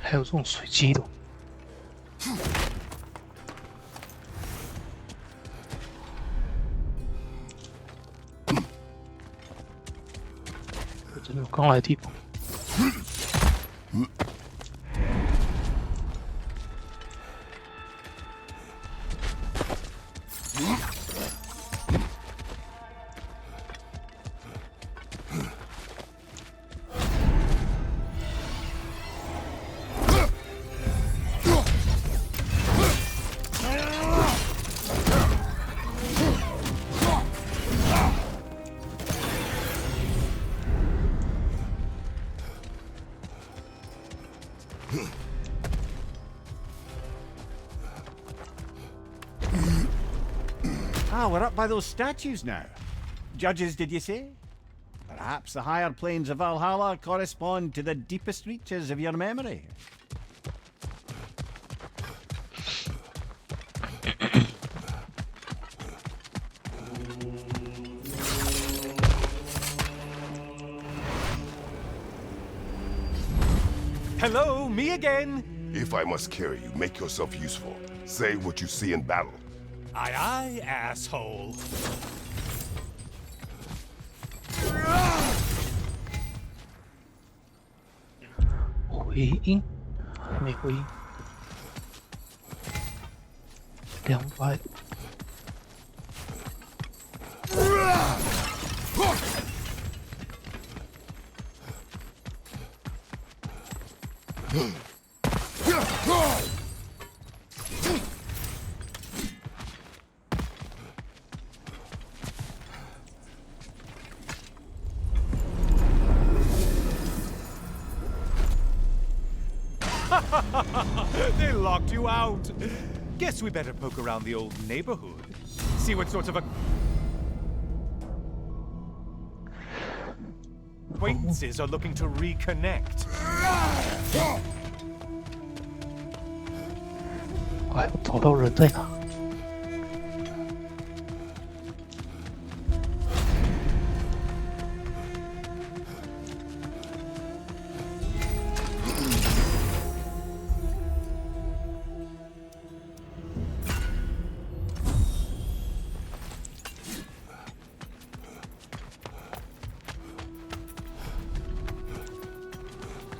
还有这种随机的，我真的刚来的地方。Ah, we're up by those statues now. Judges, did you say? Perhaps the higher planes of Valhalla correspond to the deepest reaches of your memory. Hello, me again. If I must carry you, make yourself useful. Say what you see in battle. Aye, aye, asshole. 回音，没回音。200。They locked you out. Guess we better poke around the old neighborhood. See what sorts of acquaintances are looking to reconnect. 哎，我找到人在哪？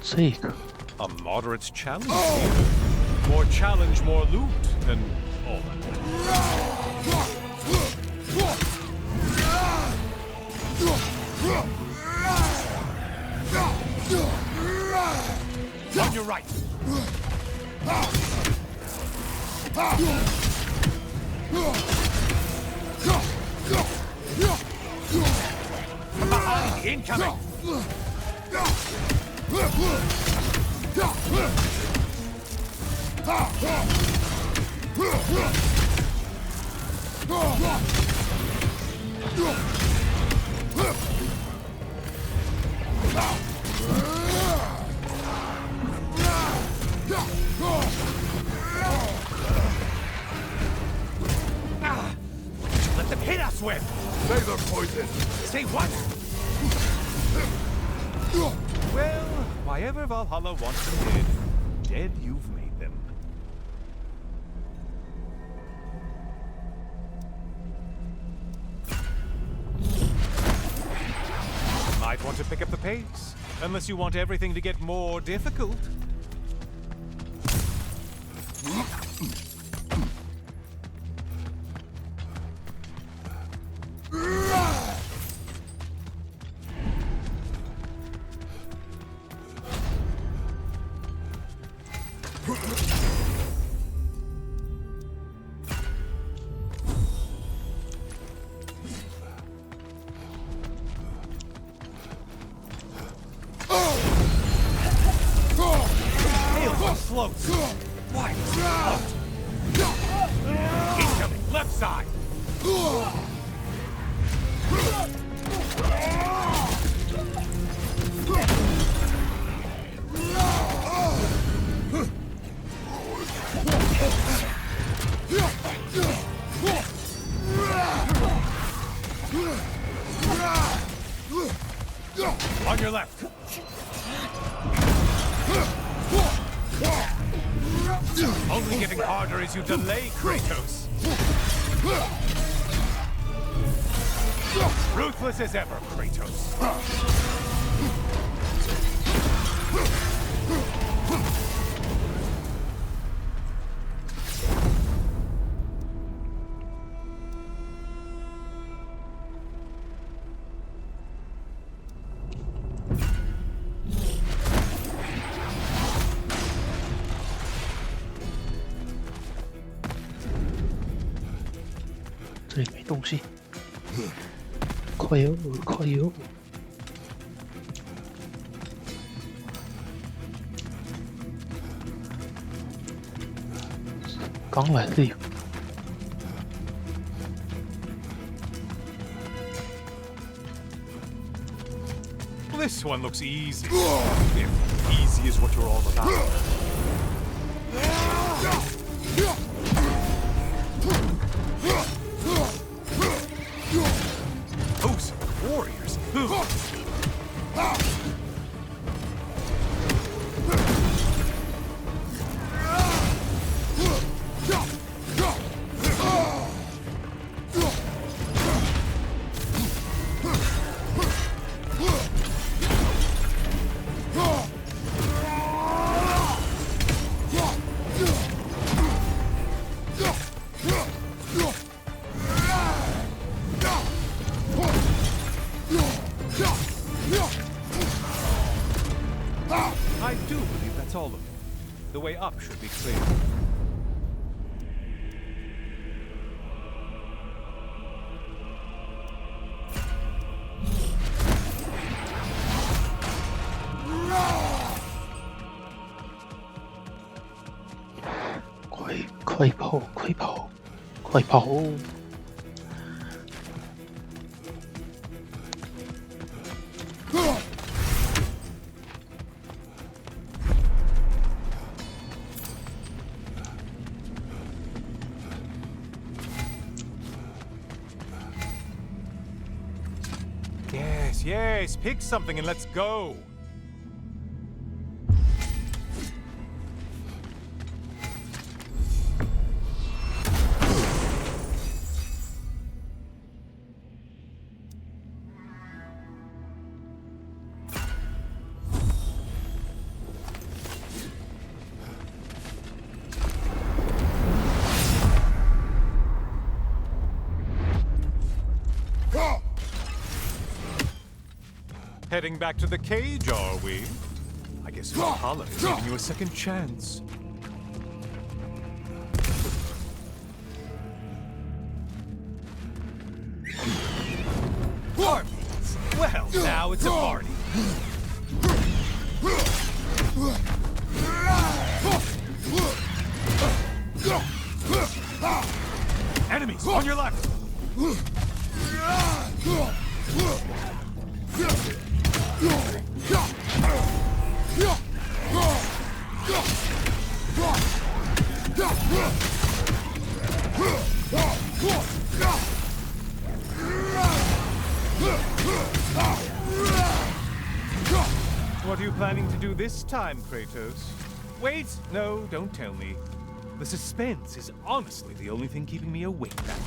这个 A moderate challenge here. More challenge, more loot, and all that. On your right. From behind, incoming. Let them hit us with! Laser poison! Say what? Well, whyever Valhalla wants them dead, dead you've made them. Might want to pick up the pace, unless you want everything to get more difficult. Floats. Wide. Incoming. Left side. On your left. Only getting harder as you delay, Kratos. Ruthless as ever, Kratos.这里没东西，快哟，快哟！刚来的地方， This one looks easy. If easy is what you're all about. Those warriors. I do believe that's all of them. The way up should be clear.快跑！快跑！快跑！ Yes, pick something and let's go. Heading back to the cage, are we? I guess Valhalla is giving you a second chance. Armies! Well, now it's a party. Enemies on your left! What are you planning to do this time, Kratos? Wait, no, don't tell me. The suspense is honestly the only thing keeping me awake back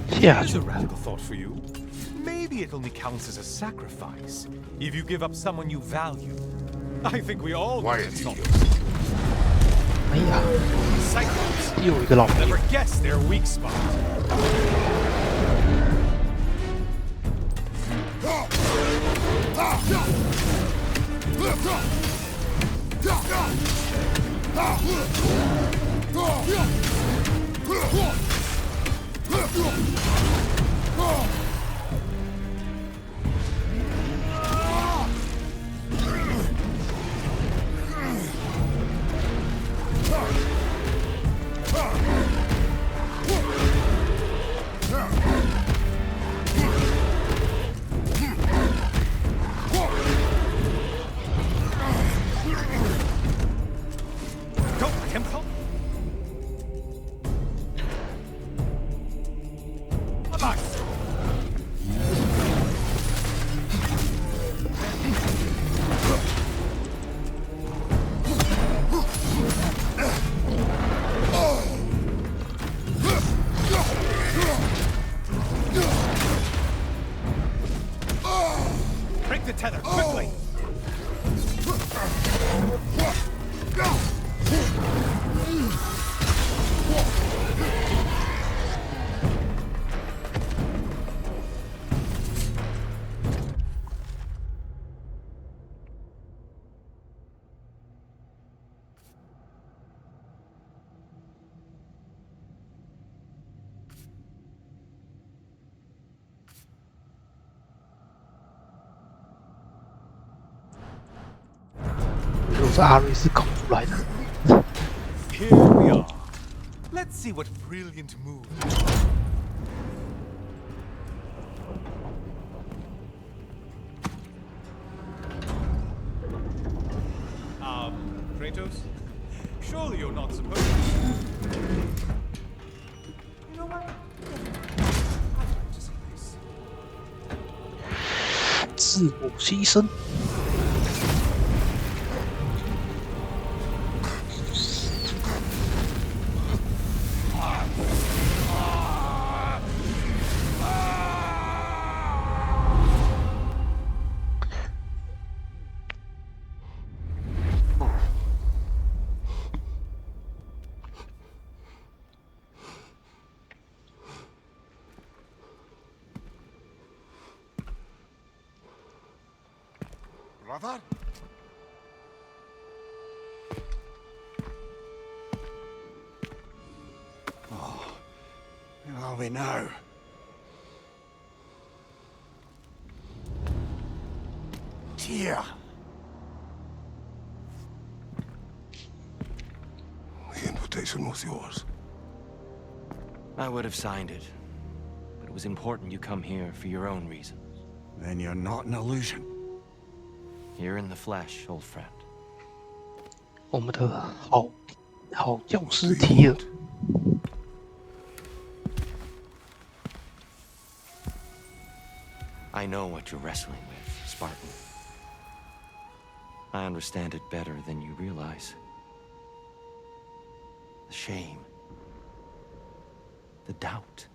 Here's a radical thought for you. Maybe it only counts as a sacrifice if you give up someone you value. I think we all Quiet, get salt. 哎呀， Cyclops 又一个老妹 never guess their weak spot. Don't let him come. Break the tether, quickly! 是阿瑞是空出来的。 Here we are. Let's see what brilliant move. Kratos? Surely you're not supposed to. You know what? I'd like to see this. 自我牺牲。Brother? Oh, where are we now? Tyr! The invitation was yours. I would have signed it, but it was important you come here for your own reasons. Then you're not an illusion. Here in the flesh, old friend. 我们的好教师提尔。 I know what you're wrestling with, Spartan. I understand it better than you realize. The shame. The doubt.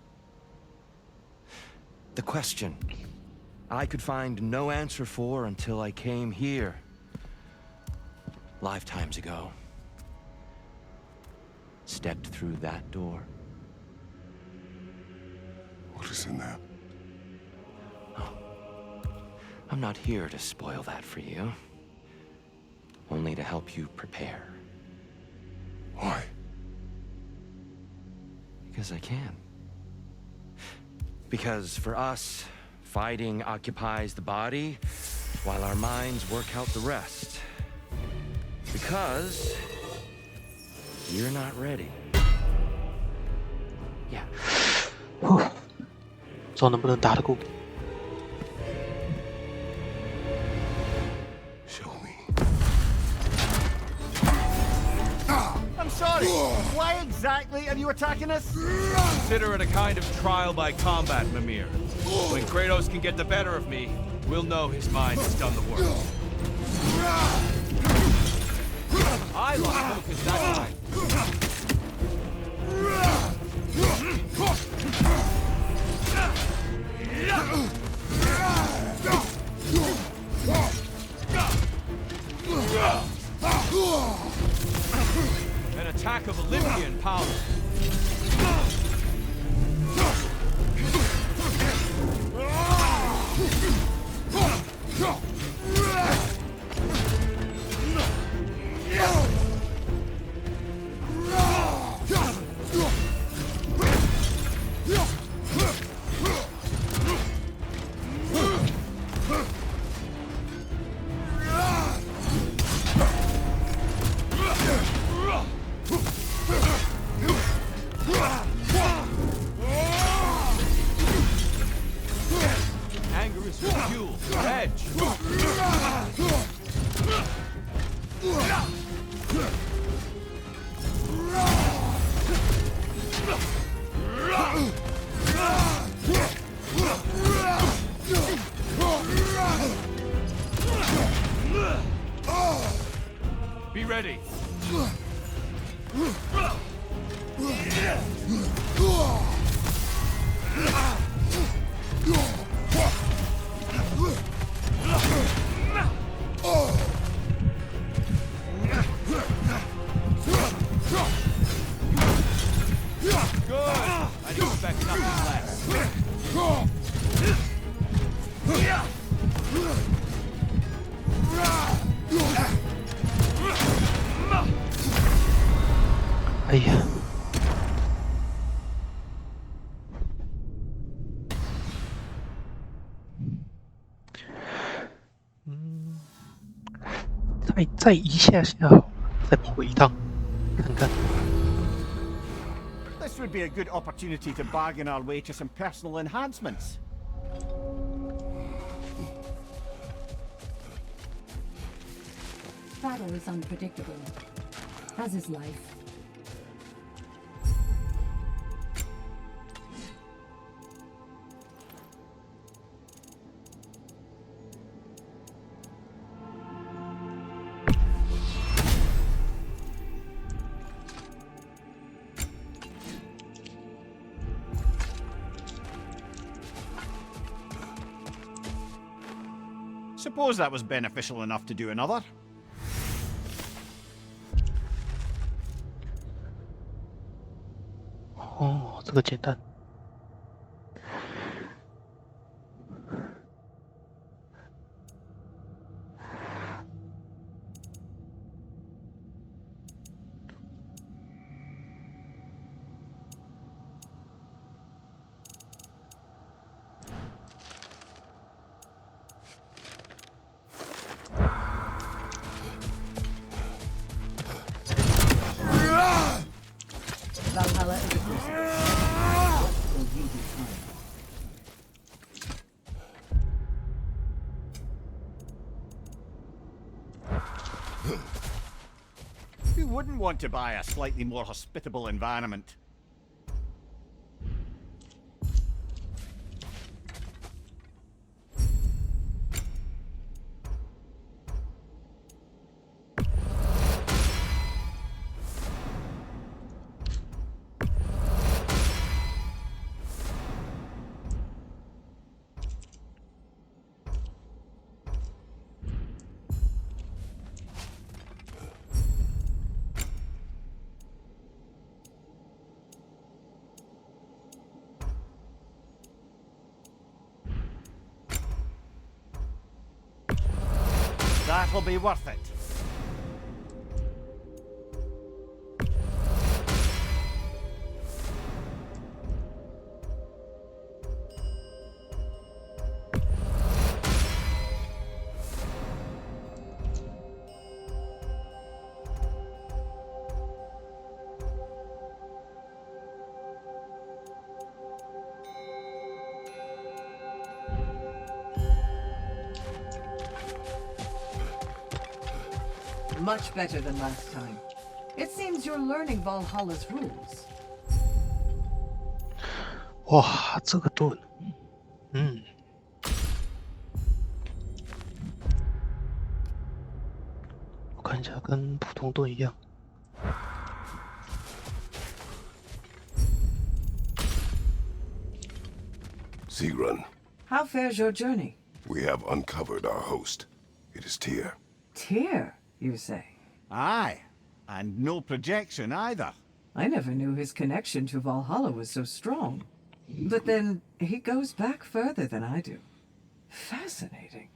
The question I could find no answer for until I came here. Lifetimes ago. Stepped through that door. What is in there? I'm not here to spoil that for you. Only to help you prepare. Why? Because I can. Because for us, fighting occupies the body, while our minds work out the rest. Because you're not ready. Yeah. 不知道能不能打得过。 Show me. I'm sorry. Why exactly are you attacking us? Consider it a kind of trial by combat, Mimir. When Kratos can get the better of me, we'll know his mind has done the work. I lost focus that time. An attack of Olympian power. Anger is your fuel. Edge. Be ready. Good. I'd expect nothing less. 再一下下好了，再跑一趟看看。This would be a good opportunity to bargain our way to some personal enhancements. Battle is unpredictable, as is life. Suppose that was beneficial enough to do another. 哦，这个简单。Valhalla is a crucible. What will you become? Who wouldn't want to buy a slightly more hospitable environment? That'll be worth it. Much better than last time. It seems you're learning Valhalla's rules. 哇，这个盾，我看一下，跟普通盾一样。Sigrun, How fares your journey? we have uncovered our host. It is Tyr. Tyr, you say? Aye, and no projection either. I never knew his connection to Valhalla was so strong. But then, he goes back further than I do. Fascinating.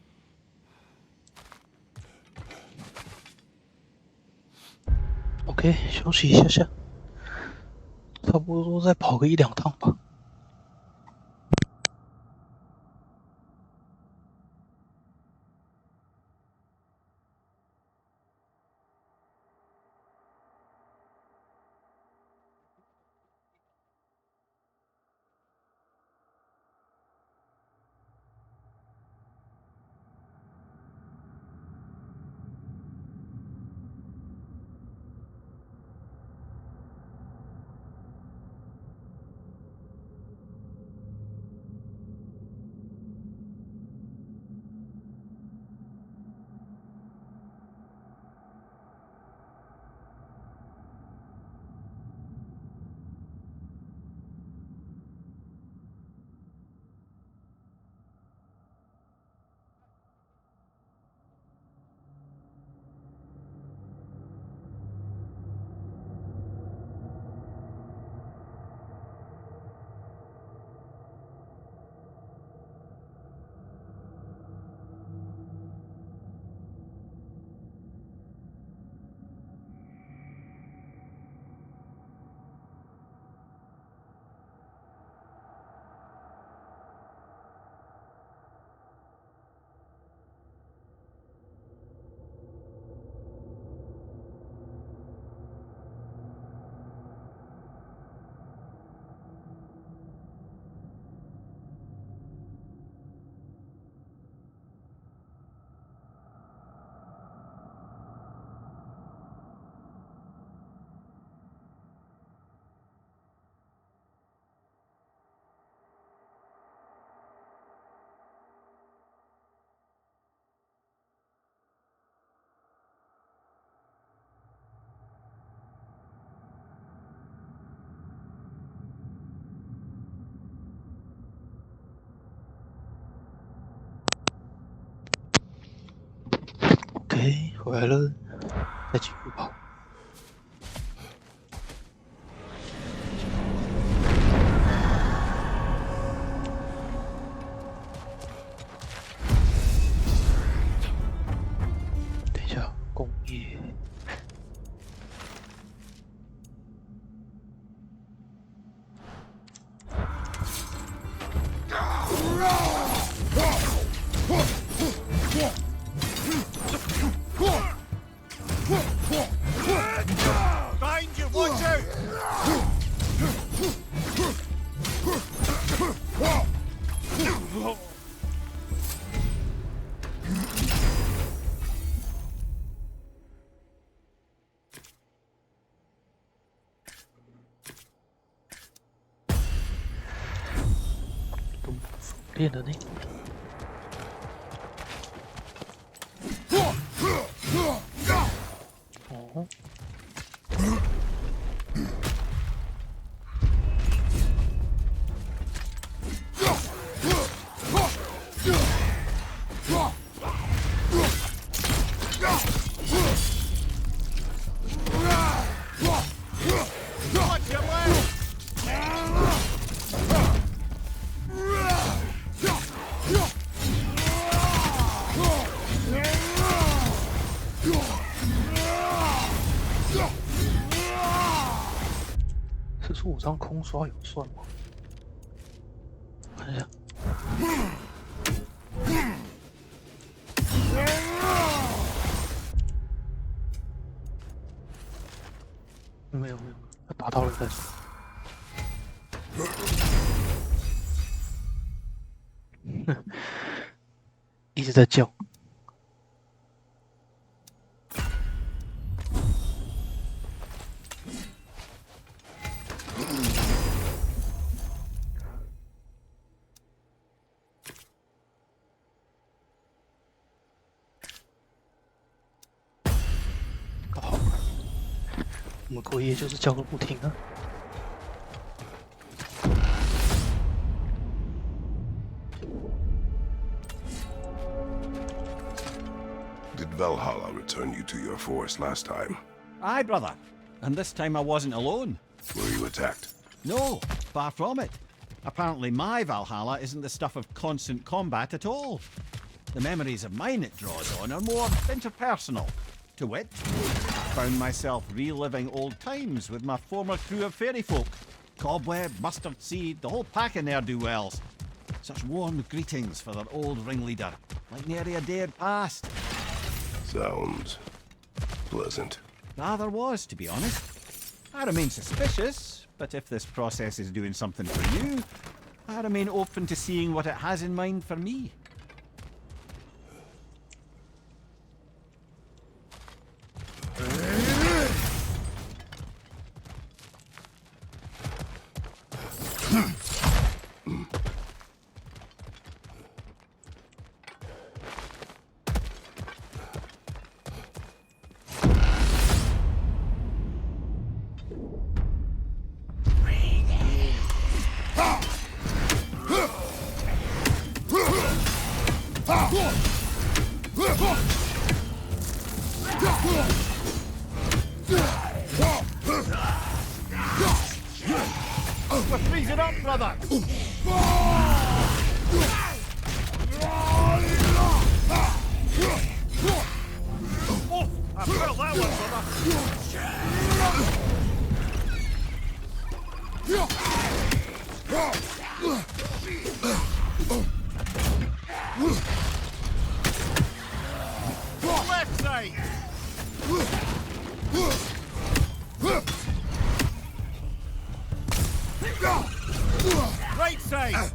OK，休息一下下，差不多再跑个1-2趟吧。回来了，再继续跑。等一下，工业。Behind you, watch out! 都熟练的呢。哦。Watch your left! 45张空刷有算吗？看一下。没有，打到了再说。一直在叫。好，我们过夜就是叫个不停啊。Did Valhalla return you to your forest last time? Aye, brother. And this time I wasn't alone. Were you attacked? No, far from it. Apparently my Valhalla isn't the stuff of constant combat at all. The memories of mine it draws on are more interpersonal. To wit, I found myself reliving old times with my former crew of fairy folk. Cobweb, mustard seed, the whole pack of ne'er-do-wells. Such warm greetings for their old ringleader, like nary a day had passed. Sounds pleasant. Rather was, to be honest. I remain suspicious, but if this process is doing something for you, I remain open to seeing what it has in mind for me. We're freezing up, brother! Oh, I felt that one, brother! Left side! Right side!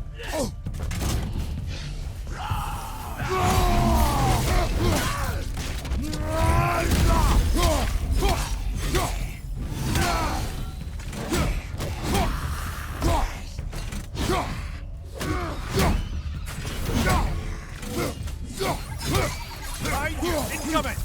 Behind you! Incoming!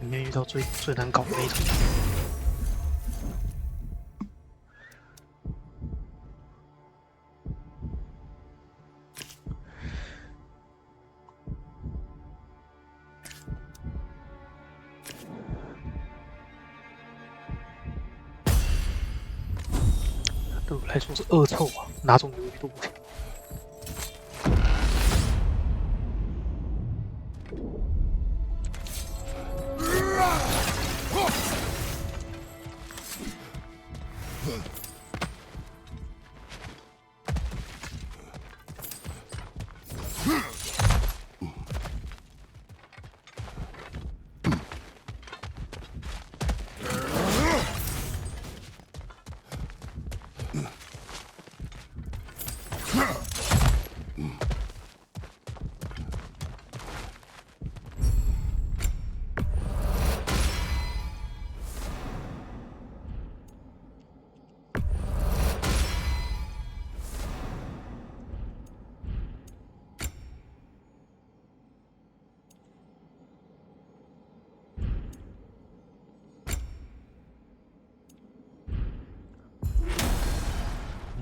里面遇到最难搞的那种。对我来说是恶臭啊，哪种鱿鱼都不行。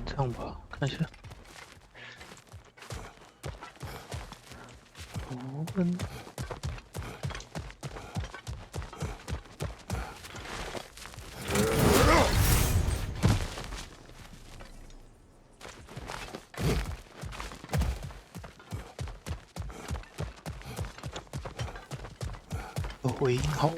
这样吧，看一下。回音好。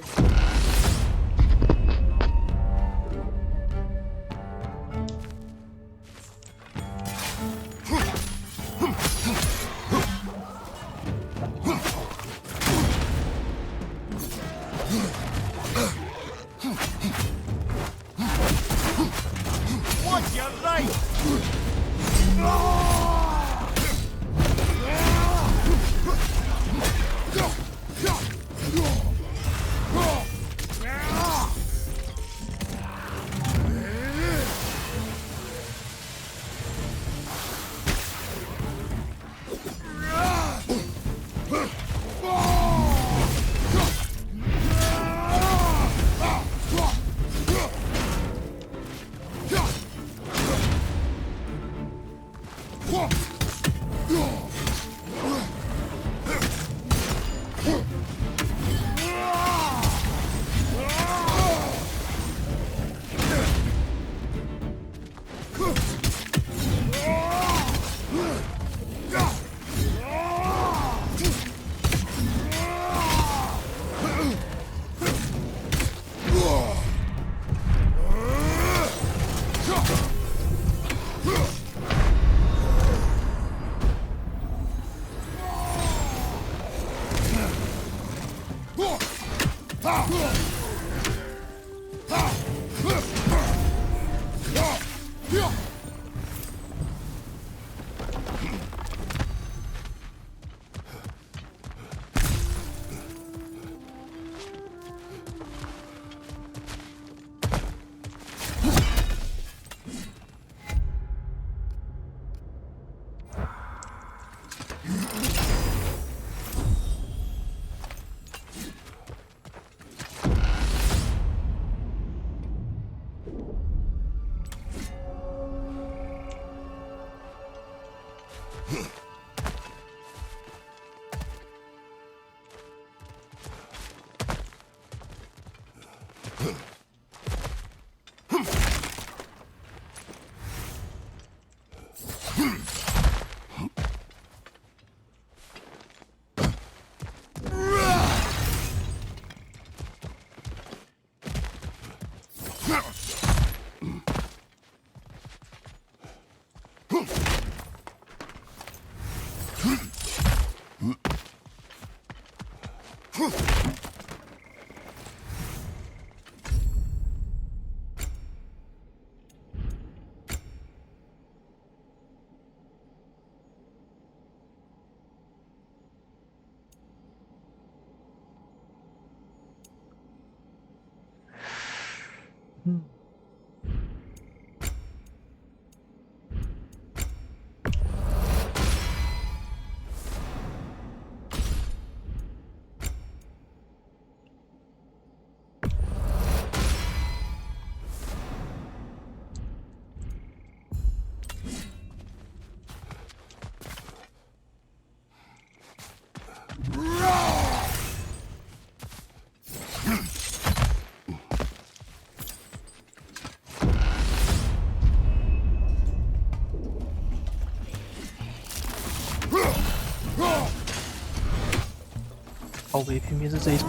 靠北偏偏是这一种。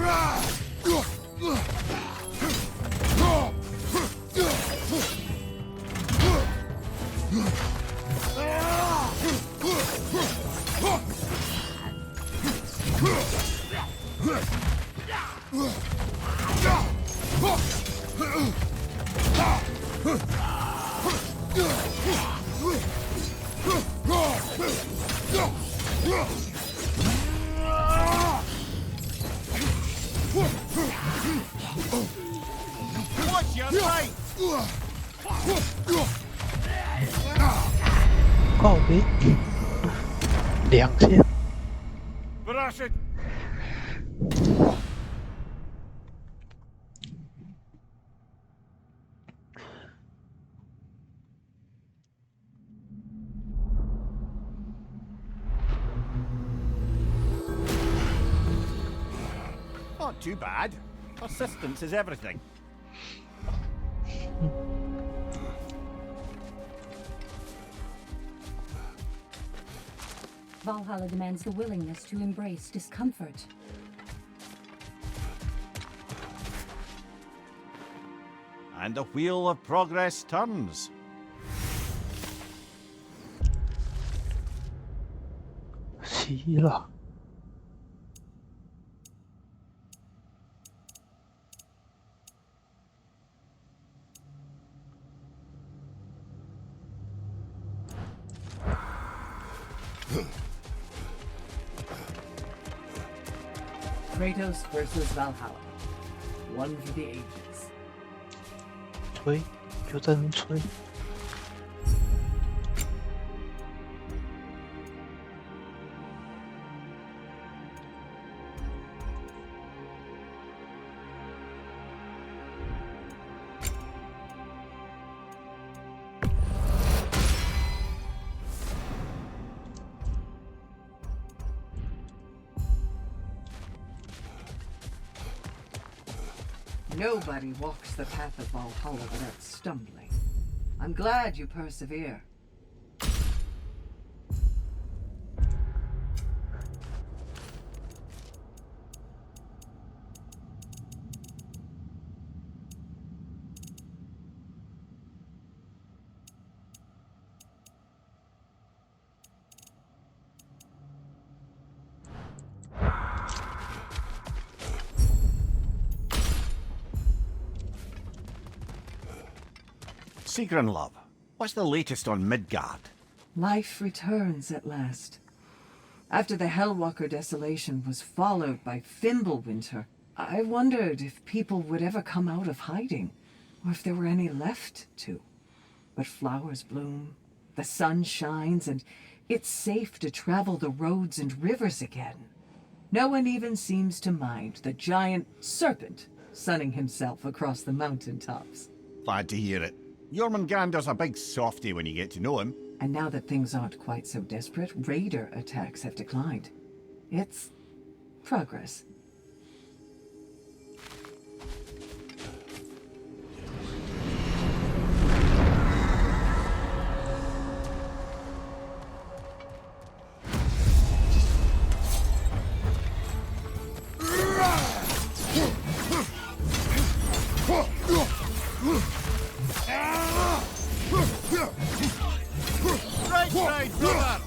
靠北2线。Not too bad. Persistence is everything. Valhalla demands the willingness to embrace discomfort. And the wheel of progress turns.齐了。Kratos versus Valhalla. One for the ages. 吹，就在那边吹。Nobody walks the path of Valhalla without stumbling. I'm glad you persevere. Sigrun, love, what's the latest on Midgard? Life returns at last. After the Hellwalker desolation was followed by Fimbulwinter, I wondered if people would ever come out of hiding, or if there were any left to. But flowers bloom, the sun shines, and it's safe to travel the roads and rivers again. No one even seems to mind the giant serpent sunning himself across the mountaintops. Glad to hear it. Jormungandr's a big softy when you get to know him. And now that things aren't quite so desperate, raider attacks have declined. It's progress. Right, brother!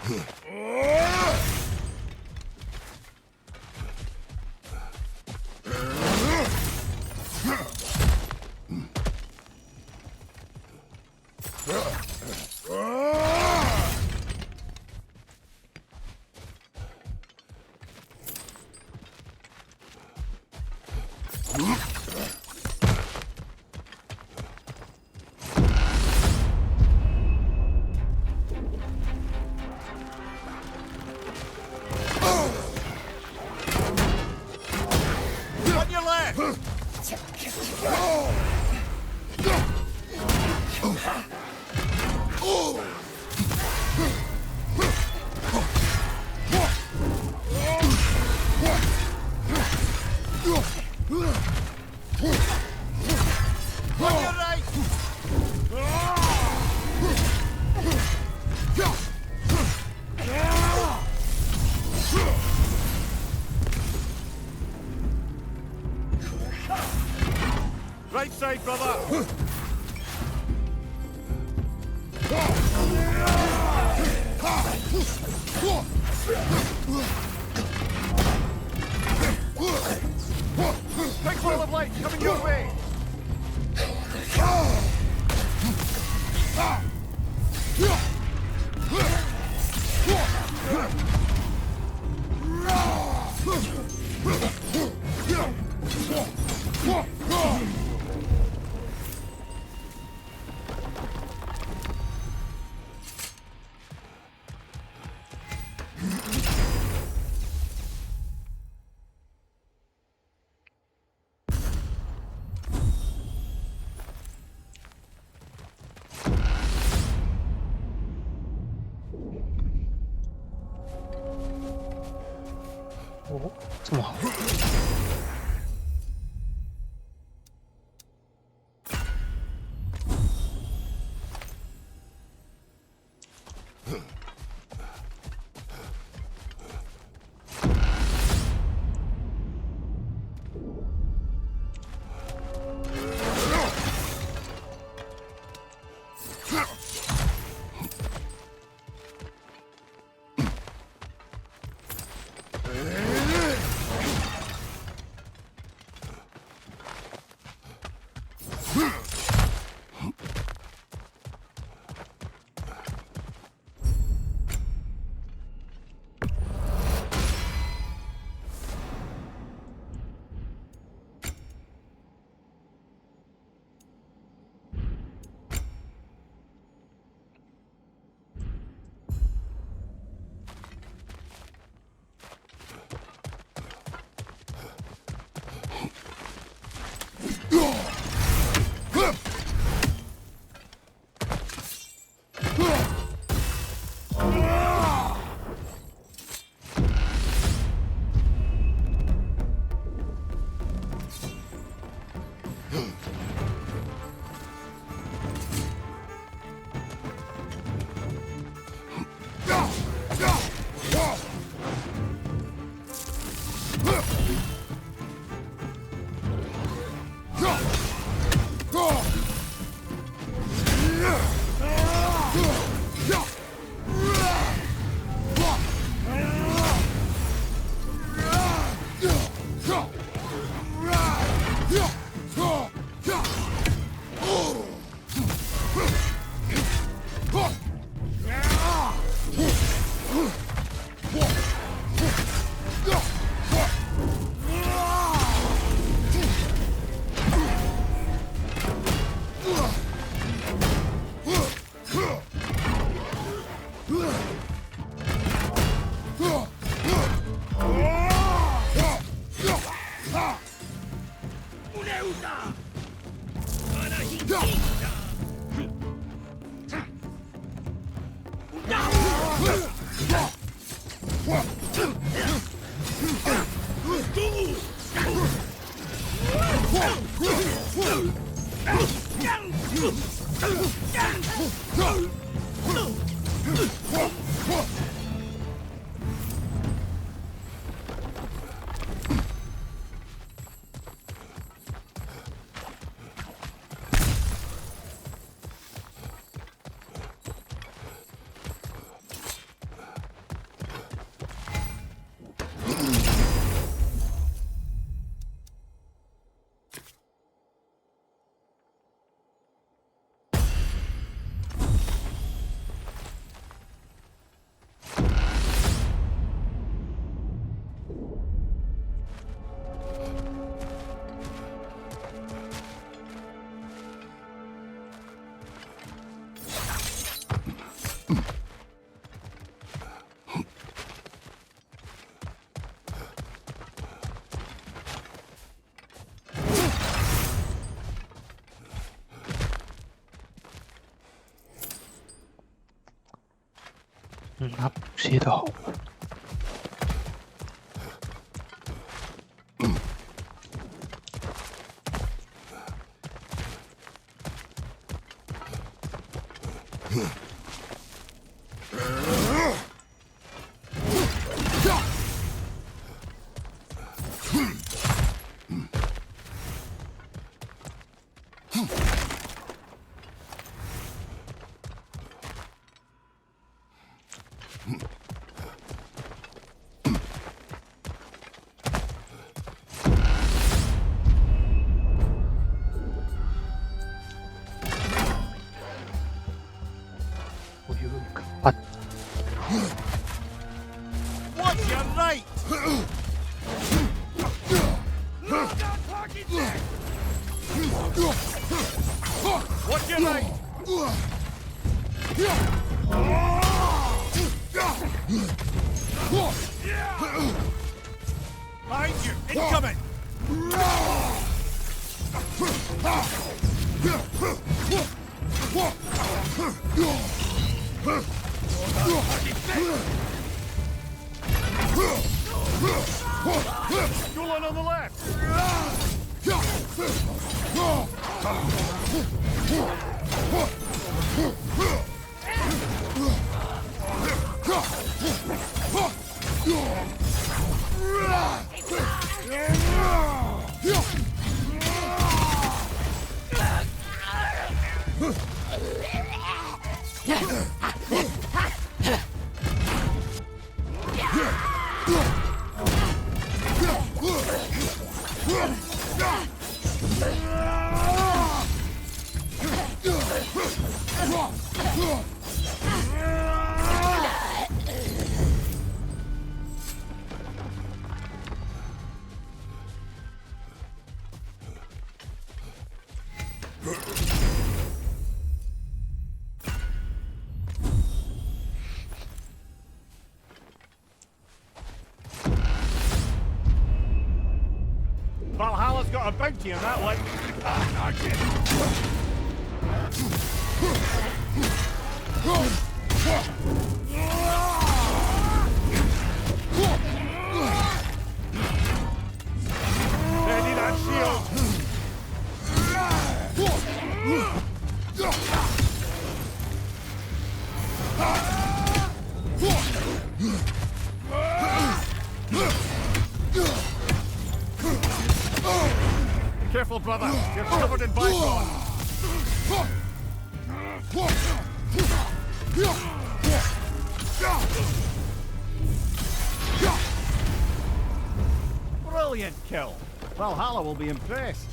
On your left! On your right! Right side, brother! Big wall of light coming your way!哦，这么好。他补写的好。我有个看， Watch your right! Watch your right! Behind you! Incoming! Gulen on the left! Valhalla's got a bounty on that one. Ready that shield. Careful, brother. You're covered in bygone. Brilliant kill. Valhalla will be impressed.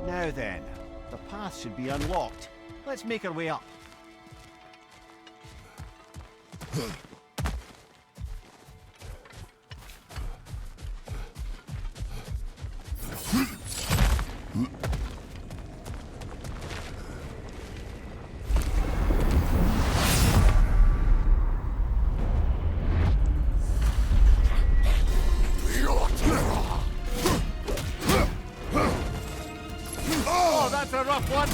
Now then, the path should be unlocked. Let's make our way up. Oh, that's a rough one.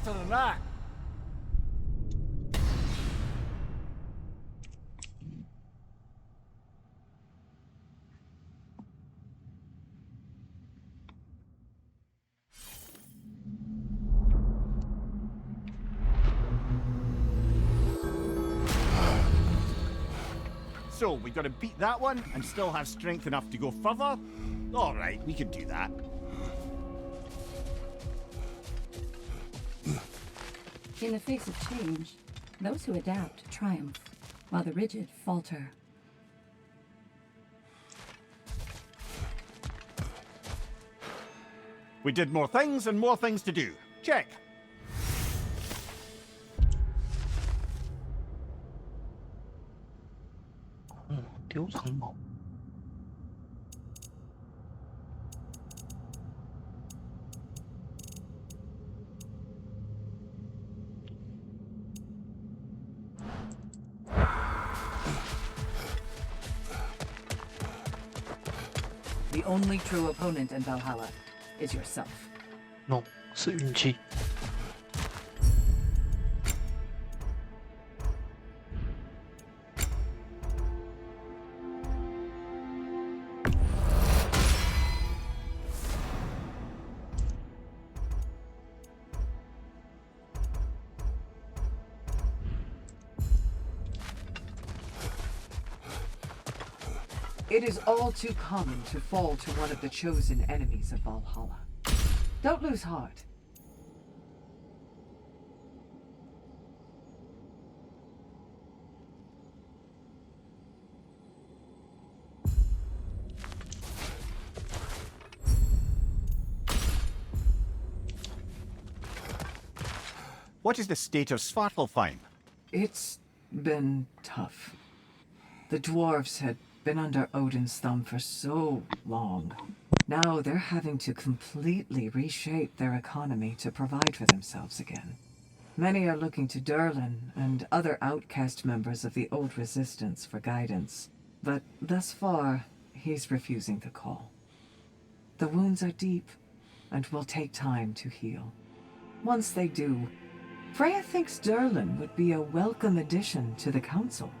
better than that. So, we gotta beat that one and still have strength enough to go further? Alright, we can do that. In the face of change, those who adapt triumph, while the rigid falter. We did more things and more things to do. Check. Oh, 丢长毛。The only true opponent in Valhalla is yourself. No， 是运气。It is all too common to fall to one of the chosen enemies of Valhalla. Don't lose heart. What is the state of Svartalfheim? It's been tough. The dwarves had been under Odin's thumb for so long. Now they're having to completely reshape their economy to provide for themselves again. Many are looking to Durlin and other outcast members of the old resistance for guidance. But thus far, he's refusing the call. The wounds are deep and will take time to heal. Once they do, Freya thinks Durlin would be a welcome addition to the council.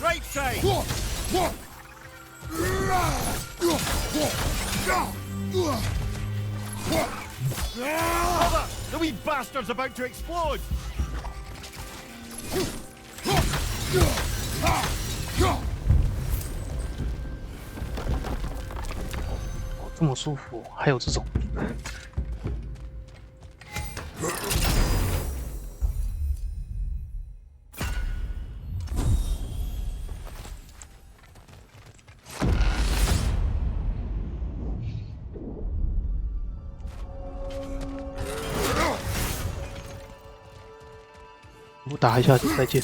Right side! Cover! The wee bastard's about to explode!哦，这么舒服，还有这种。我打一下就再见。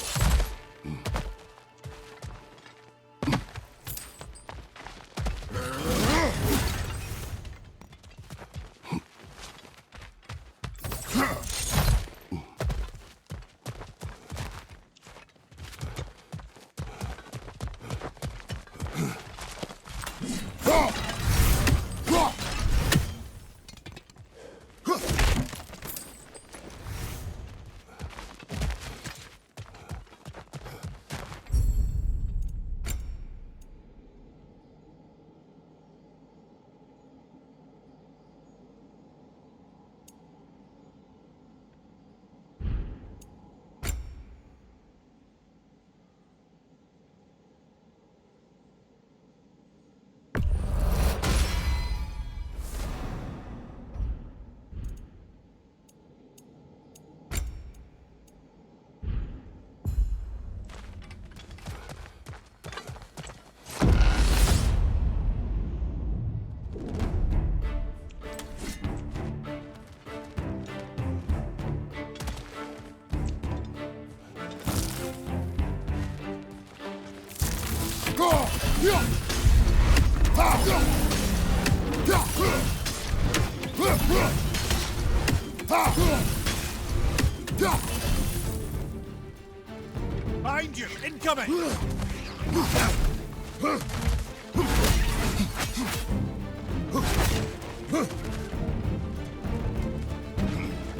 Behind you! Incoming!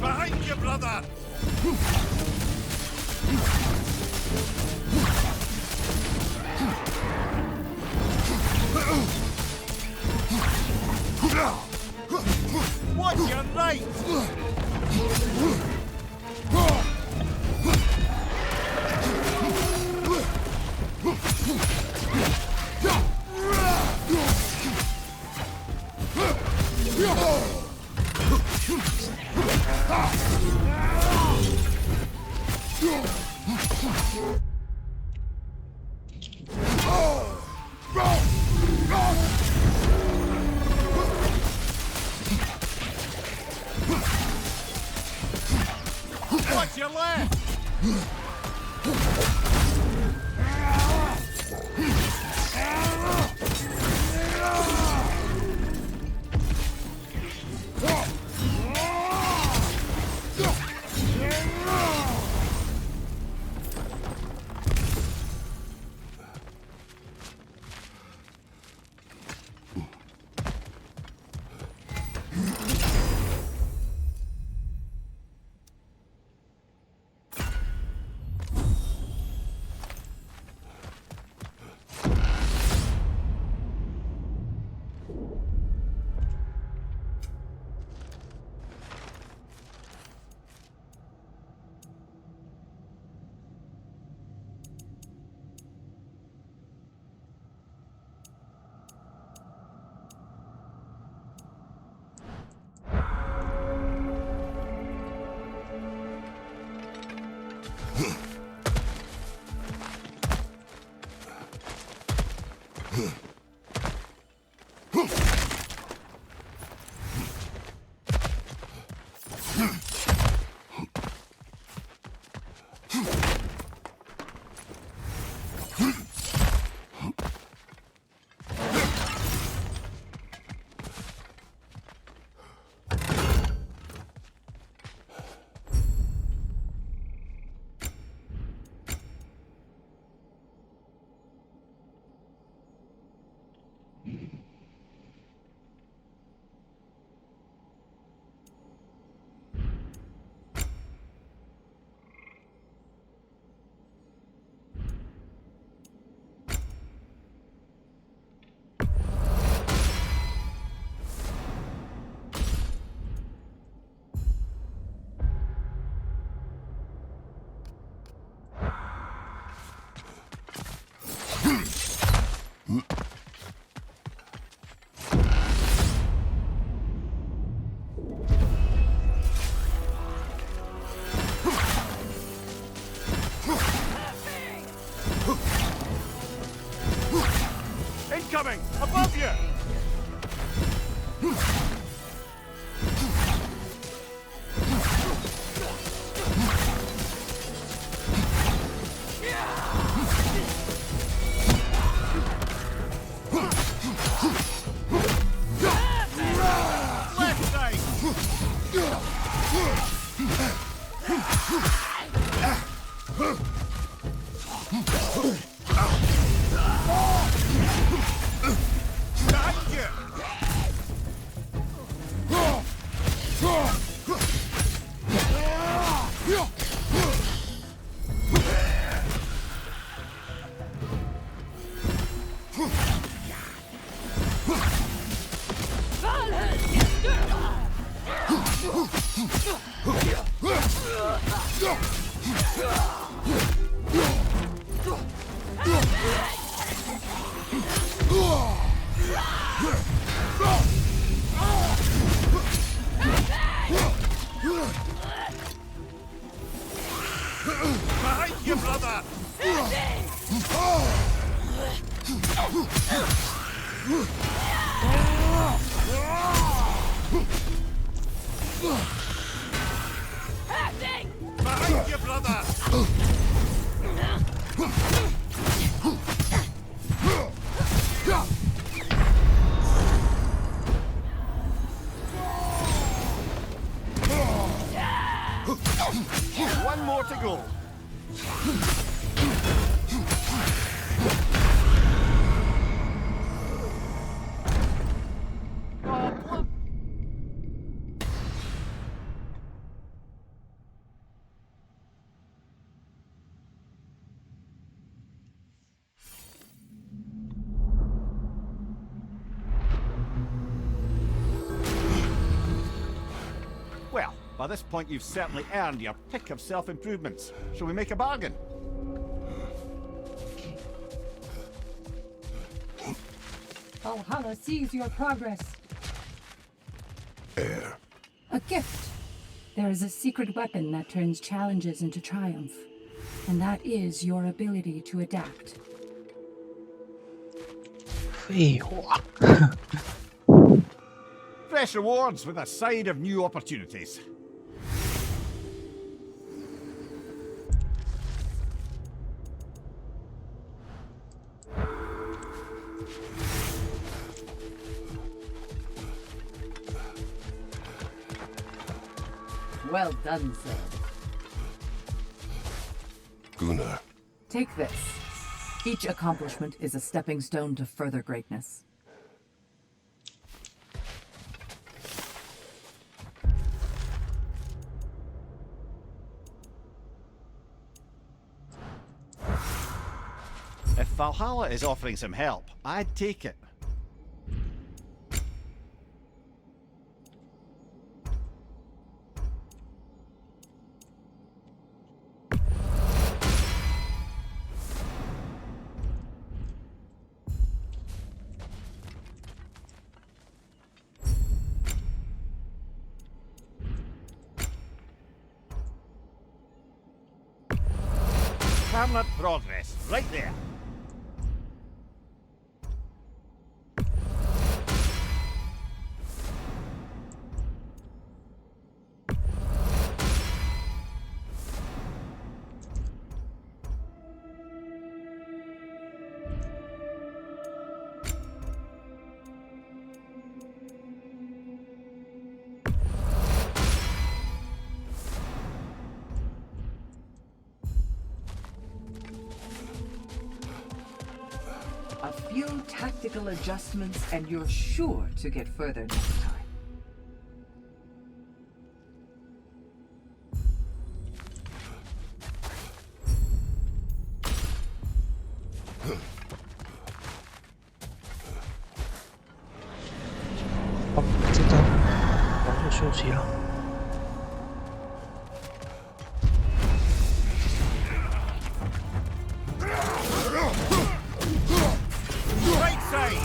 Behind you, brother! Watch your right! Watch your left! Behind you, brother! Behind you, brother! One more to go. Well, by this point you've certainly earned your pick of self-improvements. Shall we make a bargain? Valhalla sees your progress. Air. A gift. There is a secret weapon that turns challenges into triumph. And that is your ability to adapt. 废话， Fresh rewards with a side of new opportunities. Well done, sir. Gunnar. Take this. Each accomplishment is a stepping stone to further greatness. If Valhalla is offering some help, I'd take it. Permanent progress, right there. A few tactical adjustments and you're sure to get further next time.好，这个我就休息了。 Right side!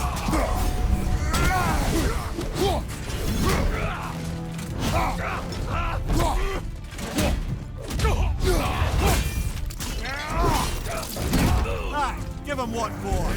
Ah, give him what for.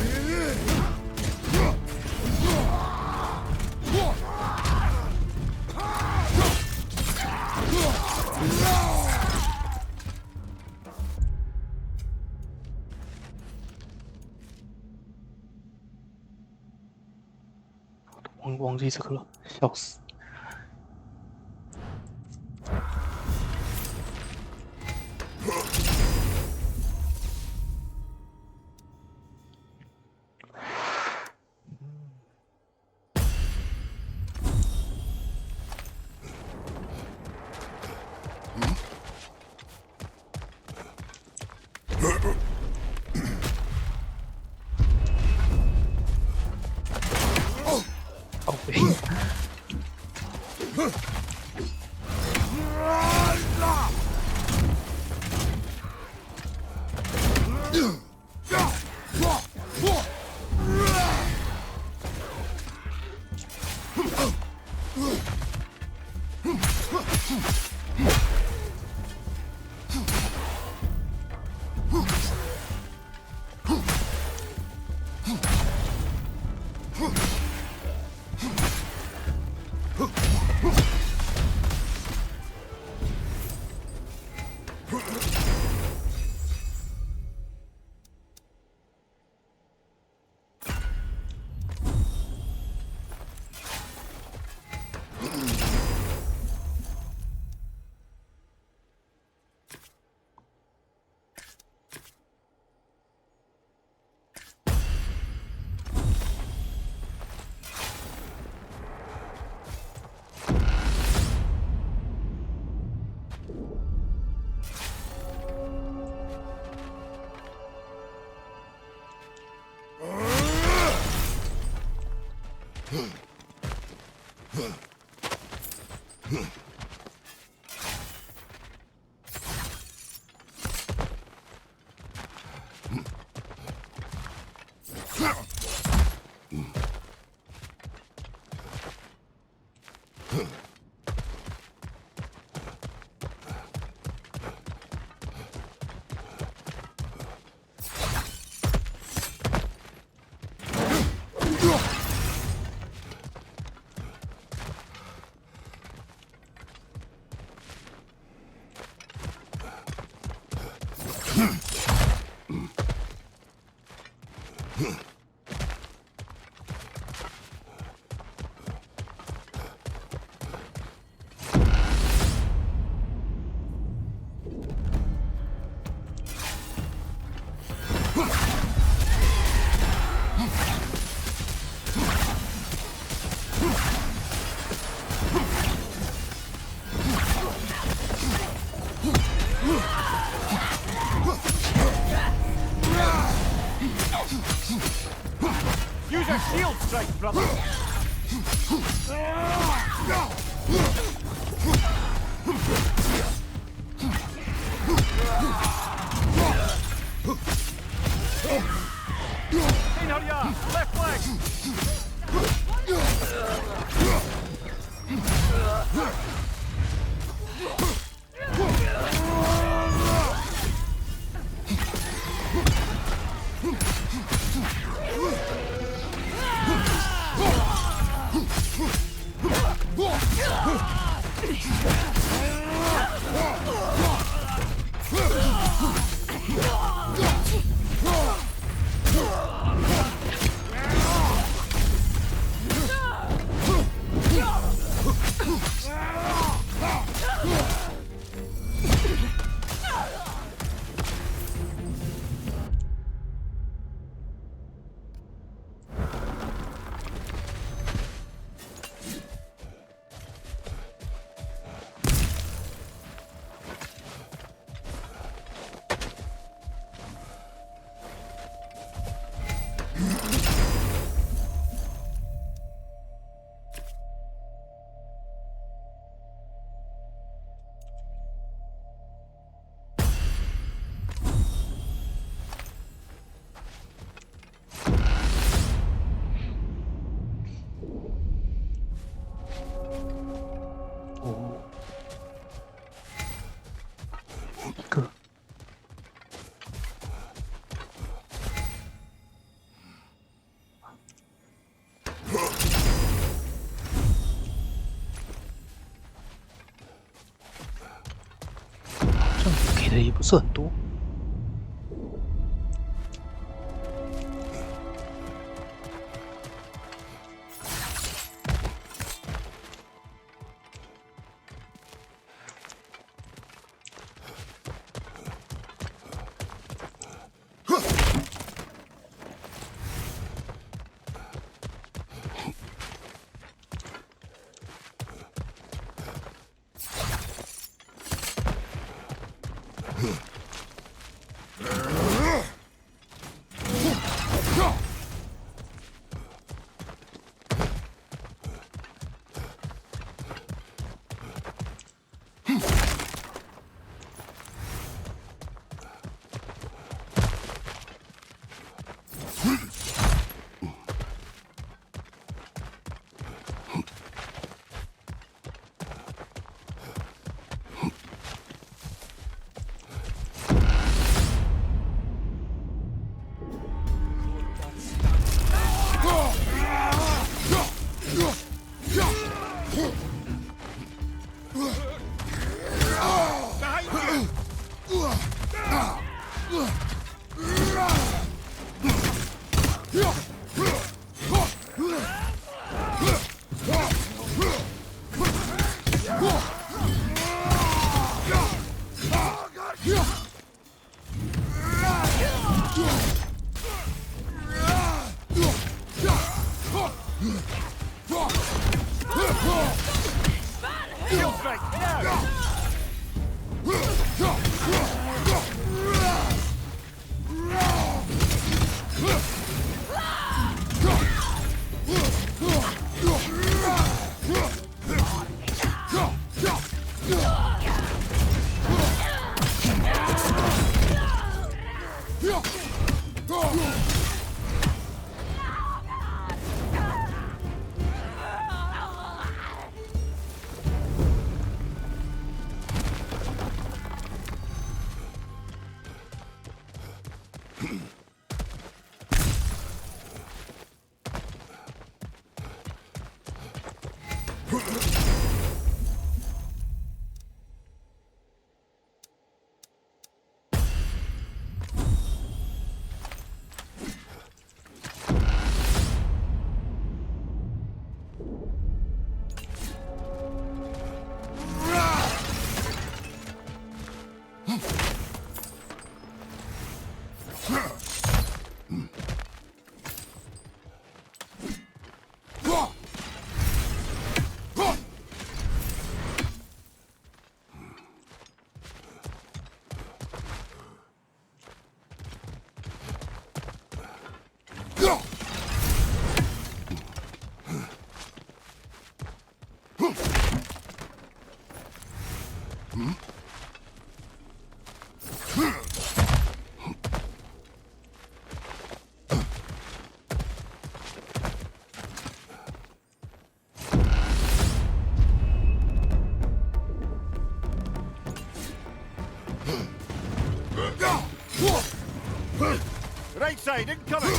忘记这个了，笑死。Use your shield strike, brother! Left leg!给的也不是很多。Right side, incoming!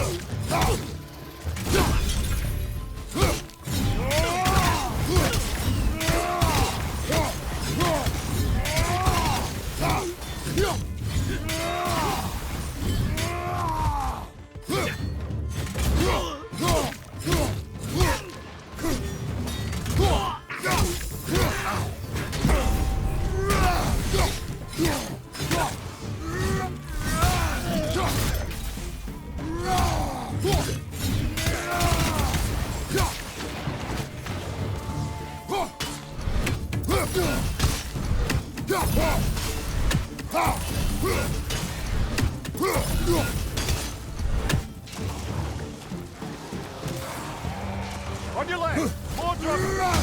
On your left! More drums!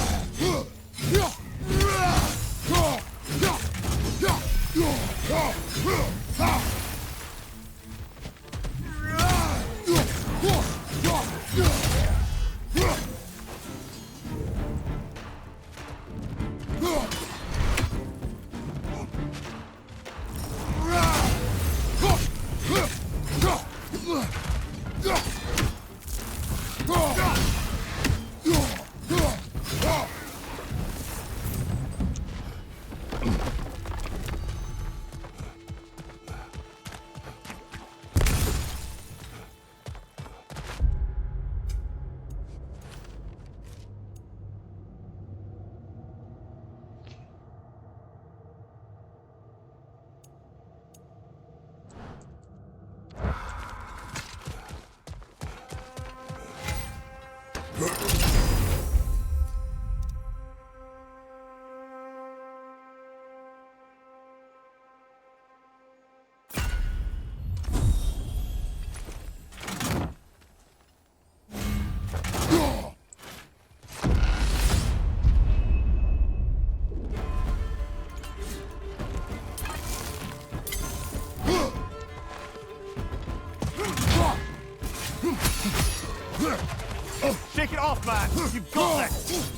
Shake it off, man! You've got this!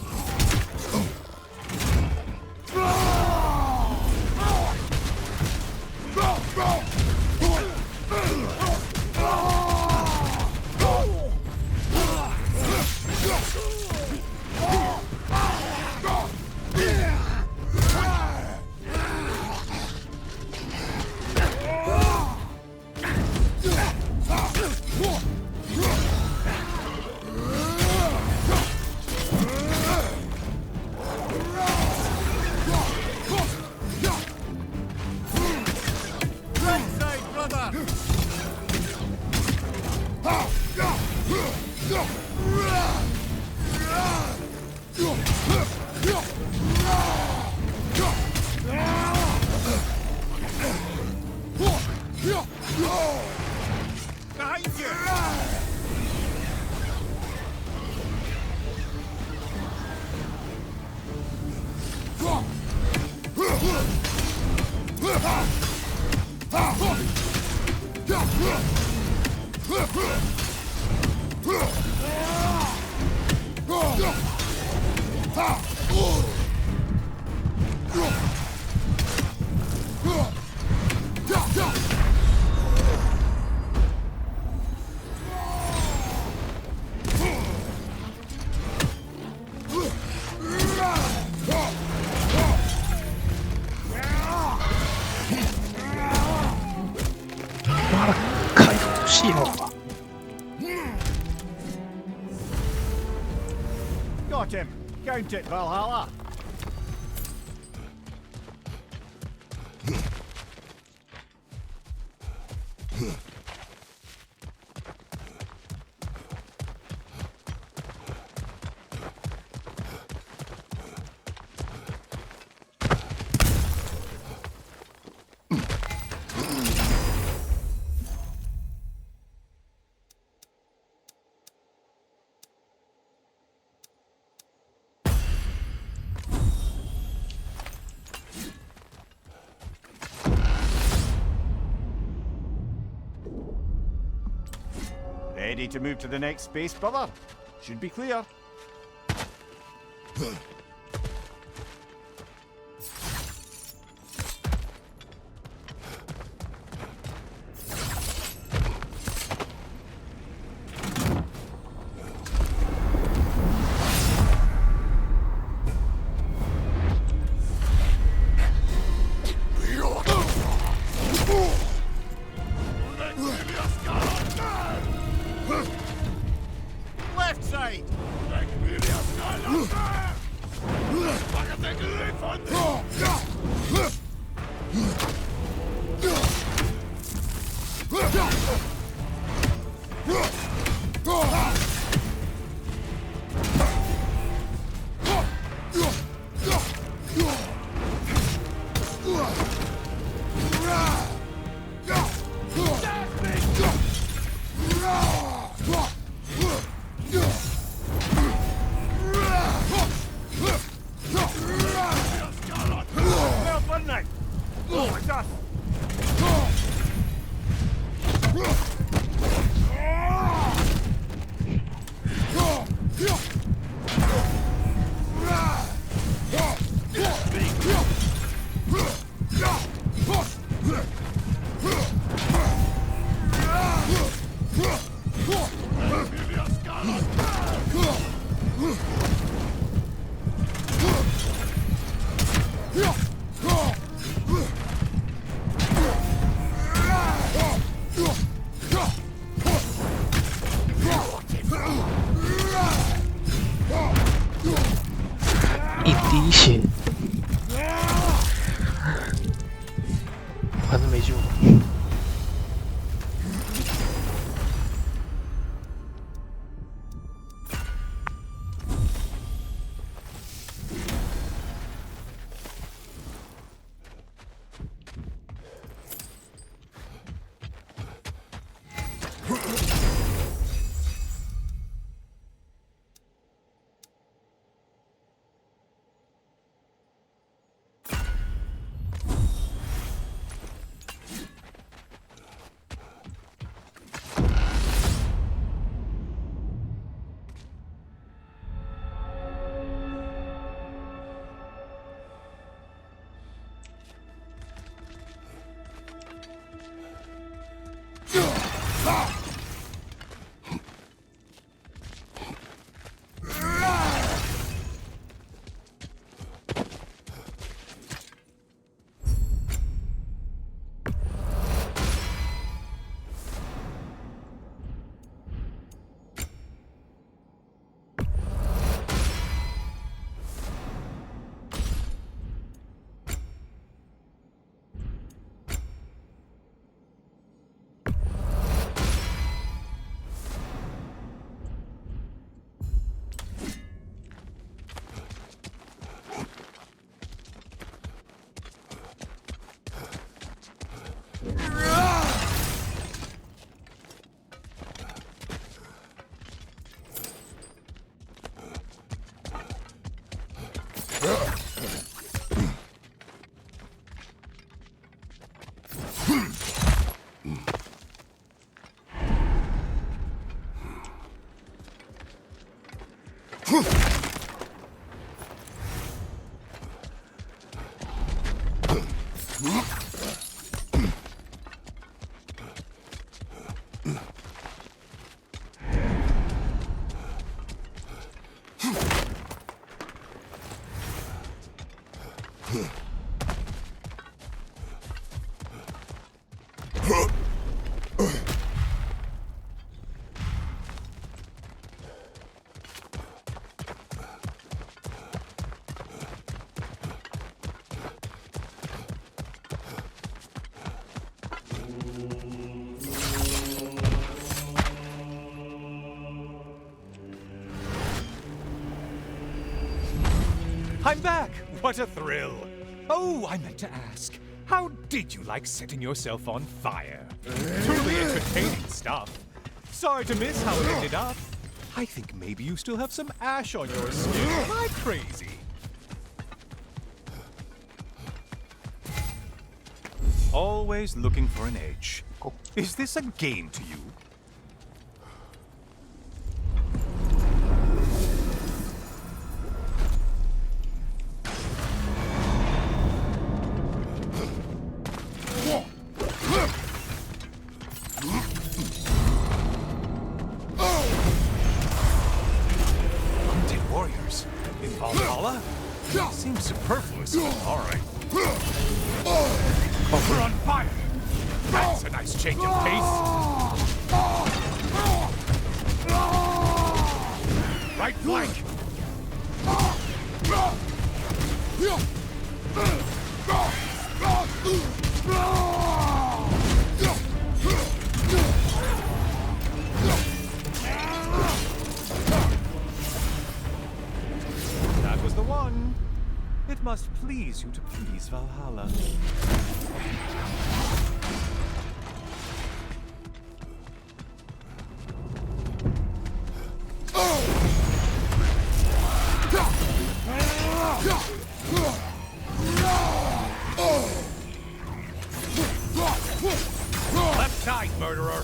妈的，开口笑啊！ Got him. Count it, Valhalla. Ready to move to the next space, brother? Should be clear. Left side! Well done now! Oh, it's us!一滴血，反正没救了。I'm back! What a thrill! Oh, I meant to ask, how did you like setting yourself on fire? Truly entertaining stuff. Sorry to miss how it ended up. I think maybe you still have some ash on your skin. Am I crazy? Always looking for an edge. Is this a game to you? Undead warriors in Valhalla? Seems superfluous. All right. We're on fire! That's a nice change of pace! Right flank! That was the one. It must please you to please Valhalla. Left side, murderer!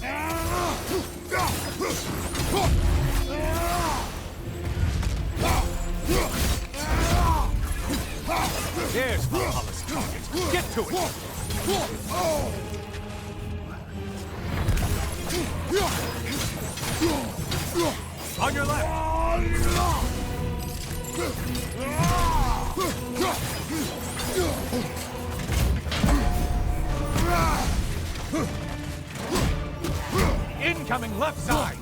There's Valhalla's target. Get to it! On your left! Incoming left side!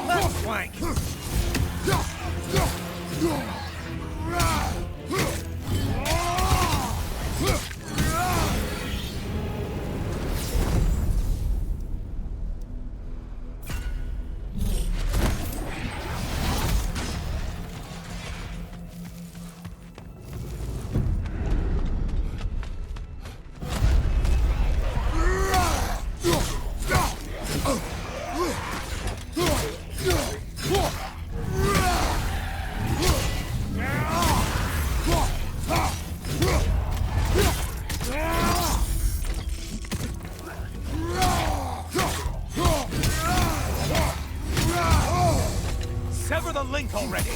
Left flank! Sever the link already!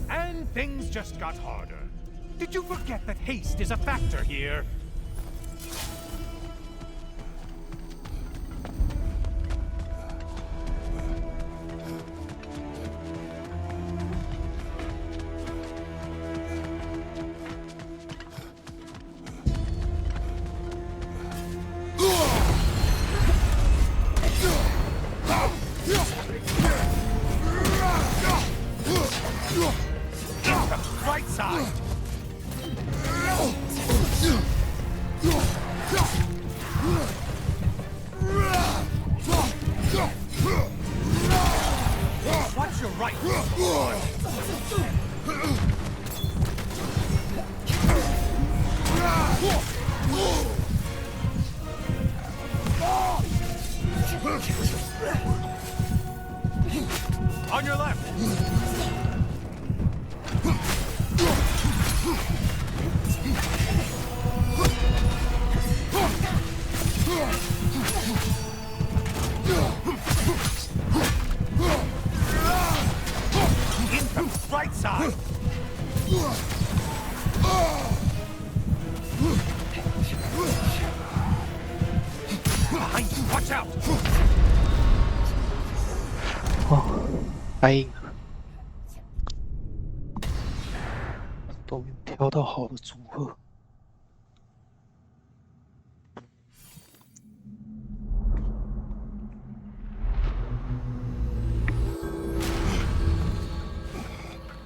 And things just got harder. Did you forget that haste is a factor here? Right side! Watch your right! On your left! Right side! Behind you, watch out! 哦，答应了，都没有挑到好的组合。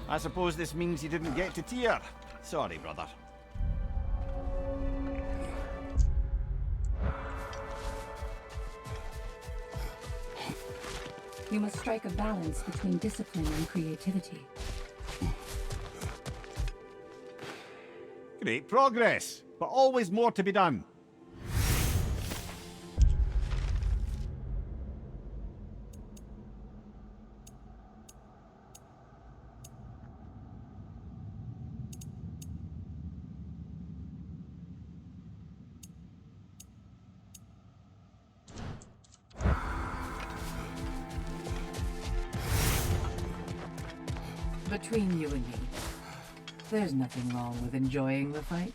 I suppose this means you didn't get to Tyr. Sorry, brother. You must strike a balance between discipline and creativity. Great progress, but always more to be done. Between you and me, there's nothing wrong with enjoying the fight.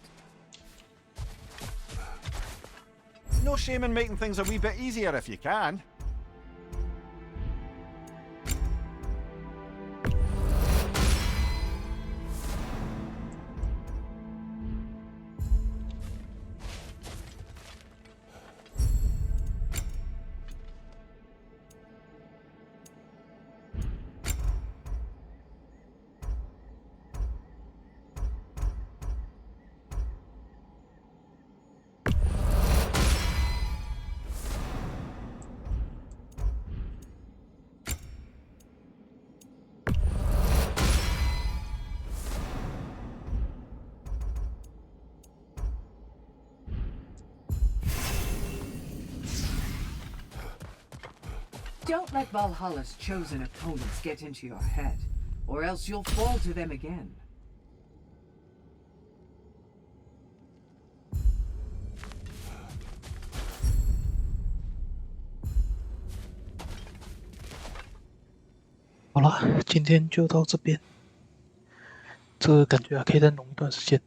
No shame in making things a wee bit easier if you can. Don't let Valhalla's chosen opponents get into your head, or else you'll fall to them again. 好了，今天就到这边。这个感觉还可以再弄一段时间。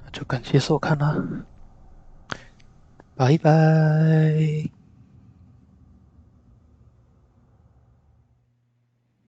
那就感谢收看啦，拜拜。